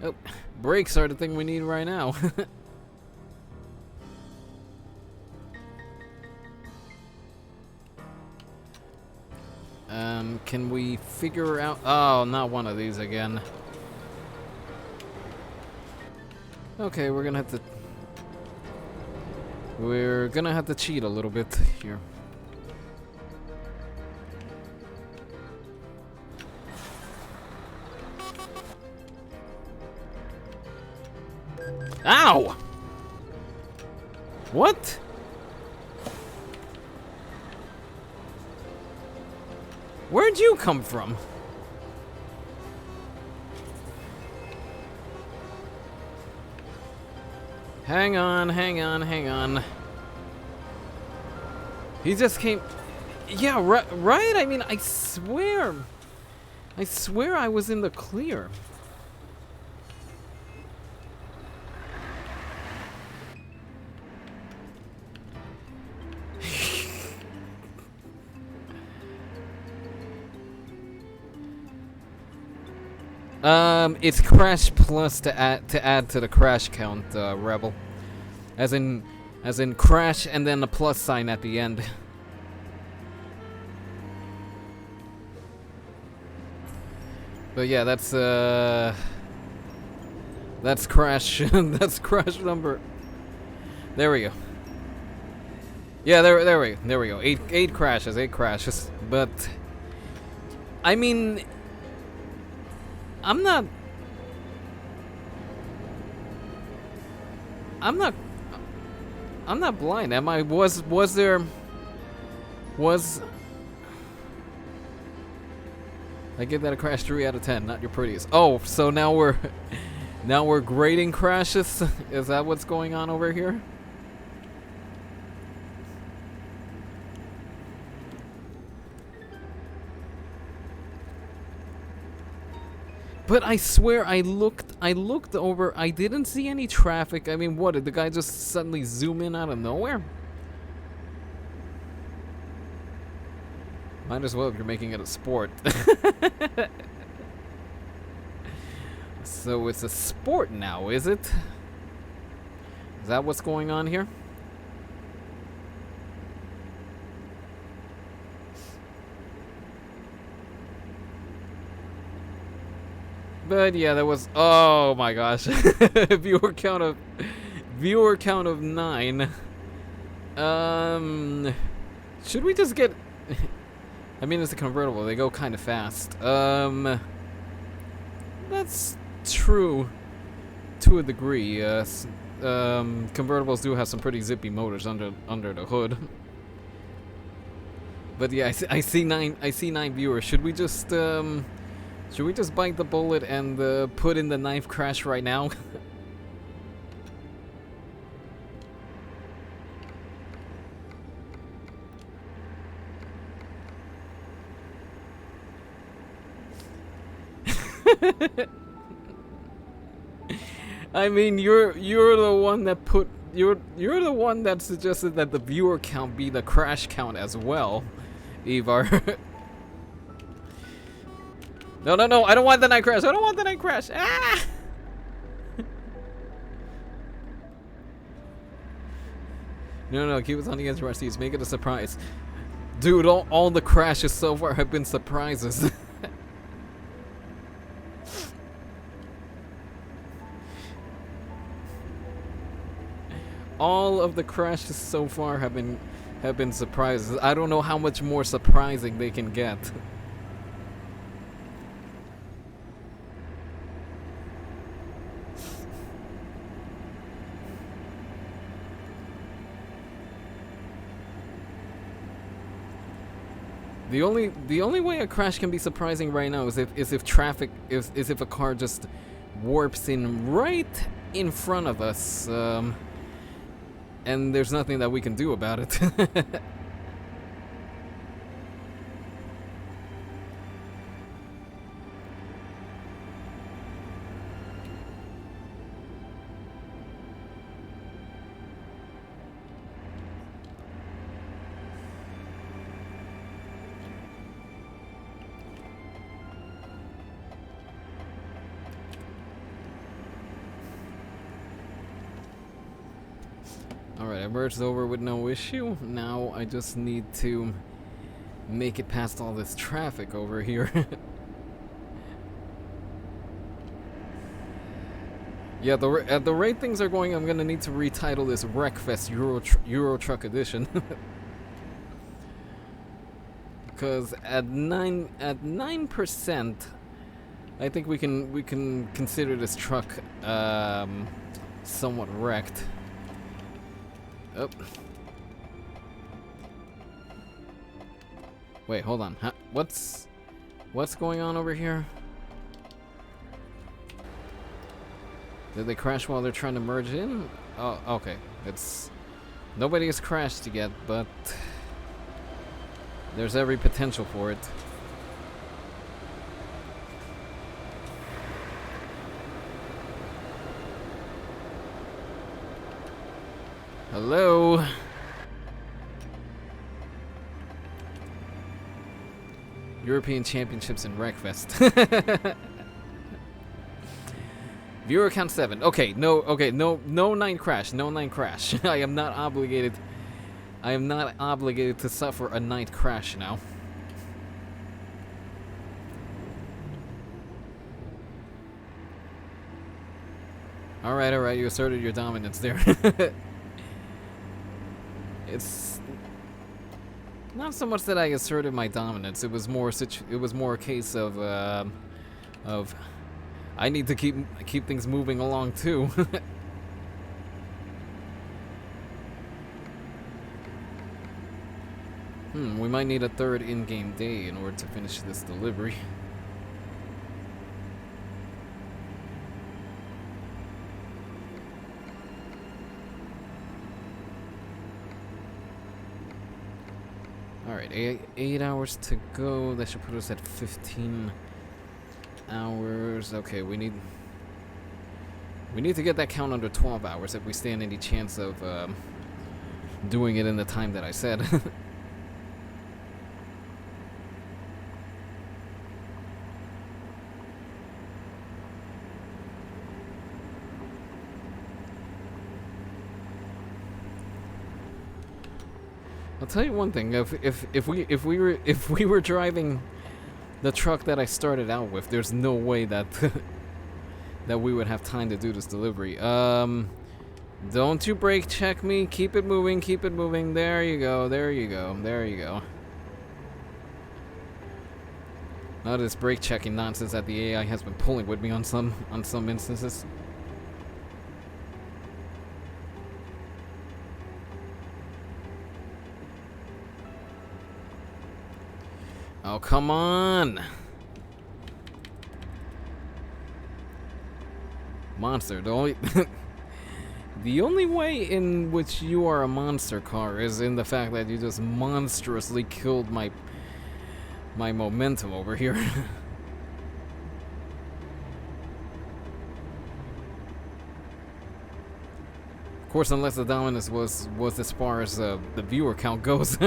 Oh, brakes are the thing we need right now. Can we figure out? Oh, not one of these again. Okay, we're gonna have to cheat a little bit here. Ow! What? Where'd you come from? Hang on. He just came. Yeah, right? I mean, I swear I was in the clear. It's crash plus to add to the crash count, Rebel. As in crash and then a plus sign at the end. But yeah, that's crash. That's crash number. There we go. Yeah, there we go. 8 crashes. But I mean, I'm not blind, am I? Was I give that a crash 3 out of 10, not your prettiest. Oh, so now we're grading crashes? Is that what's going on over here? But I swear I looked over, I didn't see any traffic. I mean, what, did the guy just suddenly zoom in out of nowhere? Might as well if you're making it a sport. So it's a sport now, is it? Is that what's going on here? But yeah, that was, oh my gosh. viewer count of 9. Should we just get I mean, it's a convertible, they go kind of fast. That's true to a degree. Convertibles do have some pretty zippy motors under the hood. But yeah, I see nine. I see 9 viewers. Should we just bite the bullet and put in the knife crash right now? I mean, you're the one that put you're the one that suggested that the viewer count be the crash count as well, Ivar. No, no, no! I don't want the night crash. I don't want the night crash. Ah! No, no, keep us on the edge of our seats. Make it a surprise, dude. All the crashes so far have been surprises. All of the crashes so far have been surprises. I don't know how much more surprising they can get. The only way a crash can be surprising right now is if traffic is if a car just warps in right in front of us. And there's nothing that we can do about it. Alright, I merged over with no issue. Now I just need to make it past all this traffic over here. Yeah, at the rate things are going, I'm gonna need to retitle this Wreckfest Euro Truck Edition. Because at 9%, I think we can consider this truck somewhat wrecked. Oh. Wait, hold on. What's going on over here? Did they crash while they're trying to merge in? Oh, okay. Nobody has crashed yet, but there's every potential for it. Hello? European Championships in Wreckfest. Viewer count 7. Okay, no 9 crash. No 9 crash. I am not obligated to suffer a night crash now. Alright, you asserted your dominance there. It's not so much that I asserted my dominance. It was more a case of I need to keep things moving along too. We might need a third in-game day in order to finish this delivery. Alright, 8 hours to go. That should put us at 15 hours. Okay, we need to get that count under 12 hours if we stand any chance of doing it in the time that I said. I'll tell you one thing. If we were driving the truck that I started out with, there's no way that that we would have time to do this delivery. Don't you brake check me. Keep it moving. Keep it moving. There you go. There you go. There you go. Not this brake checking nonsense that the AI has been pulling with me on some instances. Oh, come on! Monster, the only way in which you are a monster car is in the fact that you just monstrously killed my momentum over here. Of course, unless the dominance was as far as the viewer count goes.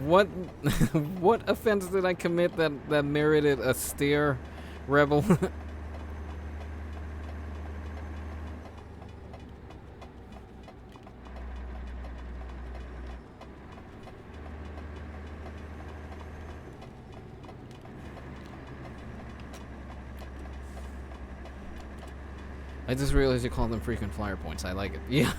What what offense did I commit that merited a stare, Rebel? I just realized you call them frequent flyer points. I like it. Yeah.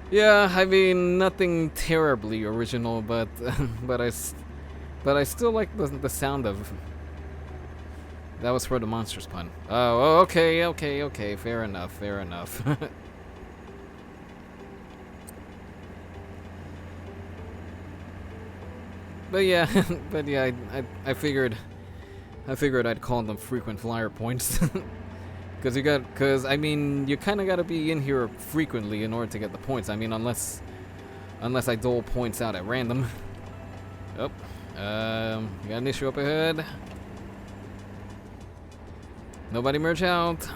Yeah, I mean, nothing terribly original, but but I still like the sound of. That was for the monsters pun. Oh, okay. Fair enough. But yeah, I figured I'd call them frequent flyer points. Cause I mean, you kind of gotta be in here frequently in order to get the points. I mean, unless I dole points out at random. Oh, we got an issue up ahead. Nobody merge out.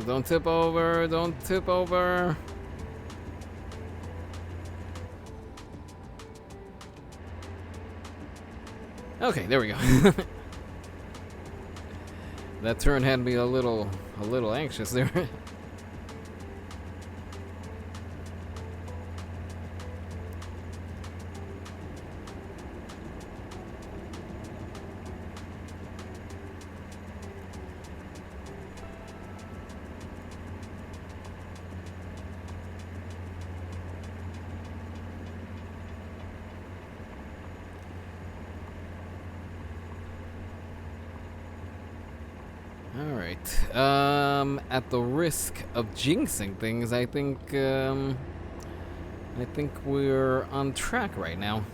Don't tip over, don't tip over. Okay, there we go. That turn had me a little anxious there. Alright, at the risk of jinxing things, I think we're on track right now.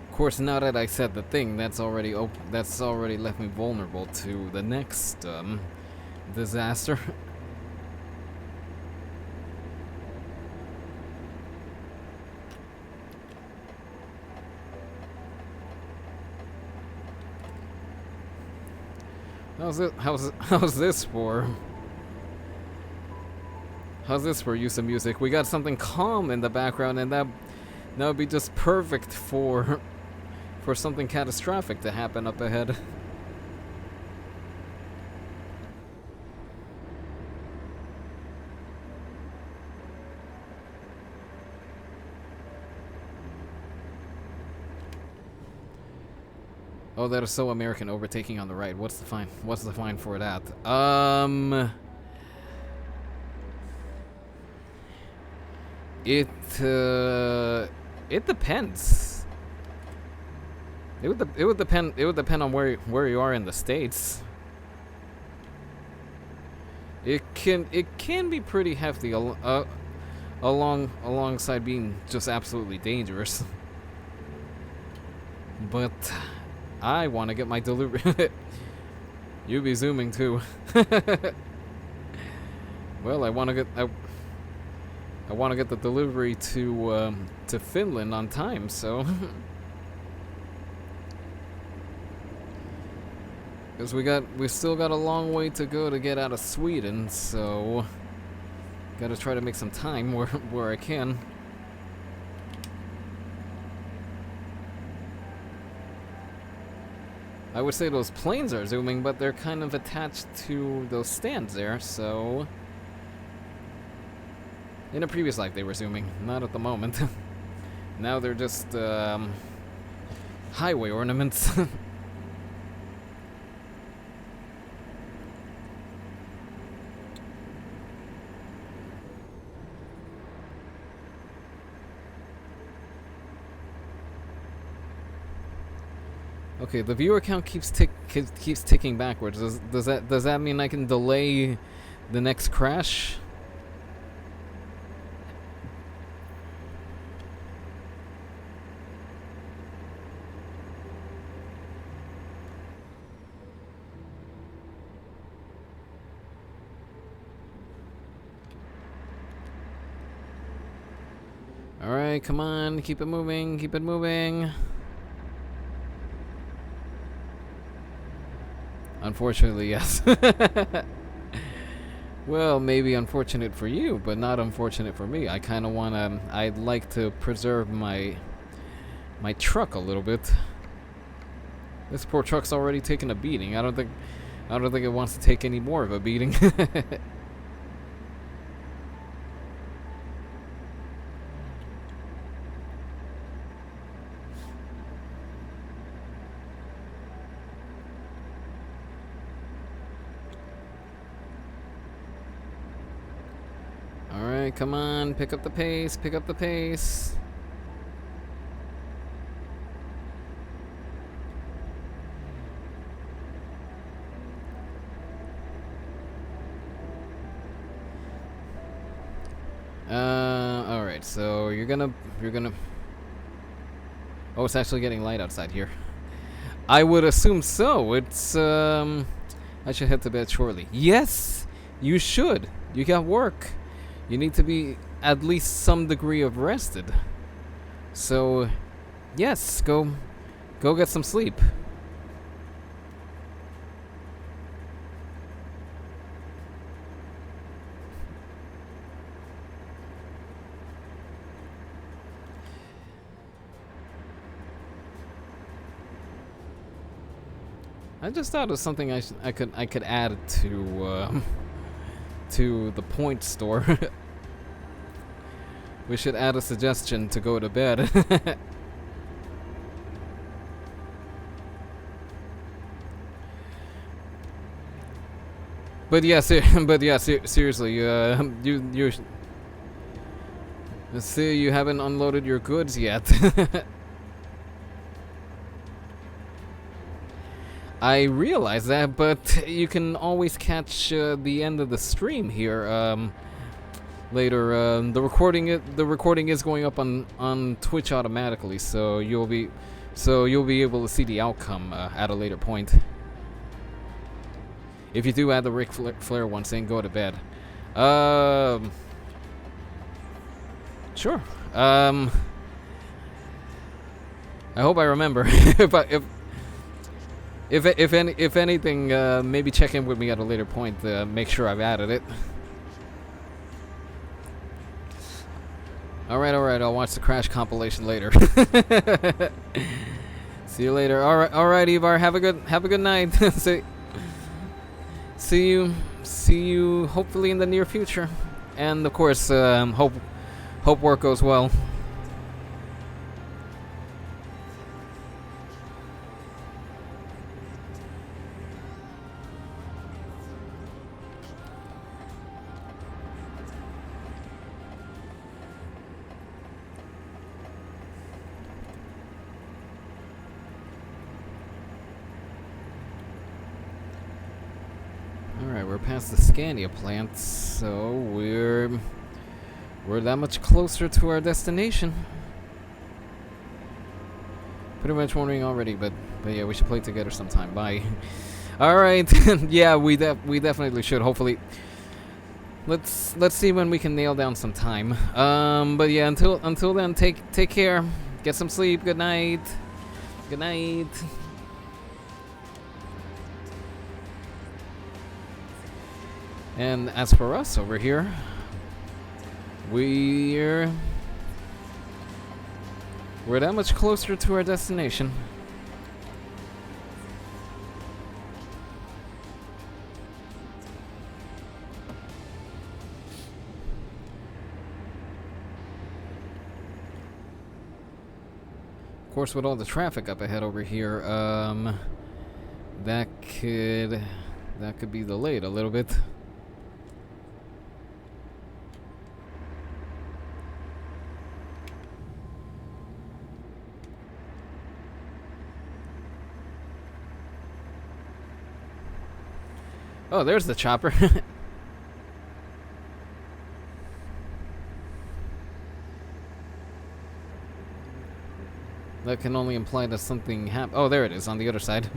Of course, now that I said the thing, that's already left me vulnerable to the next, disaster. How's this for use of music? We got something calm in the background, and that would be just perfect for something catastrophic to happen up ahead. Oh, that is so American, overtaking on the right. What's the fine? What's the fine for that? It depends. It would depend on where you are in the States. It can be pretty hefty alongside being just absolutely dangerous. But I want to get my delivery. You be zooming too. Well, I want to get the delivery to Finland on time, so. Because we still got a long way to go to get out of Sweden, so gotta try to make some time where I can. I would say those planes are zooming, but they're kind of attached to those stands there, so in a previous life they were zooming, not at the moment. Now they're just highway ornaments. Okay, the viewer count keeps ticking backwards. Does that mean I can delay the next crash? All right, come on, keep it moving, keep it moving. Unfortunately, yes. Well, maybe unfortunate for you, but not unfortunate for me. I kind of wanna. I'd like to preserve my truck a little bit. This poor truck's already taken a beating. I don't think it wants to take any more of a beating. Alright, come on, pick up the pace, pick up the pace. Alright, so you're gonna... Oh, it's actually getting light outside here. I would assume so. It's, I should head to bed shortly. Yes, you should. You got work. You need to be at least some degree of rested. So, yes, go get some sleep. I just thought of something I could add to the point store. We should add a suggestion to go to bed. But yeah, seriously, you see, you haven't unloaded your goods yet. I realize that, but you can always catch the end of the stream here later. The recording is going up on Twitch automatically, so you'll be able to see the outcome at a later point. If you do add the Ric Flair one saying go to bed, sure. I hope I remember. If anything, maybe check in with me at a later point to make sure I've added it. Alright, I'll watch the Crash compilation later. See you later. Alright, Ivar, have a good night. See you hopefully in the near future. And of course, hope work goes well. Alright, we're past the Scania plant, so we're that much closer to our destination. Pretty much wondering already, but yeah, we should play together sometime. Bye. Alright, yeah, we definitely should. Hopefully, let's see when we can nail down some time. But yeah, until then, take care, get some sleep. Good night. Good night. And as for us over here, we're that much closer to our destination. Of course, with all the traffic up ahead over here, that could be delayed a little bit. Oh, there's the chopper. That can only imply that something happened. Oh, there it is on the other side.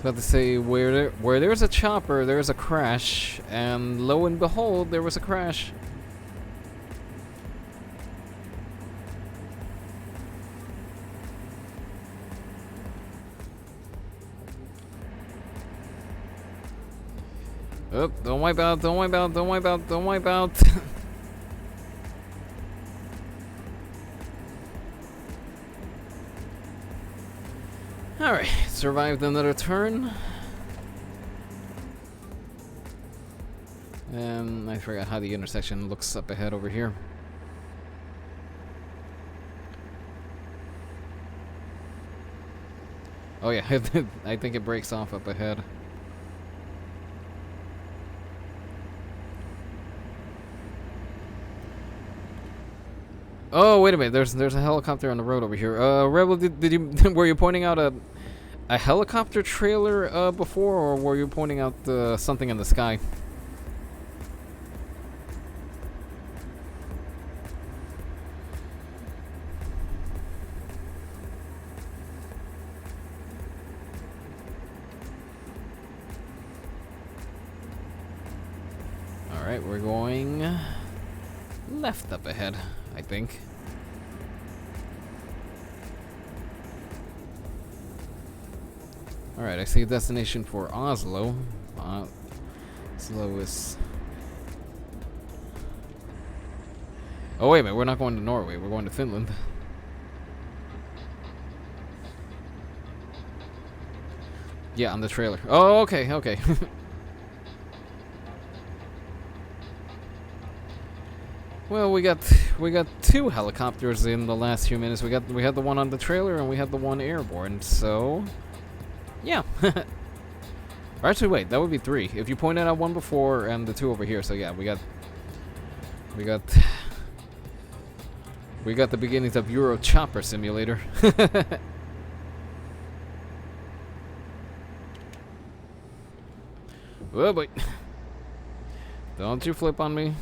About to say, where there's a chopper, there's a crash, and lo and behold, there was a crash. Oh, don't wipe out, don't wipe out, don't wipe out, don't wipe out. Alright, survived another turn. And I forgot how the intersection looks up ahead over here. Oh yeah, I think it breaks off up ahead. Oh, wait a minute. There's a helicopter on the road over here. Rebel, did you were you pointing out a helicopter trailer before, or were you pointing out something in the sky? All right, we're going left up ahead, I think. Alright, I see a destination for Oslo. Oslo is... Oh, wait a minute, we're not going to Norway, we're going to Finland. Yeah, on the trailer. Oh, okay, okay. Well, we got two helicopters in the last few minutes. We had the one on the trailer and we had the one airborne. So, yeah. Or actually, wait, that would be three if you pointed out one before and the two over here. So yeah, we got the beginnings of Euro Chopper Simulator. Oh boy! Don't you flip on me.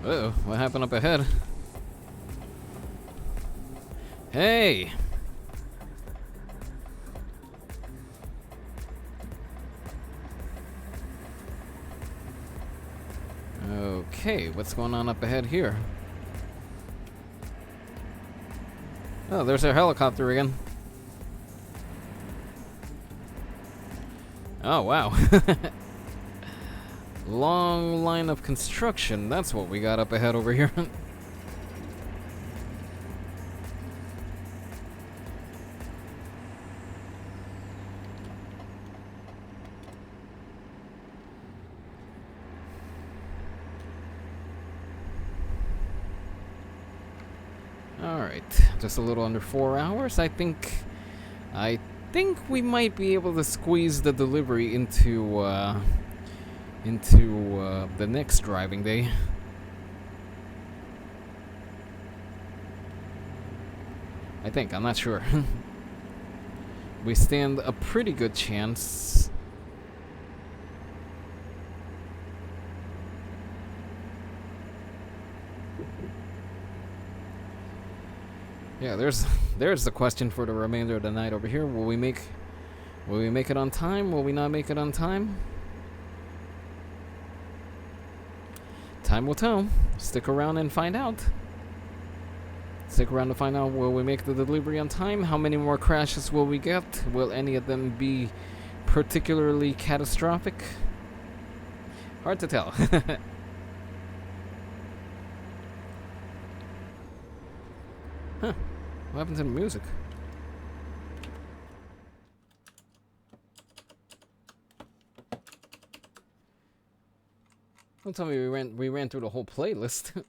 Uh-oh, what happened up ahead? Hey! Okay, what's going on up ahead here? Oh, there's our helicopter again. Oh, wow. Long line of construction. That's what we got up ahead over here. Alright, just a little under 4 hours. I think we might be able to squeeze the delivery into the next driving day. I think, I'm not sure. We stand a pretty good chance. Yeah, there's the question for the remainder of the night over here. Will we make it on time? Will we not make it on time? time will tell. Stick around and find out. Stick around to find out, will we make the delivery on time? How many more crashes will we get? Will any of them be particularly catastrophic? Hard to tell. Huh. What happened to the music? Don't tell me we ran through the whole playlist.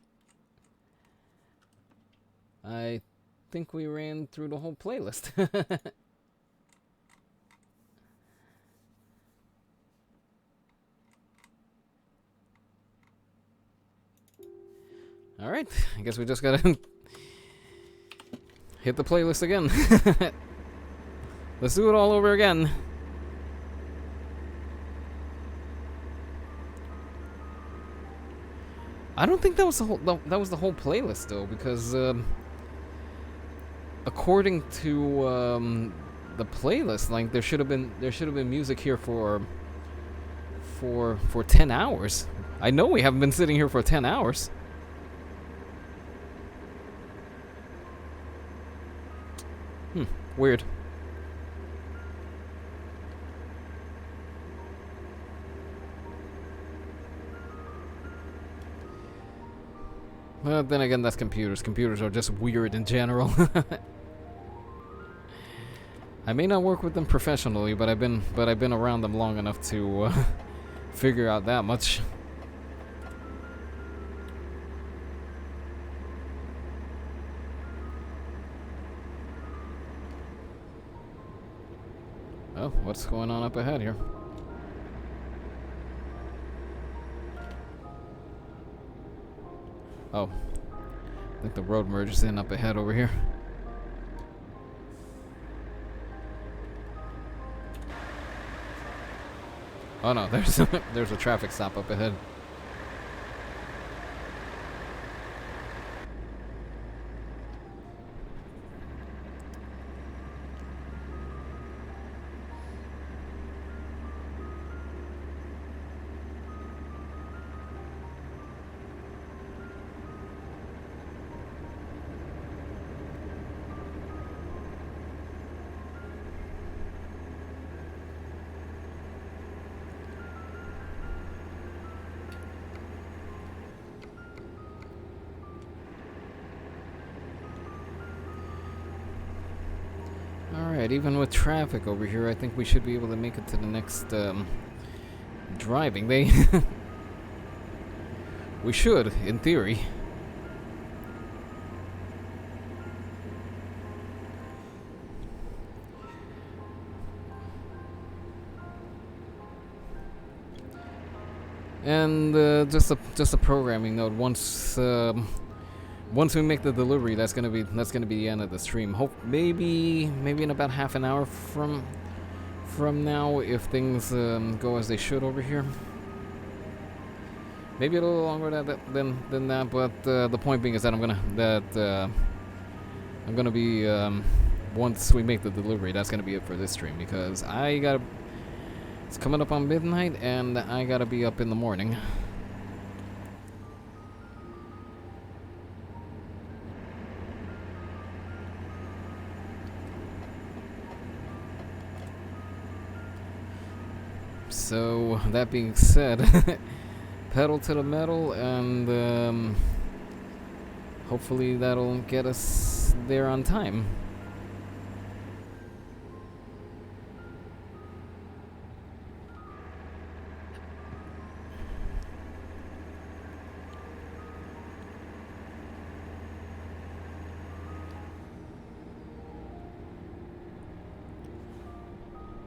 I think we ran through the whole playlist. Alright, I guess we just gotta hit the playlist again. Let's do it all over again. I don't think that was the whole playlist though, because according to the playlist, like there should have been music here for 10 hours. I know we haven't been sitting here for 10 hours. Weird. Well, then again, that's computers. Computers are just weird in general. I may not work with them professionally, but I've been around them long enough to figure out that much. Oh, what's going on up ahead here? Oh, I think the road merges in up ahead over here. Oh no, there's a traffic stop up ahead. Alright, even with traffic over here, I think we should be able to make it to the next driving. We should, in theory. And just a programming note. Once we make the delivery, that's gonna be the end of the stream. Hope maybe in about half an hour from now, if things go as they should over here. Maybe a little longer than that, but the point being is that I'm gonna be once we make the delivery, that's gonna be it for this stream, because it's coming up on midnight and I gotta be up in the morning. So, that being said, pedal to the metal, and hopefully that'll get us there on time.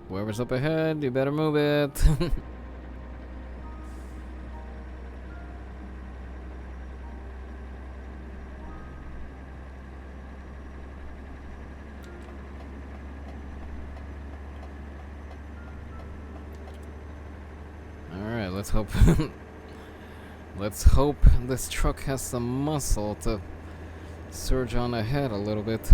Whoever's up ahead, you better move it. Alright, let's hope let's hope this truck has some muscle to surge on ahead a little bit.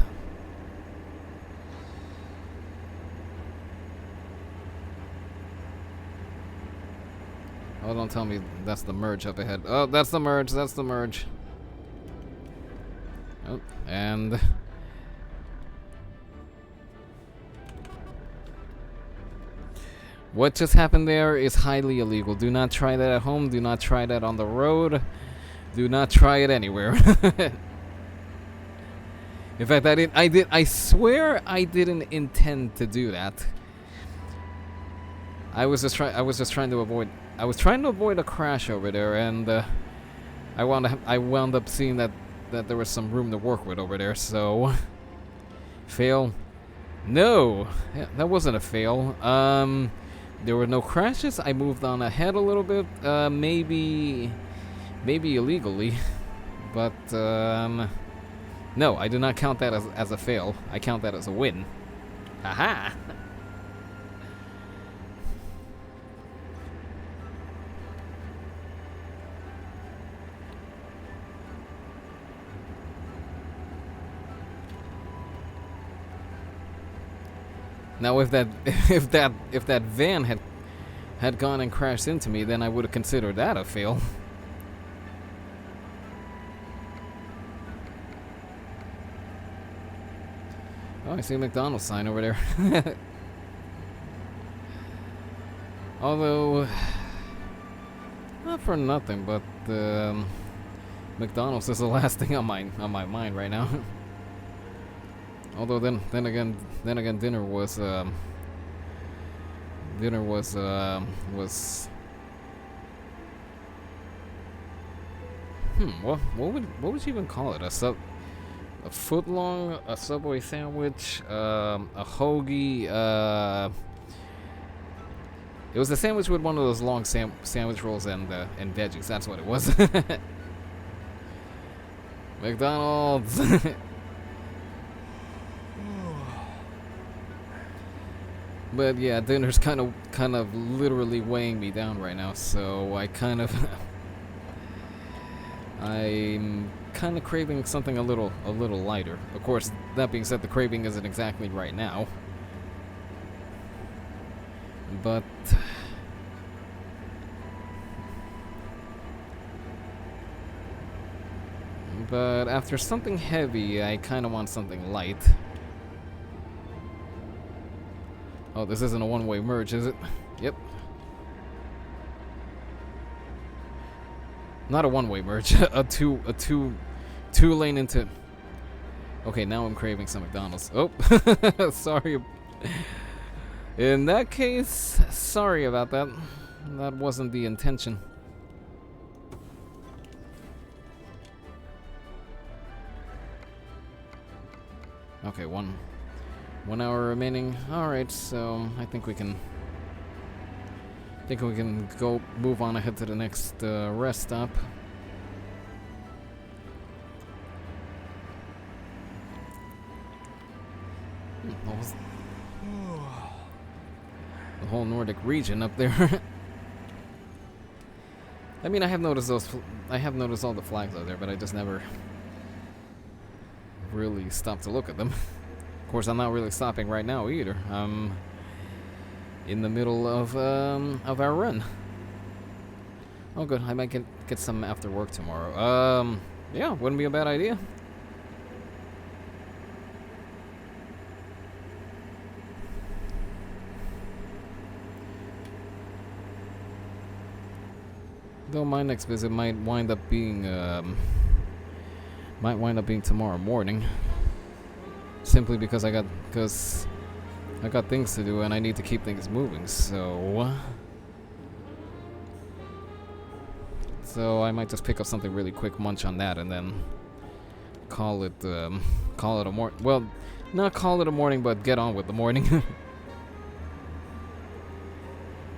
Oh, don't tell me that's the merge up ahead. Oh, that's the merge. That's the merge. Oh, and... what just happened there is highly illegal. Do not try that at home. Do not try that on the road. Do not try it anywhere. In fact, I swear I didn't intend to do that. I was just trying to avoid a crash over there, and I wound up seeing that there was some room to work with over there. So fail. No, yeah, that wasn't a fail. There were no crashes. I moved on ahead a little bit, maybe illegally, but no, I do not count that as a fail. I count that as a win. Haha. Now, if that van had gone and crashed into me, then I would have considered that a fail. Oh, I see a McDonald's sign over there. Although, not for nothing, but McDonald's is the last thing on my mind right now. Although then again, dinner was what would you even call it? A foot long, a Subway sandwich, a hoagie. It was a sandwich with one of those long sandwich rolls and veggies. That's what it was. McDonald's. But yeah, dinner's kind of literally weighing me down right now, so I'm kind of craving something a little lighter. Of course, that being said, the craving isn't exactly right now. But after something heavy, I kind of want something light. Oh, this isn't a one-way merge, is it? Yep. Not a one-way merge. a two lane into. Okay, now I'm craving some McDonald's. Oh, sorry. In that case, sorry about that. That wasn't the intention. Okay, one hour remaining. Alright, so I think we can go move on ahead to the next rest stop. The whole Nordic region up there. I mean, I have noticed all the flags out there, but I just never really stopped to look at them. Of course, I'm not really stopping right now either. I'm in the middle of our run. Oh, good. I might get some after work tomorrow. Yeah, wouldn't be a bad idea. Though my next visit might wind up being tomorrow morning. Simply because I got things to do and I need to keep things moving, so I might just pick up something really quick, munch on that, and then call it a morning. Well, not call it a morning, but get on with the morning.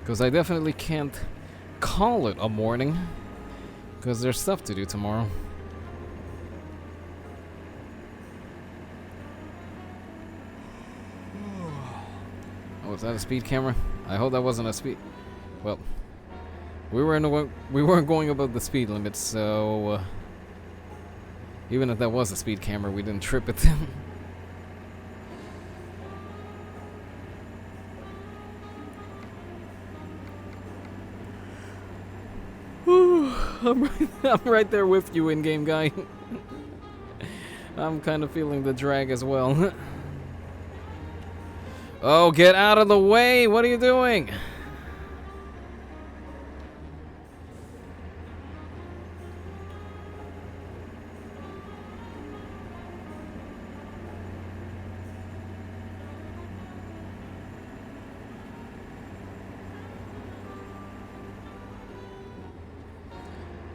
Because I definitely can't call it a morning, because there's stuff to do tomorrow. Oh, is that a speed camera? I hope that wasn't a speed. Well, we weren't going above the speed limit, so even if that was a speed camera, we didn't trip it. I'm right there with you, in-game guy. I'm kind of feeling the drag as well. Oh, get out of the way! What are you doing?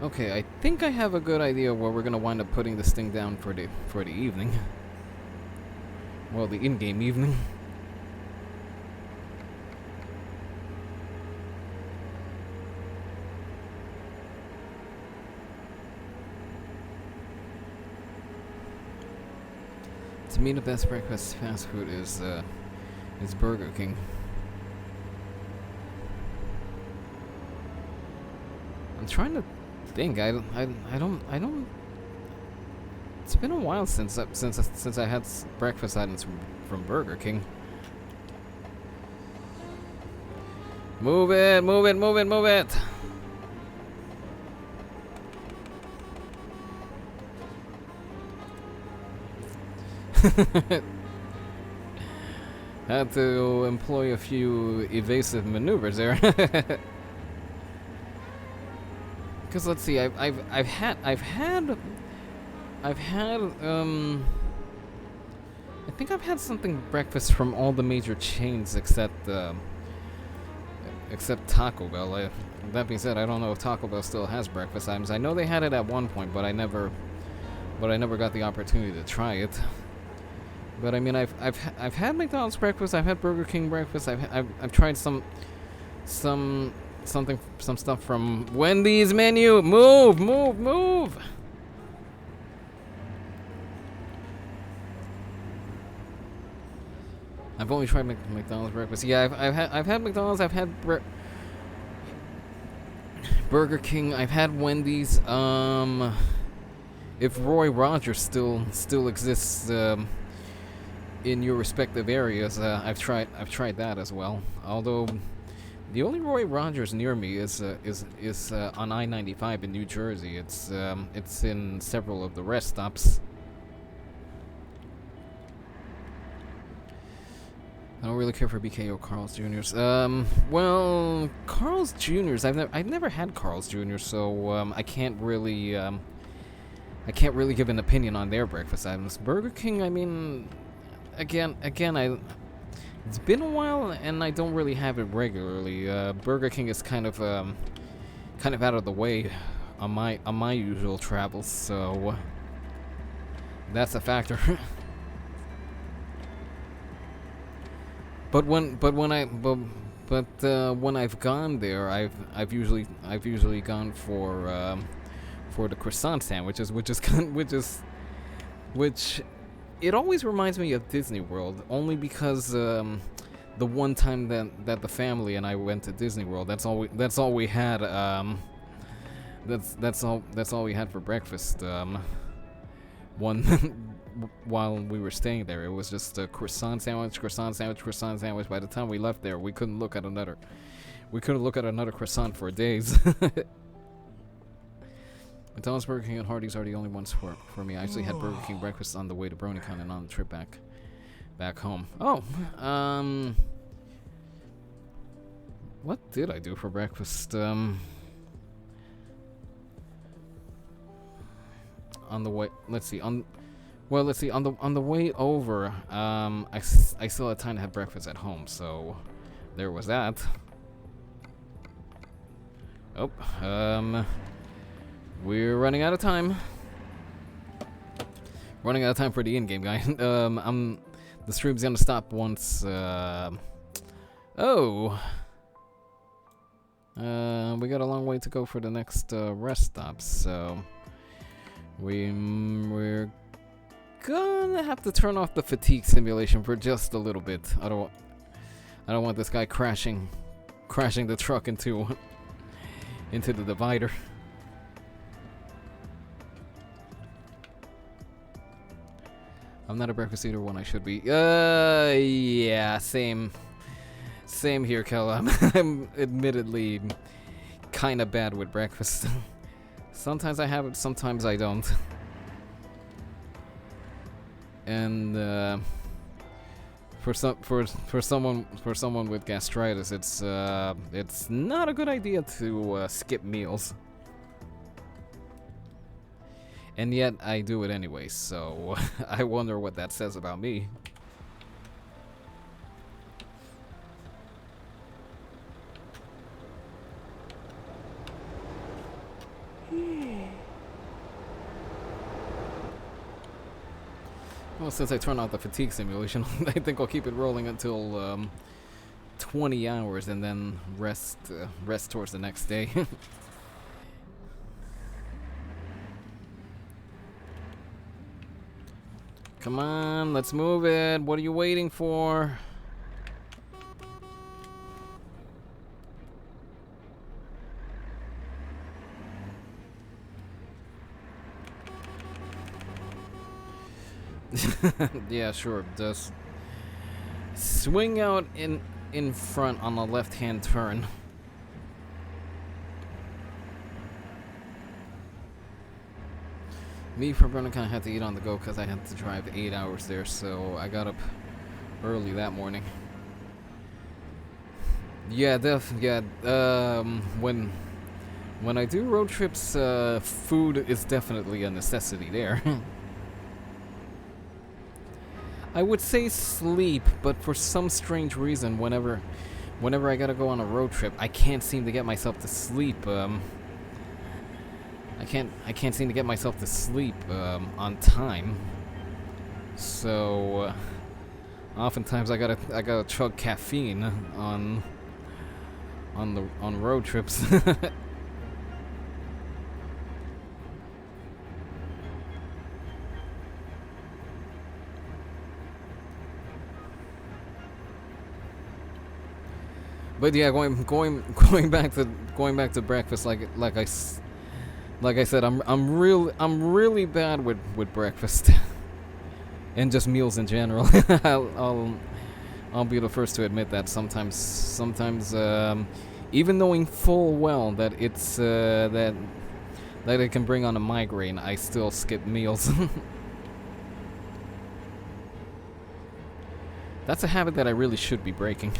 Okay, I think I have a good idea where we're gonna wind up putting this thing down for the evening. Well, the in-game evening. To me, the best breakfast fast food is Burger King. I'm trying to think. I don't. It's been a while since I had breakfast items from Burger King. Move it, move it, move it, move it. Had to employ a few evasive maneuvers there. Because let's see, I think I've had something breakfast from all the major chains except Taco Bell. That being said, I don't know if Taco Bell still has breakfast items. I know they had it at one point, but I never got the opportunity to try it. But I mean, I've had McDonald's breakfast. I've had Burger King breakfast. I've tried some stuff from Wendy's menu. Move, move, move. I've only tried McDonald's breakfast. Yeah, I've had McDonald's. I've had Burger King. I've had Wendy's. If Roy Rogers still exists in your respective areas, I've tried that as well. Although the only Roy Rogers near me is on I-95 in New Jersey. It's in several of the rest stops. I don't really care for BK or Carl's Jr.'s. Well, Carl's Jr.'s. I've never had Carl's Jr., so I can't really give an opinion on their breakfast items. Burger King, I mean, again, it's been a while, and I don't really have it regularly. Burger King is kind of out of the way on my usual travels, so that's a factor. But when I've gone there, I've usually gone for the croissant sandwiches, which it always reminds me of Disney World, only because the one time that the family and I went to Disney World, that's all we had. That's all we had for breakfast. While we were staying there, it was just a croissant sandwich. By the time we left there, we couldn't look at another croissant for days. McDonald's, Burger King, and Hardee's are the only ones for me. I actually had Burger King breakfast on the way to BronyCon and on the trip back home. Oh, what did I do for breakfast? On the way, let's see. On the way over, I still had time to have breakfast at home, so there was that. Oh, we're running out of time. Running out of time for the in-game guy. The stream's gonna stop once. We got a long way to go for the next rest stop, so we're gonna have to turn off the fatigue simulation for just a little bit. I don't want this guy crashing the truck into the divider. I'm not a breakfast eater when I should be. Yeah, same here, Kel. I'm admittedly kind of bad with breakfast. Sometimes I have it, sometimes I don't. And for someone with gastritis, it's not a good idea to skip meals. And yet I do it anyway, so I wonder what that says about me. Well, since I turned off the fatigue simulation, I think I'll keep it rolling until 20 hours and then rest towards the next day. Come on, let's move it. What are you waiting for? Yeah, sure. Just swing out in front on the left-hand turn. Me, for Brennan, kind of had to eat on the go because I had to drive 8 hours there, so I got up early that morning. Yeah, when I do road trips, food is definitely a necessity there. I would say sleep, but for some strange reason, whenever I gotta go on a road trip, I can't seem to get myself to sleep. I can't seem to get myself to sleep on time. So oftentimes I gotta chug caffeine on road trips. But yeah, going back to breakfast, like I said, I'm really bad with breakfast and just meals in general. I'll be the first to admit that sometimes even knowing full well that it's that it can bring on a migraine, I still skip meals. That's a habit that I really should be breaking.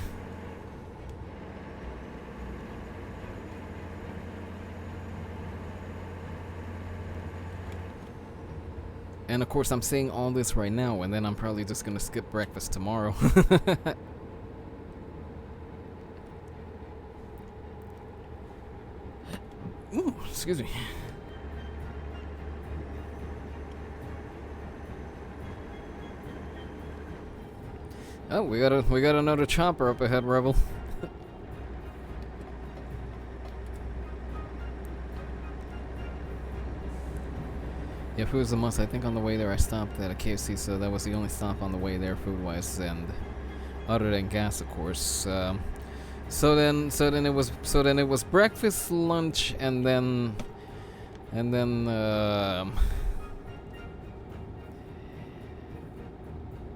And of course, I'm saying all this right now, and then I'm probably just gonna skip breakfast tomorrow. Ooh, excuse me. Oh, we got another chopper up ahead, Rebel. Yeah, food's a must. I think on the way there I stopped at a KFC, so that was the only stop on the way there, food-wise, and other than gas, of course. So then it was breakfast, lunch, and then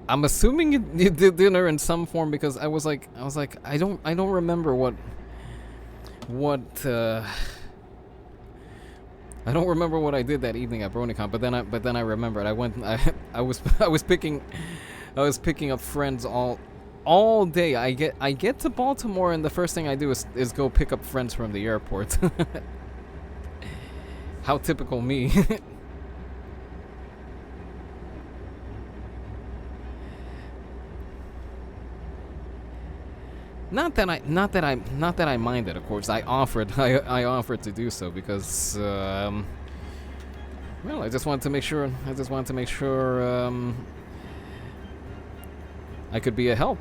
I'm assuming you did dinner in some form, because I was like I don't remember what I don't remember what I did that evening at BronyCon, but then I remembered. I was picking up friends all day. I get to Baltimore, and the first thing I do is go pick up friends from the airport. How typical me. Not that I minded, of course. I offered to do so because well, I just wanted to make sure I could be a help.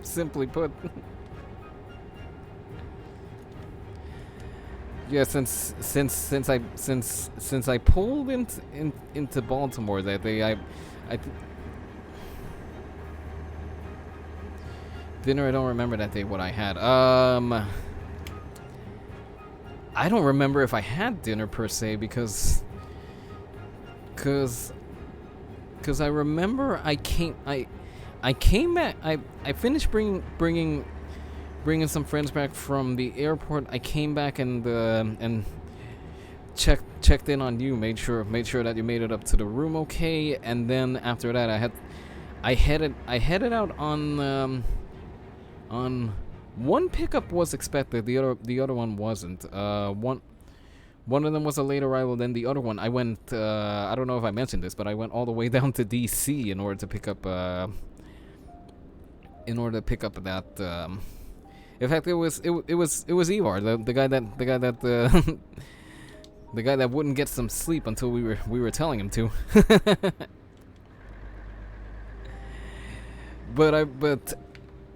Simply put. Yeah, since I pulled into Baltimore that day, dinner, I don't remember that day what I had. I don't remember if I had dinner per se, because I remember I came back. I finished bringing some friends back from the airport. I came back and checked in on you, made sure that you made it up to the room okay, and then after that I headed out on one pickup was expected, the other one wasn't. One of them was a late arrival, then the other one I went I don't know if I mentioned this, but I went all the way down to DC in order to pick up that in fact, it was Ivar, the guy that the guy that wouldn't get some sleep until we were telling him to. But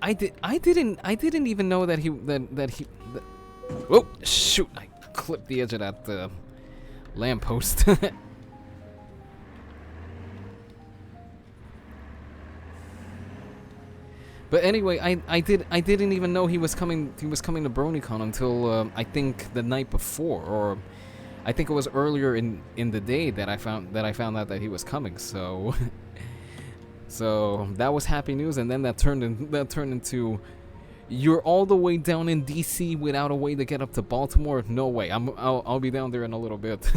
I didn't even know that he. Oh shoot! I clipped the edge of that lamppost. But anyway, I didn't even know he was coming to BronyCon until I think the night before, or I think it was earlier in the day that I found out that he was coming. So so that was happy news, and then that turned into, you're all the way down in DC without a way to get up to Baltimore? No way. I'll be down there in a little bit.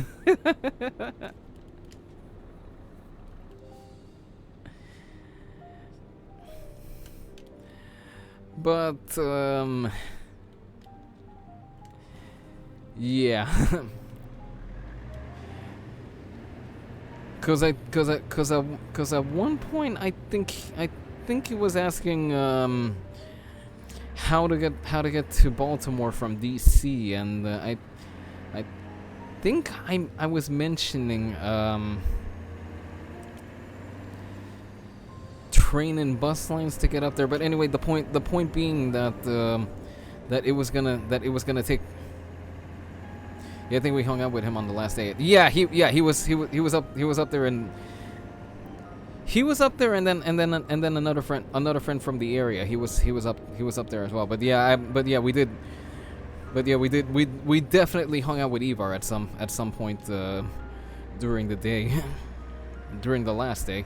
But yeah. Cause at one point I think he was asking how to get to Baltimore from DC, and I think I was mentioning train and bus lines to get up there. But anyway, the point being that it was gonna take. Yeah, I think we hung out with him on the last day. Yeah, he was up there, and he was up there, and then another friend from the area. He was up there as well. But we definitely hung out with Ivar at some point during the day, during the last day.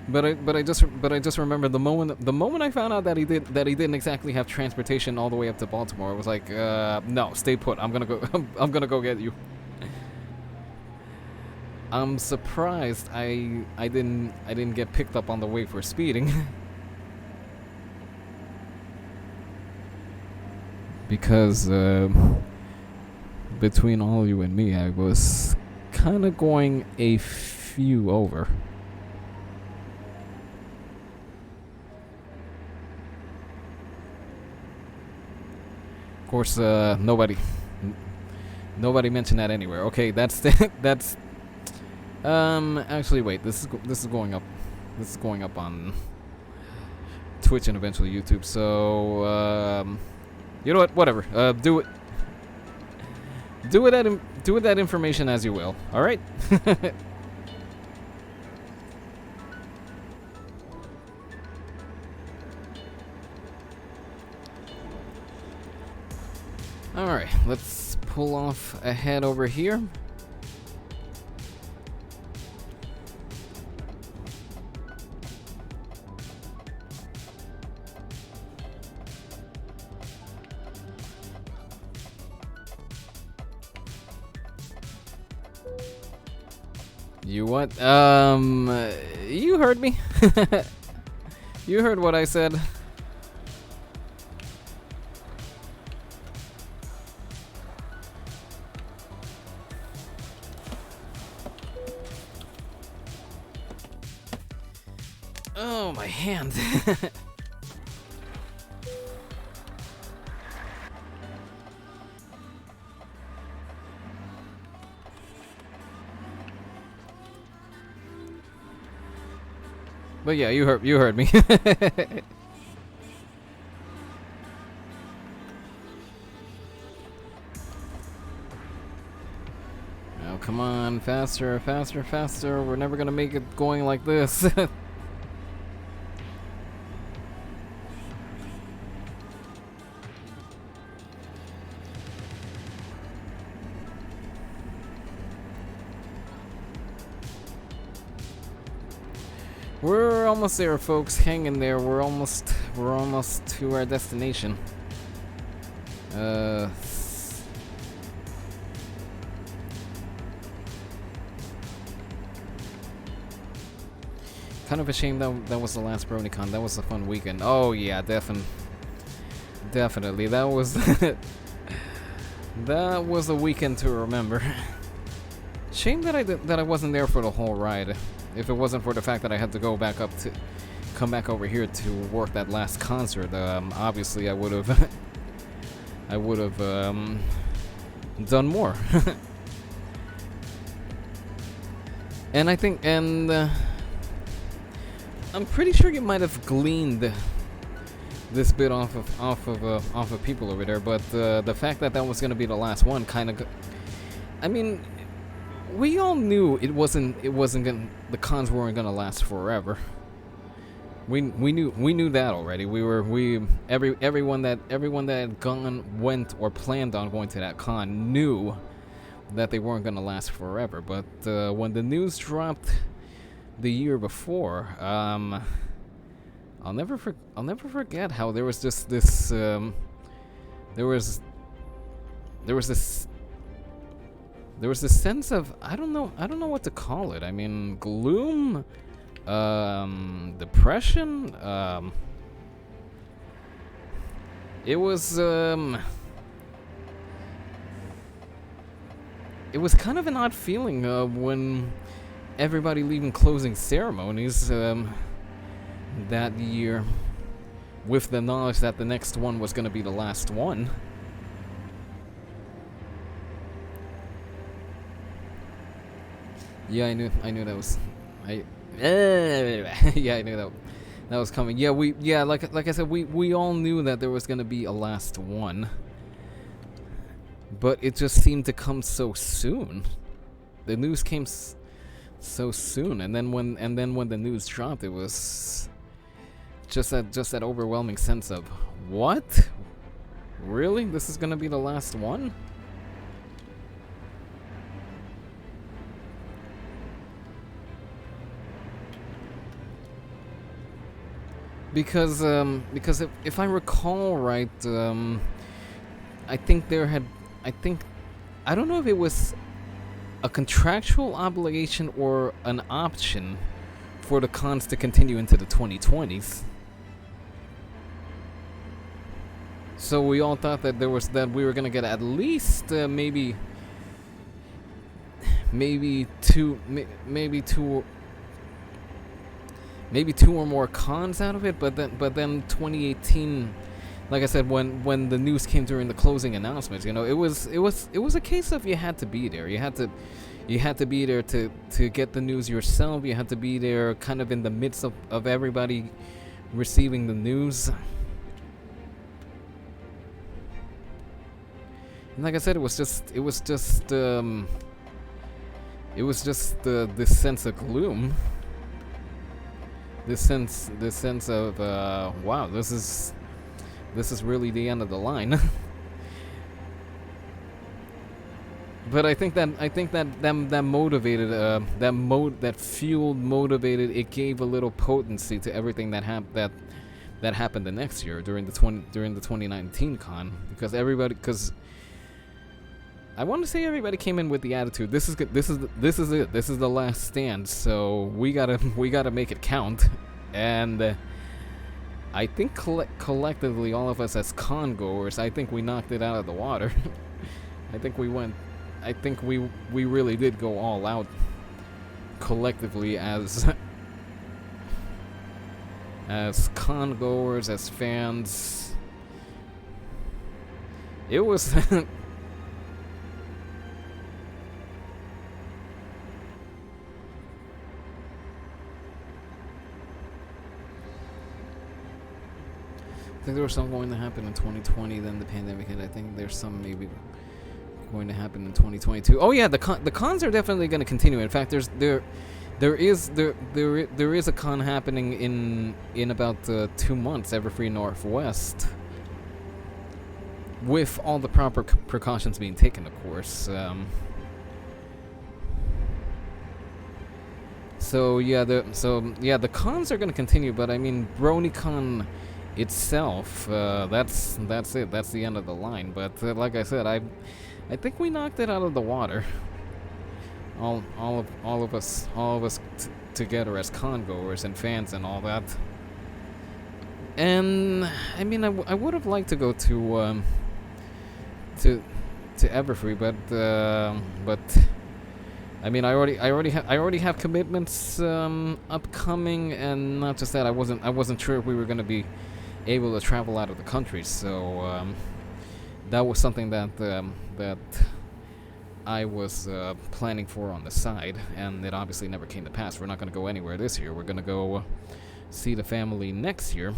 But I just remember the moment I found out that he didn't exactly have transportation all the way up to Baltimore. I was like, no, stay put. I'm gonna go get you. I'm surprised I didn't get picked up on the way for speeding. Because between all you and me, I was kind of going a few over. Of course, nobody mentioned that anywhere. Okay, that's actually wait, this is going up. This is going up on Twitch and eventually YouTube. So you know what? Whatever. Do with that information as you will. All right. All right. Let's pull off ahead over here. You what? You heard me. You heard what I said. Oh, my hand. But yeah, you heard me. Oh, come on, faster, faster, faster. We're never gonna make it going like this. We're almost there, folks. Hang in there. We're almost to our destination. Uh, kind of a shame that was the last BronyCon. That was a fun weekend. Oh yeah, definitely. That was that was a weekend to remember. Shame that I wasn't there for the whole ride. If it wasn't for the fact that I had to come back over here to work that last concert, obviously I would have done more. And I think, I'm pretty sure you might have gleaned this bit off of people over there, but the fact that was going to be the last one kind of, I mean, we all knew it wasn't gonna, the cons weren't gonna last forever. We knew that already. Everyone that had went or planned on going to that con knew that they weren't gonna last forever. But when the news dropped the year before, I'll never forget how there was just this there was this sense of, I don't know what to call it. I mean, gloom, depression. It was kind of an odd feeling when everybody leaving closing ceremonies that year, with the knowledge that the next one was going to be the last one. Yeah, I knew that was, yeah, I knew that was coming. Yeah, like I said, we all knew that there was gonna be a last one, but it just seemed to come so soon. The news came so soon, and then when the news dropped, it was just that overwhelming sense of, what? Really? This is gonna be the last one? Because if I recall right, I don't know if it was a contractual obligation or an option for the cons to continue into the 2020s. So we all thought that we were gonna get at least maybe two or more cons out of it, but then 2018, like I said, when the news came during the closing announcements, you know, it was a case of you had to be there. You had to be there to get the news yourself. You had to be there kind of in the midst of everybody receiving the news. And like I said, it was just this sense of gloom. This sense of wow, this is really the end of the line. But I think that motivated, that fueled, motivated. It gave a little potency to everything that happened the next year during the 2019 con, because I want to say everybody came in with the attitude, this is it. This is the last stand. So we gotta make it count. And I think collectively, all of us as con goers, I think we knocked it out of the water. I think we really did go all out collectively as con goers, as fans. It was. I think there was some going to happen in 2020, then the pandemic hit. I think there's some maybe going to happen in 2022. Oh yeah, the cons are definitely going to continue. In fact, there is a con happening in about 2 months, Everfree Northwest, with all the proper precautions being taken, of course. So the cons are going to continue, but I mean, BronyCon itself, that's it. That's the end of the line. But like I said, I think we knocked it out of the water. All of us together as congoers and fans and all that. And I mean, I would have liked to go to Everfree, but I mean, I already have commitments upcoming, and not just that, I wasn't sure if we were gonna be able to travel out of the country, so that was something that I was planning for on the side, and it obviously never came to pass. We're not gonna go anywhere this year. We're gonna go see the family next year.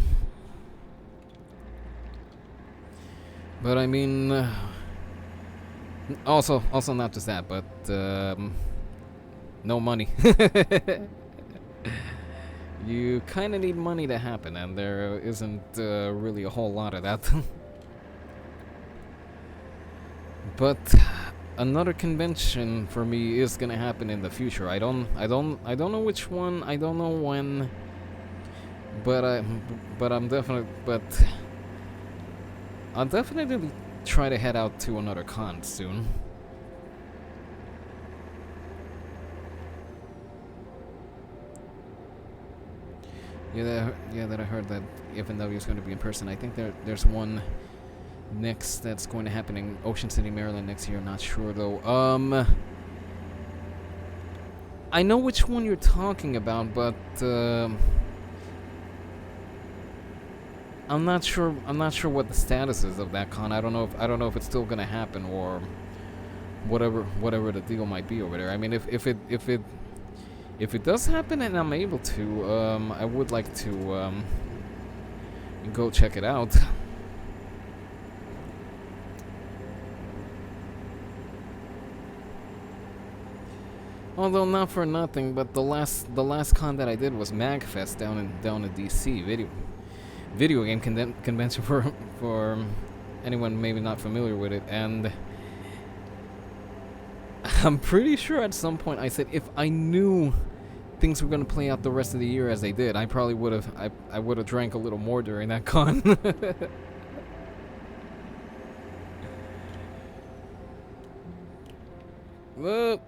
But I mean, also not just that, but no money. You kind of need money to happen, and there isn't really a whole lot of that. But another convention for me is gonna happen in the future. I don't know which one. I don't know when. But I'll definitely try to head out to another con soon. Yeah, that I heard that even though he's going to be in person, I think there's one next that's going to happen in Ocean City, Maryland next year. Not sure though. I know which one you're talking about, but I'm not sure what the status is of that con. I don't know if it's still going to happen or whatever the deal might be over there. I mean, if it does happen and I'm able to, I would like to go check it out. Although not for nothing, but the last con that I did was MagFest down in DC, video game convention for anyone maybe not familiar with it, and I'm pretty sure at some point I said if I knew things were gonna play out the rest of the year as they did, I probably would have I would have drank a little more during that con. Well,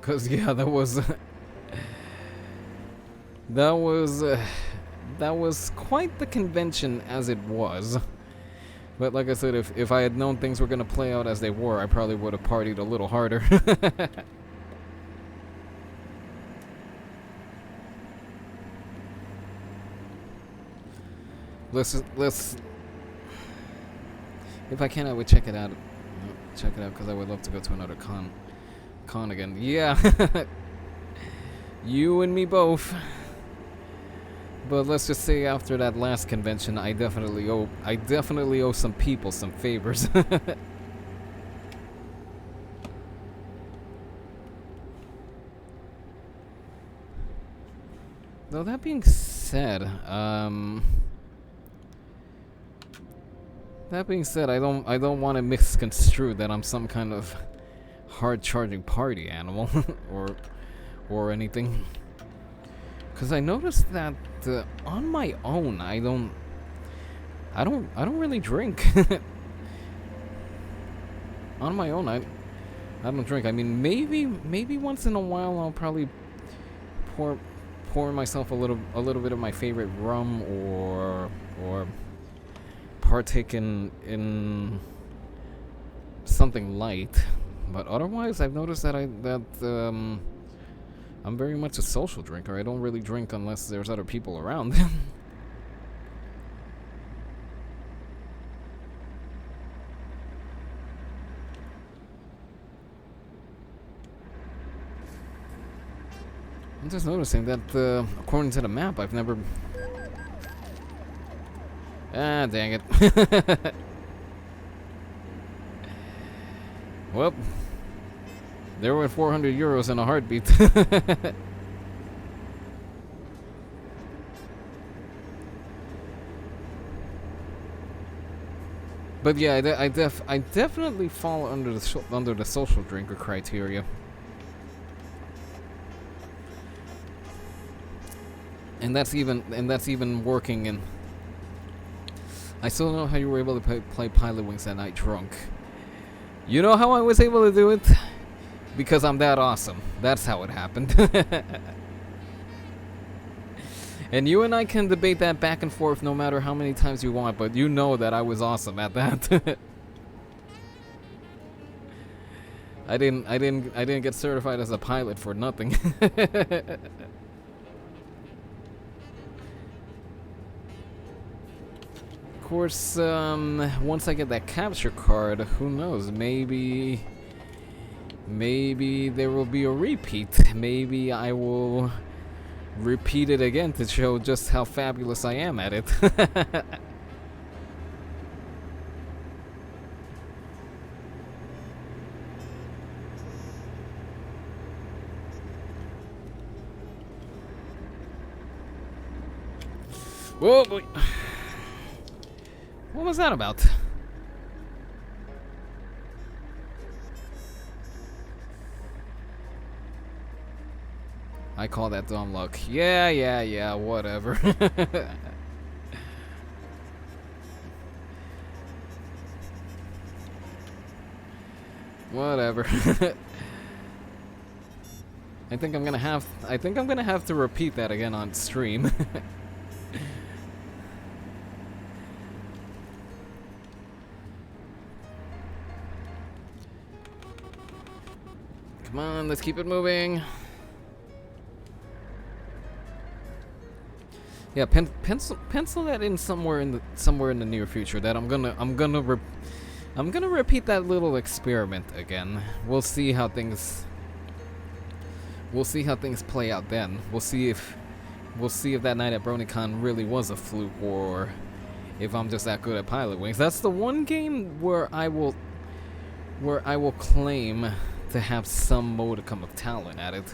cause yeah, that was quite the convention as it was. But like I said, if I had known things were gonna play out as they were, I probably would have partied a little harder. let's if I can, I would check it out because I would love to go to another con again. Yeah. You and me both. But let's just say after that last convention, I definitely owe some people some favors. Though that being said, I don't want to misconstrue that I'm some kind of hard-charging party animal or anything. Cause I noticed that on my own, I don't really drink. On my own, I don't drink. I mean, maybe once in a while I'll probably pour myself a little bit of my favorite rum or partake in something light. But otherwise, I've noticed that I'm very much a social drinker. I don't really drink unless there's other people around. I'm just noticing that, according to the map, I've never... Ah, dang it. Well... There were 400 euros in a heartbeat. But yeah, I definitely fall under the social drinker criteria. and that's even working. And I still don't know how you were able to play Pilot Wings that night drunk. You know how I was able to do it? Because I'm that awesome. That's how it happened. And you and I can debate that back and forth no matter how many times you want, but you know that I was awesome at that. I didn't get certified as a pilot for nothing. Of course, once I get that capture card, who knows? Maybe there will be a repeat. Maybe I will repeat it again to show just how fabulous I am at it. Whoa, boy. What was that about? I call that dumb luck. Yeah, whatever. Whatever. I think I'm gonna have to repeat that again on stream. Come on, let's keep it moving. Yeah, pencil that in somewhere in the near future. That I'm gonna repeat that little experiment again. We'll see how things play out then. We'll see if that night at BronyCon really was a fluke, or if I'm just that good at Pilot Wings. That's the one game where I will claim to have some modicum of talent at it.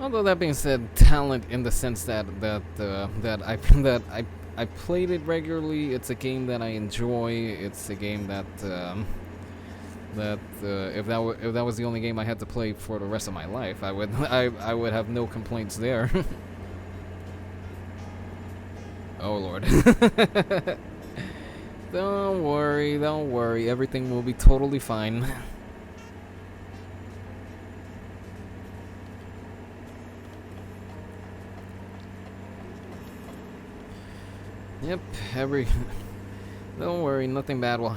Although that being said, talent in the sense that I played it regularly. It's a game that I enjoy. It's a game that if that was the only game I had to play for the rest of my life, I would have no complaints there. Oh Lord. Don't worry. Everything will be totally fine. Yep, don't worry, nothing bad will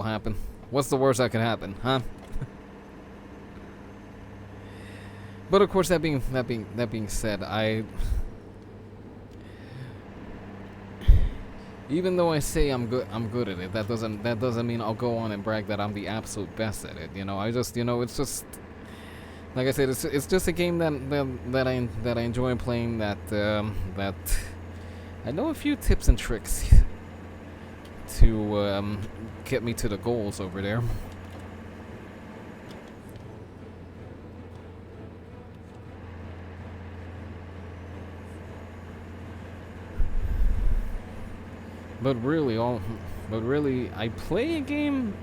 happen. What's the worst that could happen, huh? But of course, that being said, even though I say I'm good at it, that doesn't mean I'll go on and brag that I'm the absolute best at it. You know, it's just like I said, it's just a game that I enjoy playing. That I know a few tips and tricks to get me to the goals over there. But really, I play a game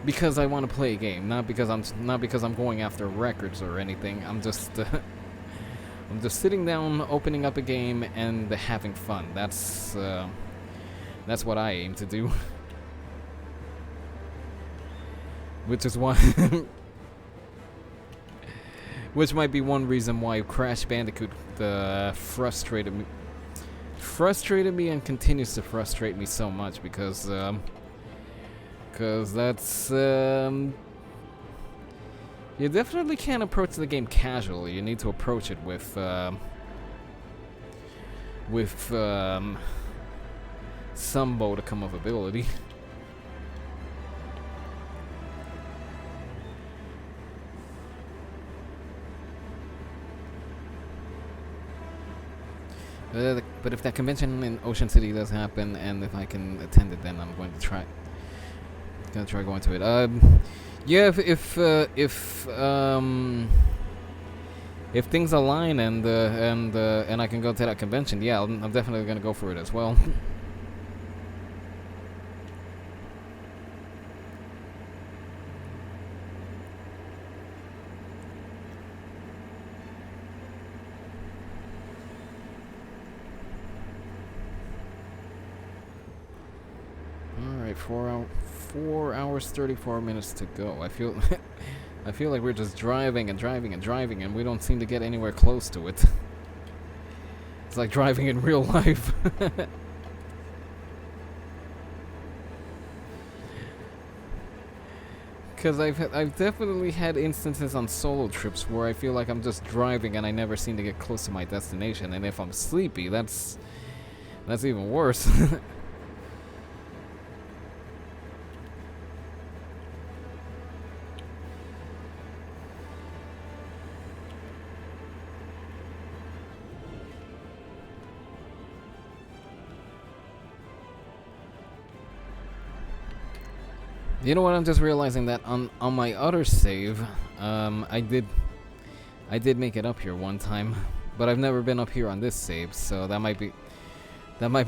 because I want to play a game, not because I'm going after records or anything. I'm just sitting down, opening up a game, and having fun. That's what I aim to do. Which is why, which might be one reason why Crash Bandicoot frustrated me and continues to frustrate me so much, because that's you definitely can't approach the game casually. You need to approach it with some modicum of ability. But if that convention in Ocean City does happen, and if I can attend it, then I'm going to try. Going to it. Yeah, if things align and I can go to that convention, yeah, I'm definitely gonna go for it as well. right, 4 hours 34 minutes to go. I feel I feel like we're just driving and driving and driving, and we don't seem to get anywhere close to it. It's like driving in real life. Because I've definitely had instances on solo trips where I feel like I'm just driving and I never seem to get close to my destination. And if I'm sleepy, that's even worse. You know what? I'm just realizing that on my other save, I did make it up here one time, but I've never been up here on this save, so that might be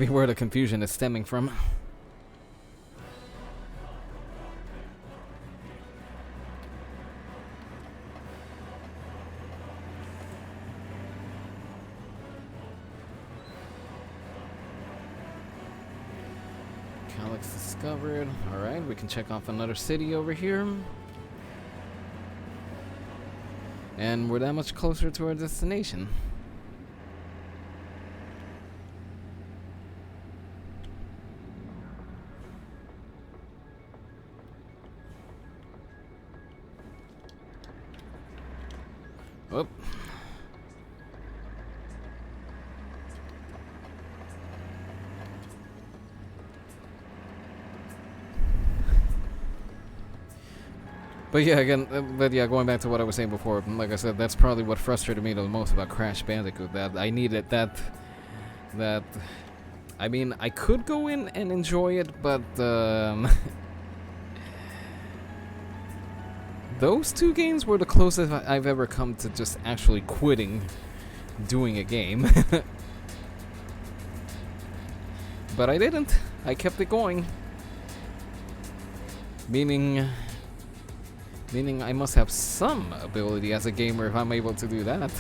where the confusion is stemming from. Calyx discovered. Alright, we can check off another city over here. And we're that much closer to our destination. Whoop. But yeah, again, going back to what I was saying before, like I said, that's probably what frustrated me the most about Crash Bandicoot, that I needed that, I mean, I could go in and enjoy it, but, those two games were the closest I've ever come to just actually quitting doing a game. But I didn't. I kept it going. Meaning I must have some ability as a gamer if I'm able to do that.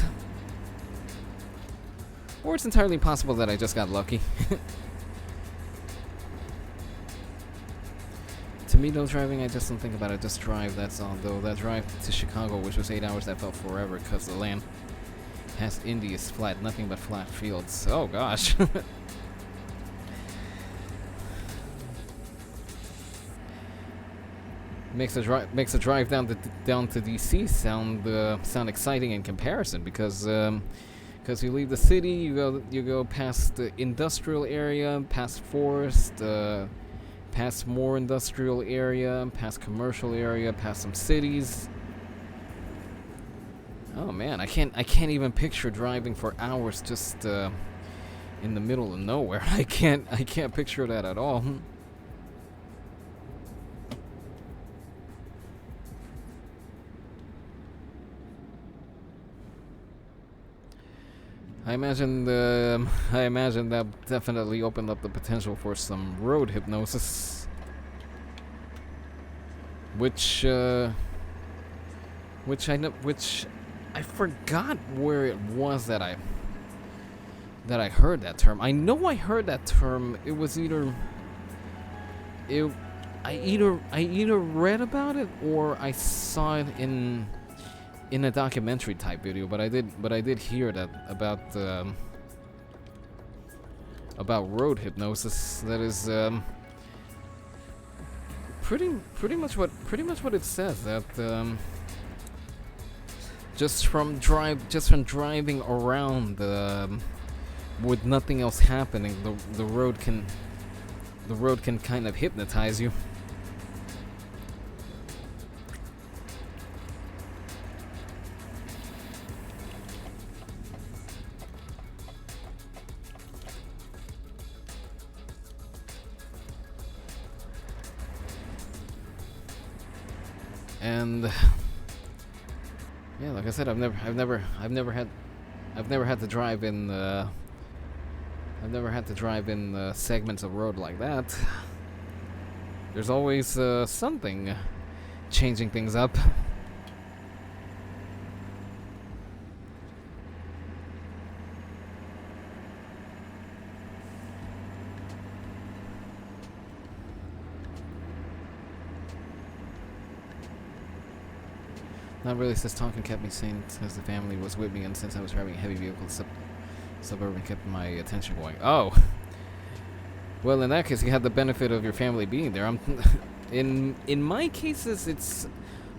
Or it's entirely possible that I just got lucky. To me, though, driving, I just don't think about it. Just drive, that's all. Though that drive to Chicago, which was 8 hours, that felt forever because the land past Indy is flat, nothing but flat fields. Oh gosh. Makes a drive down to DC sound exciting in comparison, because you leave the city, you go past the industrial area, past forest, past more industrial area, past commercial area, past some cities. Oh man, I can't even picture driving for hours just in the middle of nowhere. I can't picture that at all. I imagine that definitely opened up the potential for some road hypnosis, which I forgot where it was that I heard that term. I know I heard that term. It was I either read about it or I saw it in a documentary type video, but I did hear that about road hypnosis. That is pretty much what it says, that just from driving around with nothing else happening, the road can kind of hypnotize you. And yeah, like I said, I've never had to drive in segments of road like that. There's always something changing things up. Not really, says talking kept me sane since the family was with me and since I was driving a heavy vehicle, suburban kept my attention going. Oh! Well, in that case, you had the benefit of your family being there. In my cases, it's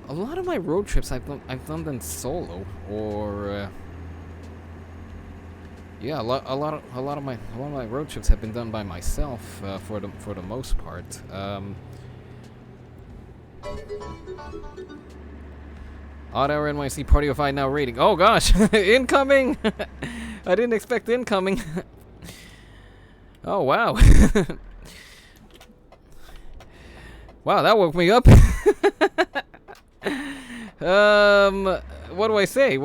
a lot of my road trips I've done them solo, or yeah, a lot of my road trips have been done by myself for the most part. Odd Hour NYC Party of 5 now rating. Oh gosh, incoming! I didn't expect incoming. Oh wow. Wow, that woke me up. What do I say?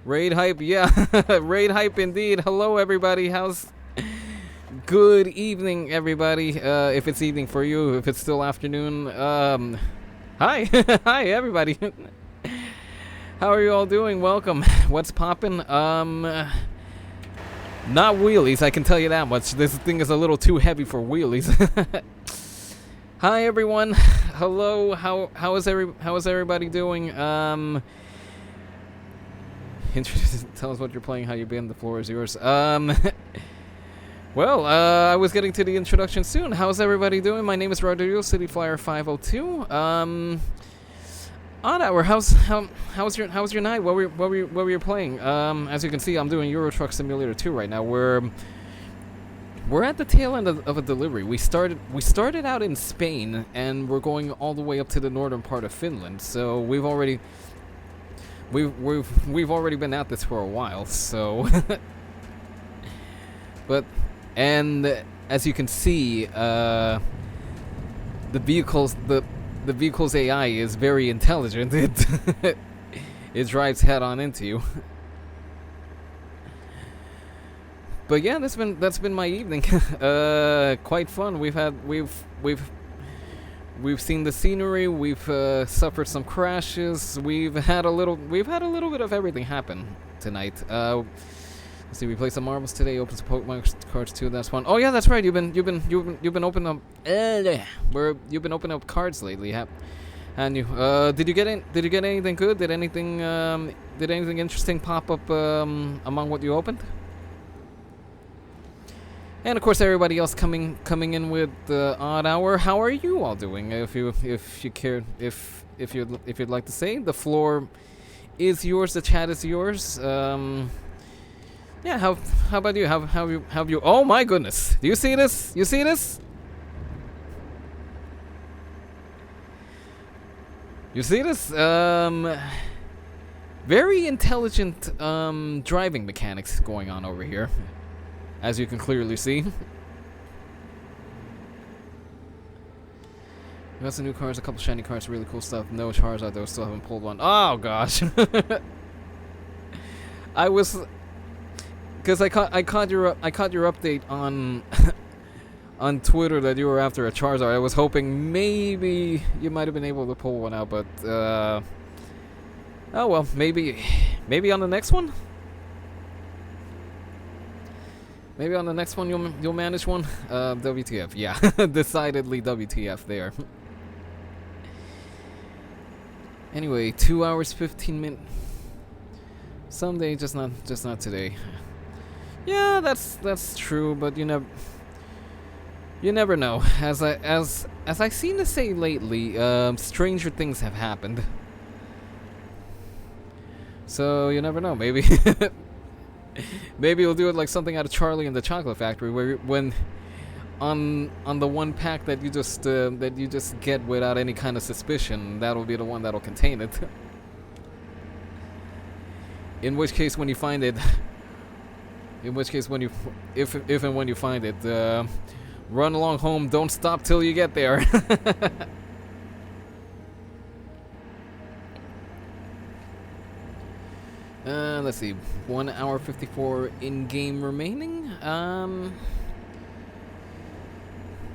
Raid hype, yeah. Raid hype indeed. Hello everybody. Good evening everybody. If it's evening for you, if it's still afternoon, hi. Hi everybody. How are you all doing? Welcome. What's poppin'? Not wheelies, I can tell you that much. This thing is a little too heavy for wheelies. Hi everyone. Hello. How is everybody doing? Tell us what you're playing, how you've been. The floor is yours. Well, I was getting to the introduction soon. How's everybody doing? My name is Rodrigo, City Flyer 502. Odd Hour, how's your night? What were you playing? As you can see, I'm doing Euro Truck Simulator 2 right now. We're at the tail end of a delivery. We started out in Spain, and we're going all the way up to the northern part of Finland. So we've already been at this for a while. So, and as you can see, the vehicle's AI is very intelligent. It drives head on into you. But yeah, that's been my evening. Quite fun. We've seen the scenery. We've suffered some crashes. We've had a little bit of everything happen tonight. Let's see. We played some marbles today. Opened some Pokemon cards too. That's fun. Oh yeah, that's right. You've been opening up. You've been opening up cards lately, and you. Did you get anything good? Did anything interesting pop up among what you opened? And of course, everybody else coming in with the Odd Hour. How are you all doing? If you care, if you'd like to say, the floor is yours. The chat is yours. Yeah. How about you? How have you? Oh my goodness! Do you see this? You see this? You see this? Very intelligent driving mechanics going on over here. As you can clearly see. We got some new cars, a couple shiny cars, really cool stuff. No Charizard though, still haven't pulled one. Oh gosh. I was, because I caught your update on on Twitter that you were after a Charizard. I was hoping maybe you might have been able to pull one out, but oh well, maybe on the next one. Maybe on the next one you'll manage one. WTF, yeah, decidedly WTF there. Anyway, 2 hours 15 minutes. Someday, just not today. Yeah, that's true, but you never know. As I've seen to say lately, stranger things have happened. So you never know. Maybe. Maybe you'll do it like something out of Charlie and the Chocolate Factory, where when on the one pack that you just get without any kind of suspicion, that'll be the one that'll contain it. In which case, when you find it, if and when you find it, run along home. Don't stop till you get there. Let's see, 1 hour 54 in-game remaining.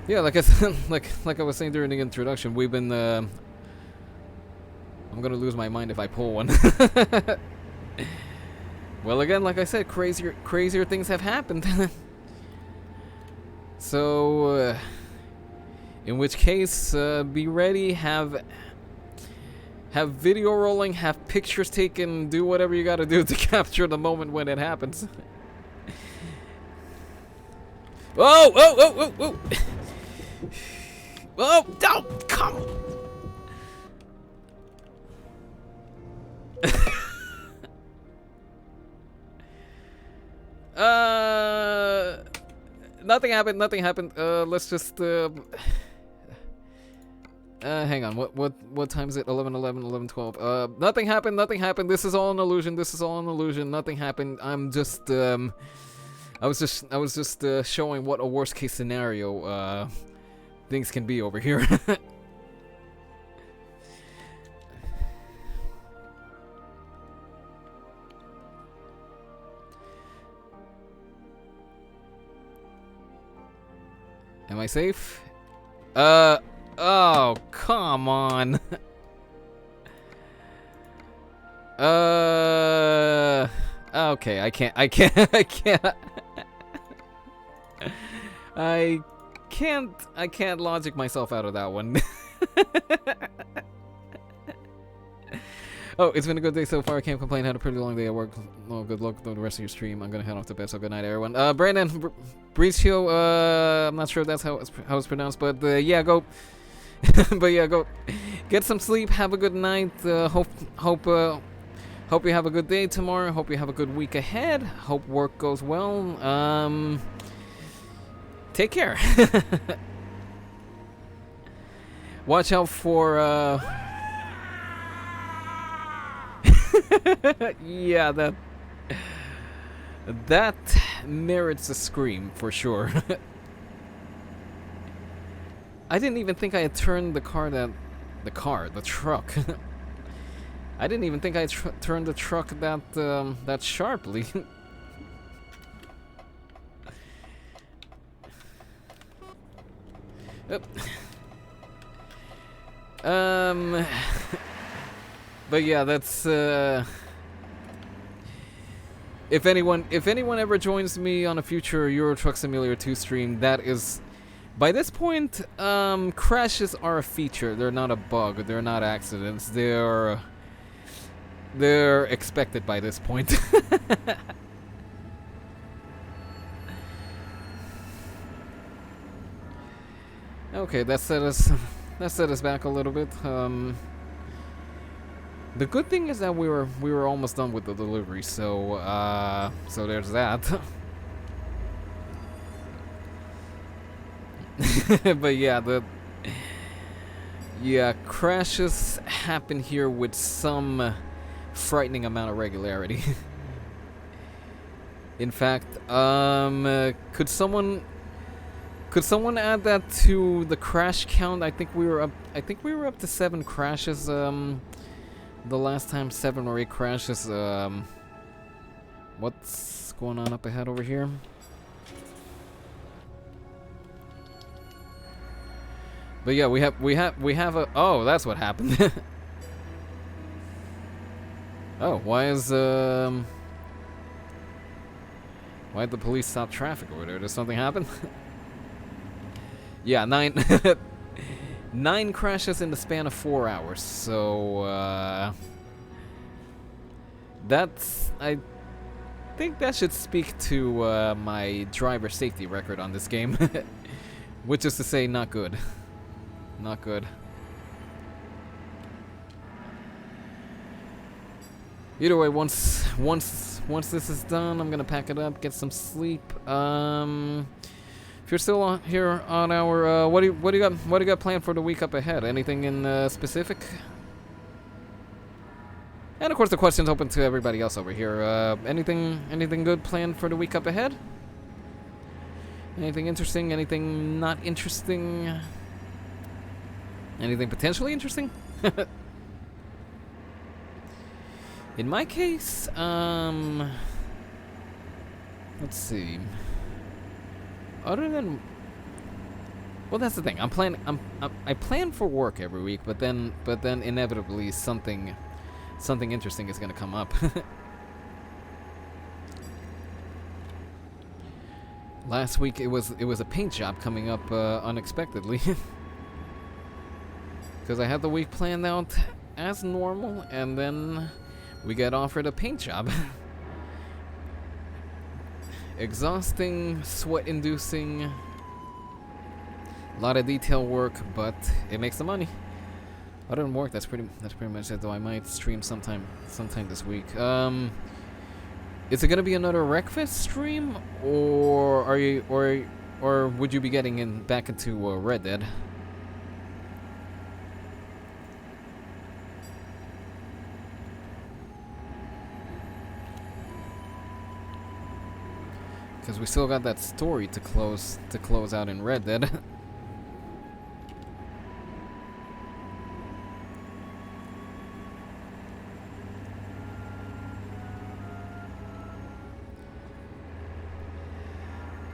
Yeah, like I said, like I was saying during the introduction, we've been. I'm gonna lose my mind if I pull one. Well, again, like I said, crazier things have happened. So, in which case, be ready. Have Have video rolling, have pictures taken, do whatever you gotta do to capture the moment when it happens. Whoa, whoa, whoa, whoa, whoa! Whoa, don't come! Nothing happened, nothing happened. Let's just, hang on, what time is it? 11:12. Nothing happened, nothing happened. This is all an illusion, this is all an illusion. Nothing happened. I'm just, I was just showing what a worst case scenario, things can be over here. Am I safe? Oh, come on. Okay, I can't. I can't logic myself out of that one. Oh, it's been a good day so far. I can't complain. Had a pretty long day at work. Oh, good luck with the rest of your stream. I'm gonna head off to bed, so good night, everyone. Brandon, Bricio, I'm not sure if that's how it's pronounced, but yeah, go. But yeah, go. Get some sleep. Have a good night. Hope you have a good day tomorrow. Hope you have a good week ahead. Hope work goes well. Take care. Watch out for yeah, that merits a scream for sure. I didn't even think I had turned the truck. I didn't even think I turned the truck that sharply. But yeah, that's if anyone ever joins me on a future Euro Truck Simulator 2 stream, that is, by this point, crashes are a feature. They're not a bug. They're not accidents. They're expected by this point. Okay, that set us back a little bit. The good thing is that we were almost done with the delivery, so there's that. But yeah, crashes happen here with some frightening amount of regularity. In fact, could someone add that to the crash count? I think we were up to 7 crashes. The last time, 7 or 8 crashes. What's going on up ahead over here? But yeah, we have a. Oh, that's what happened. Oh, why'd the police stop traffic over there? Did something happen? Yeah, 9 crashes in the span of 4 hours. So that's, I think that should speak to my driver safety record on this game, which is to say, not good. Not good. Either way, once this is done, I'm gonna pack it up, get some sleep. If you're still on here on our, what do you got planned for the week up ahead? Anything in specific? And of course, the question's open to everybody else over here. Anything good planned for the week up ahead? Anything interesting? Anything not interesting? Anything potentially interesting? In my case, let's see. Other than, well, that's the thing. I plan for work every week, but then inevitably something interesting is gonna come up. Last week it was a paint job coming up unexpectedly. Because I had the week planned out as normal, and then we get offered a paint job. Exhausting, sweat-inducing, a lot of detail work, but it makes the money. Other than work, that's pretty much it. Though I might stream sometime this week. Is it gonna be another Wreckfest stream, or are you, or would you be getting back into Red Dead? Because we still got that story to close out in Red Dead.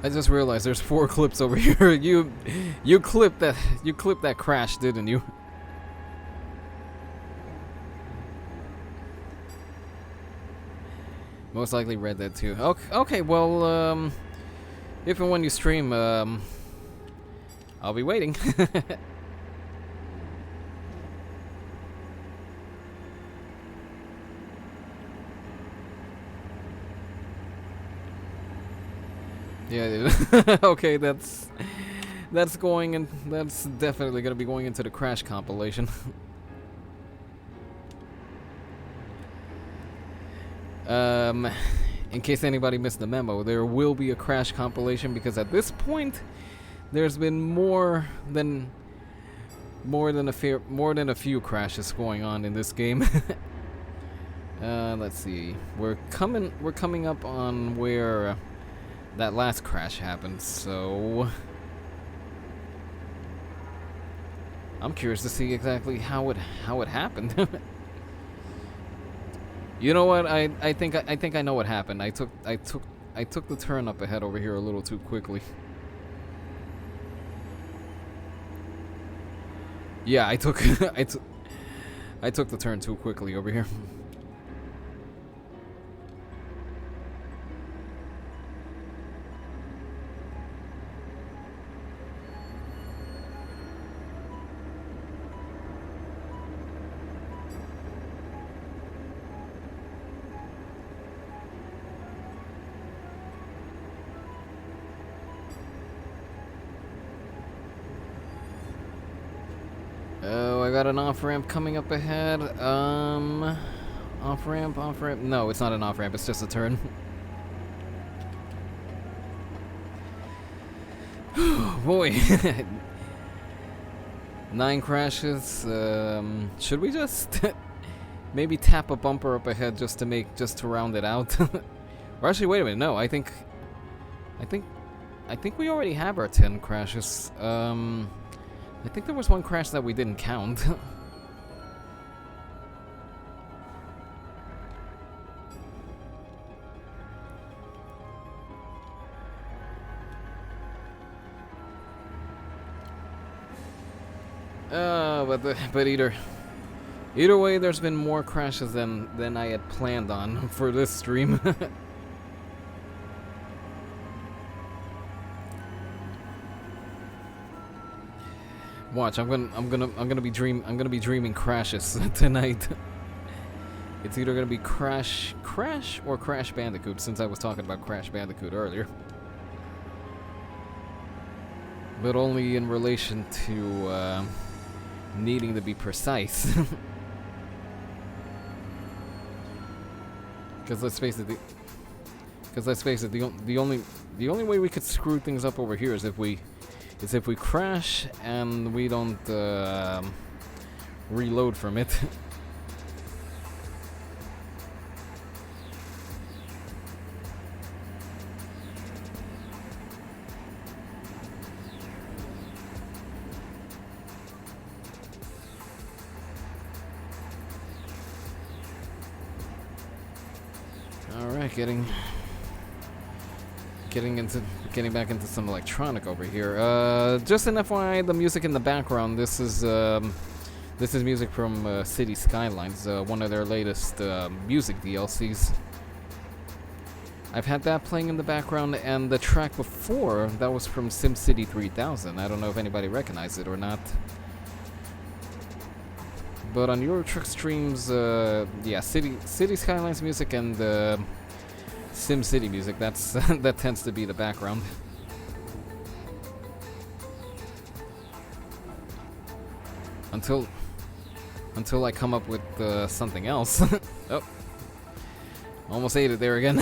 I just realized there's 4 clips over here. You clipped that crash, didn't you? Most likely Red Dead 2. Okay, well, if and when you stream, I'll be waiting. Yeah, okay, that's going in, that's definitely gonna be going into the Crash compilation. In case anybody missed the memo, there will be a Crash compilation because at this point, there's been more than a few crashes going on in this game. Let's see, we're coming up on where that last crash happened, so I'm curious to see exactly how it happened. You know what? I think I know what happened. I took the turn up ahead over here a little too quickly. Yeah, I took the turn too quickly over here. Oh, I got an off-ramp coming up ahead. Off-ramp? No, it's not an off-ramp, it's just a turn. Boy. 9 crashes. Should we just maybe tap a bumper up ahead just to round it out? Or actually, wait a minute, no, I think we already have our 10 crashes. I think there was one crash that we didn't count. But either way, there's been more crashes than I had planned on for this stream. Watch, I'm gonna be dreaming crashes tonight. It's either gonna be Crash or Crash Bandicoot, since I was talking about Crash Bandicoot earlier. But only in relation to needing to be precise. Because let's face it, the only way we could screw things up over here is if we crash and we don't reload from it. All right, getting back into some electronic over here. Just an FYI, the music in the background. This is music from City Skylines, one of their latest music DLCs. I've had that playing in the background, and the track before that was from SimCity 3000. I don't know if anybody recognized it or not. But on Euro Truck streams, yeah, City Skylines music and Sim City music, that's that tends to be the background. Until I come up with something else. Oh, almost ate it there again.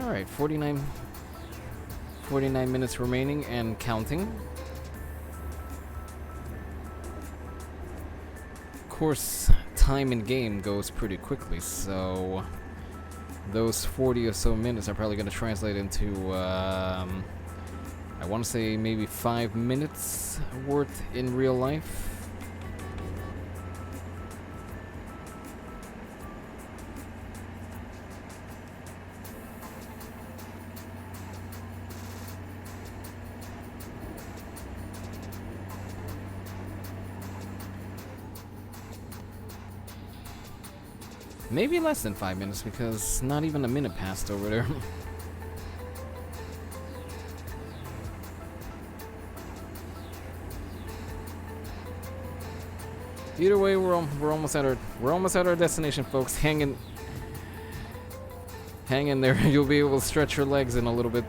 All right, 49 minutes remaining and counting. Of course, time in game goes pretty quickly, so those 40 or so minutes are probably going to translate into I want to say maybe 5 minutes worth in real life. Maybe less than 5 minutes, because not even a minute passed over there. Either way, we're almost at our destination, folks. Hang in there. You'll be able to stretch your legs in a little bit.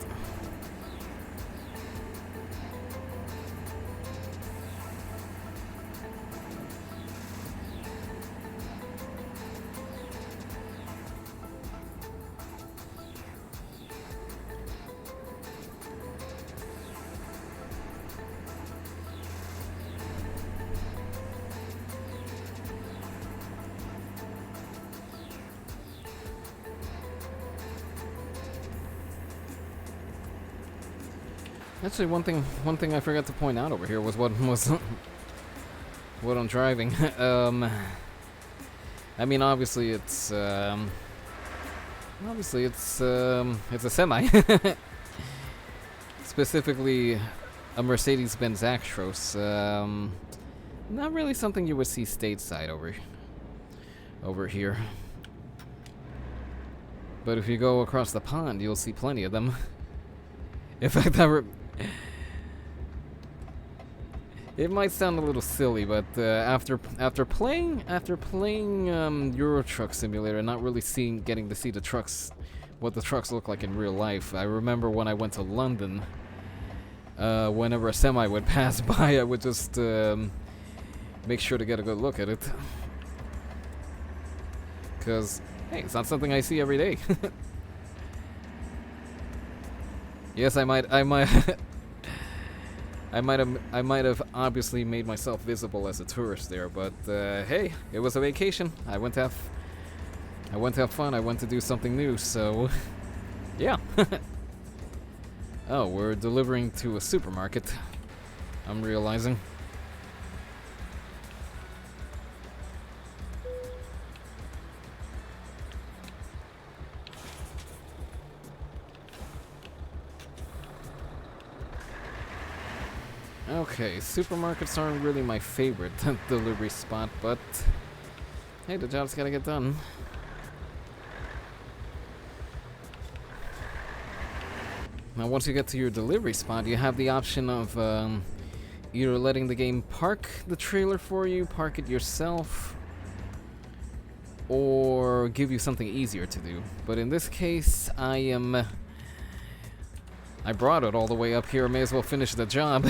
Actually, one thing I forgot to point out over here was what I'm driving. I mean, obviously it's a semi, specifically a Mercedes-Benz Actros. Not really something you would see stateside over here. But if you go across the pond, you'll see plenty of them. In fact, it might sound a little silly, but after playing Euro Truck Simulator and not really getting to see what the trucks look like in real life, I remember when I went to London, whenever a semi would pass by, I would just make sure to get a good look at it, because hey, it's not something I see every day. Yes, I might have obviously made myself visible as a tourist there, but hey, it was a vacation. I went to have fun. I went to do something new, so yeah. Oh, we're delivering to a supermarket, I'm realizing. Okay, supermarkets aren't really my favorite delivery spot, but hey, the job's gotta get done. Now, once you get to your delivery spot, you have the option of either letting the game park the trailer for you, park it yourself, or give you something easier to do. But in this case, I brought it all the way up here, may as well finish the job.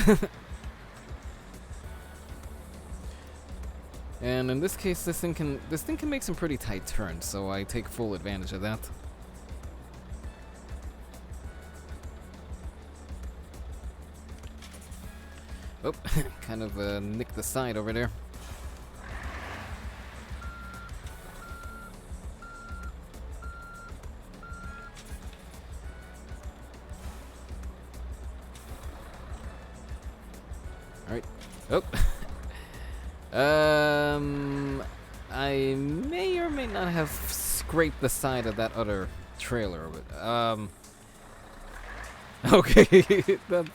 And in this case, this thing can make some pretty tight turns, so I take full advantage of that. Oh, kind of nicked the side over there. Alright. Oh. I may or may not have scraped the side of that other trailer, but okay, that's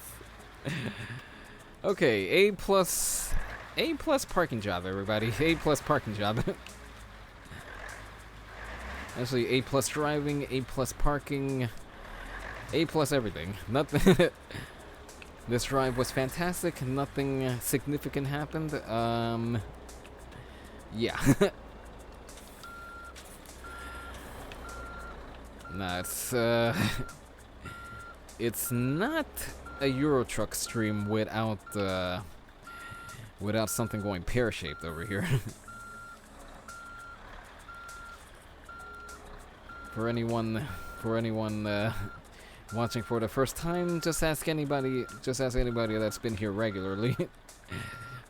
okay. A plus parking job, everybody. A plus parking job. Actually, A plus driving, A plus parking, A plus everything. This drive was fantastic. Nothing significant happened. Yeah. Nah, it's not a Euro Truck stream without without something going pear-shaped over here. For anyone watching for the first time, just ask anybody that's been here regularly.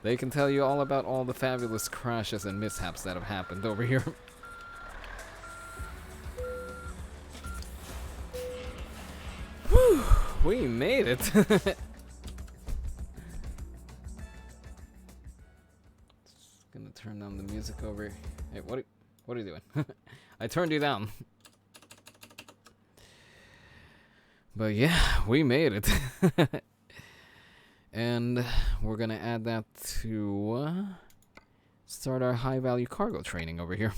They can tell you all about all the fabulous crashes and mishaps that have happened over here. Whew, we made it. Just gonna turn down the music over. Hey, what are you doing? I turned you down. But yeah, we made it. And we're gonna add that to start our high value cargo training over here.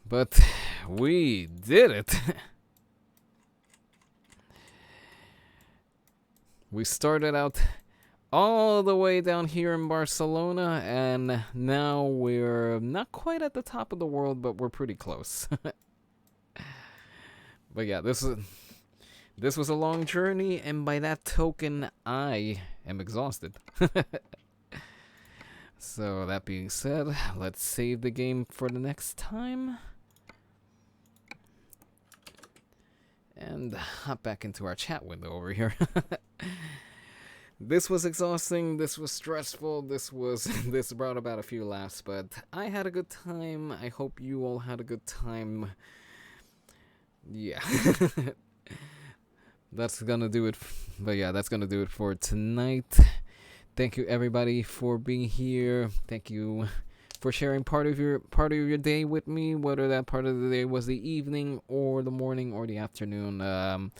But we did it. We started out all the way down here in Barcelona, and now we're not quite at the top of the world, but we're pretty close. But yeah, this was a long journey, and by that token, I am exhausted. So that being said, let's save the game for the next time. And hop back into our chat window over here. This was exhausting, this was stressful, this brought about a few laughs, but I had a good time. I hope you all had a good time. Yeah. That's gonna do it. But yeah, that's gonna do it for tonight. Thank you everybody for being here. Thank you for sharing part of your day with me, whether that part of the day was the evening or the morning or the afternoon.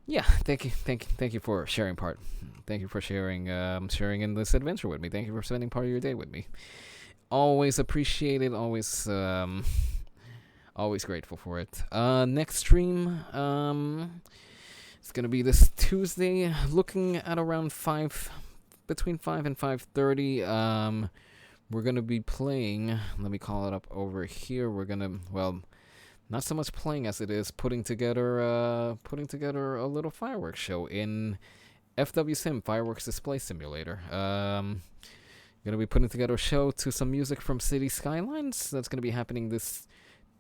Yeah, thank you for sharing part. Thank you for sharing in this adventure with me. Thank you for spending part of your day with me. Always appreciated. Always grateful for it. Next stream, it's gonna be this Tuesday. Looking at around between 5 and 5:30. We're gonna be playing. Let me call it up over here. We're gonna, well, not so much playing as it is putting together a little fireworks show in FW Sim, Fireworks Display Simulator. Gonna be putting together a show to some music from City Skylines. That's gonna be happening this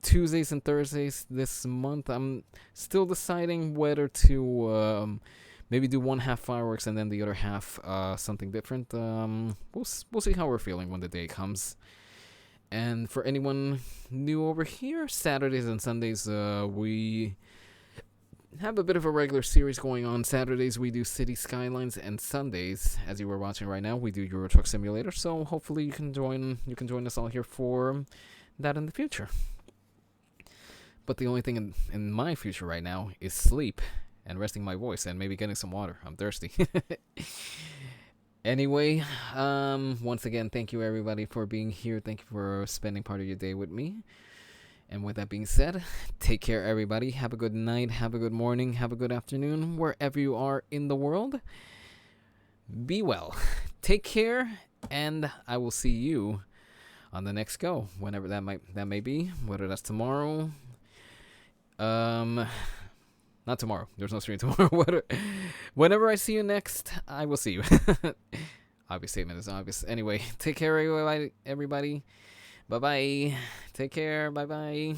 Tuesdays and Thursdays this month. I'm still deciding whether to maybe do one half fireworks and then the other half something different. We'll see how we're feeling when the day comes. And for anyone new over here, Saturdays and Sundays we have a bit of a regular series going on. Saturdays we do City Skylines, and Sundays, as you were watching right now, we do Euro Truck Simulator. So hopefully you can join us all here for that in the future. But the only thing in my future right now is sleep and resting my voice and maybe getting some water. I'm thirsty. Anyway, once again, thank you everybody for being here. Thank you for spending part of your day with me. And with that being said, take care everybody. Have a good night, have a good morning, have a good afternoon, wherever you are in the world. Be well. Take care, and I will see you on the next go, whenever that may be, whether that's tomorrow. Not tomorrow. There's no stream tomorrow. Whenever I see you next, I will see you. Obvious statement is obvious. Anyway, take care, everybody. Bye-bye. Take care. Bye-bye.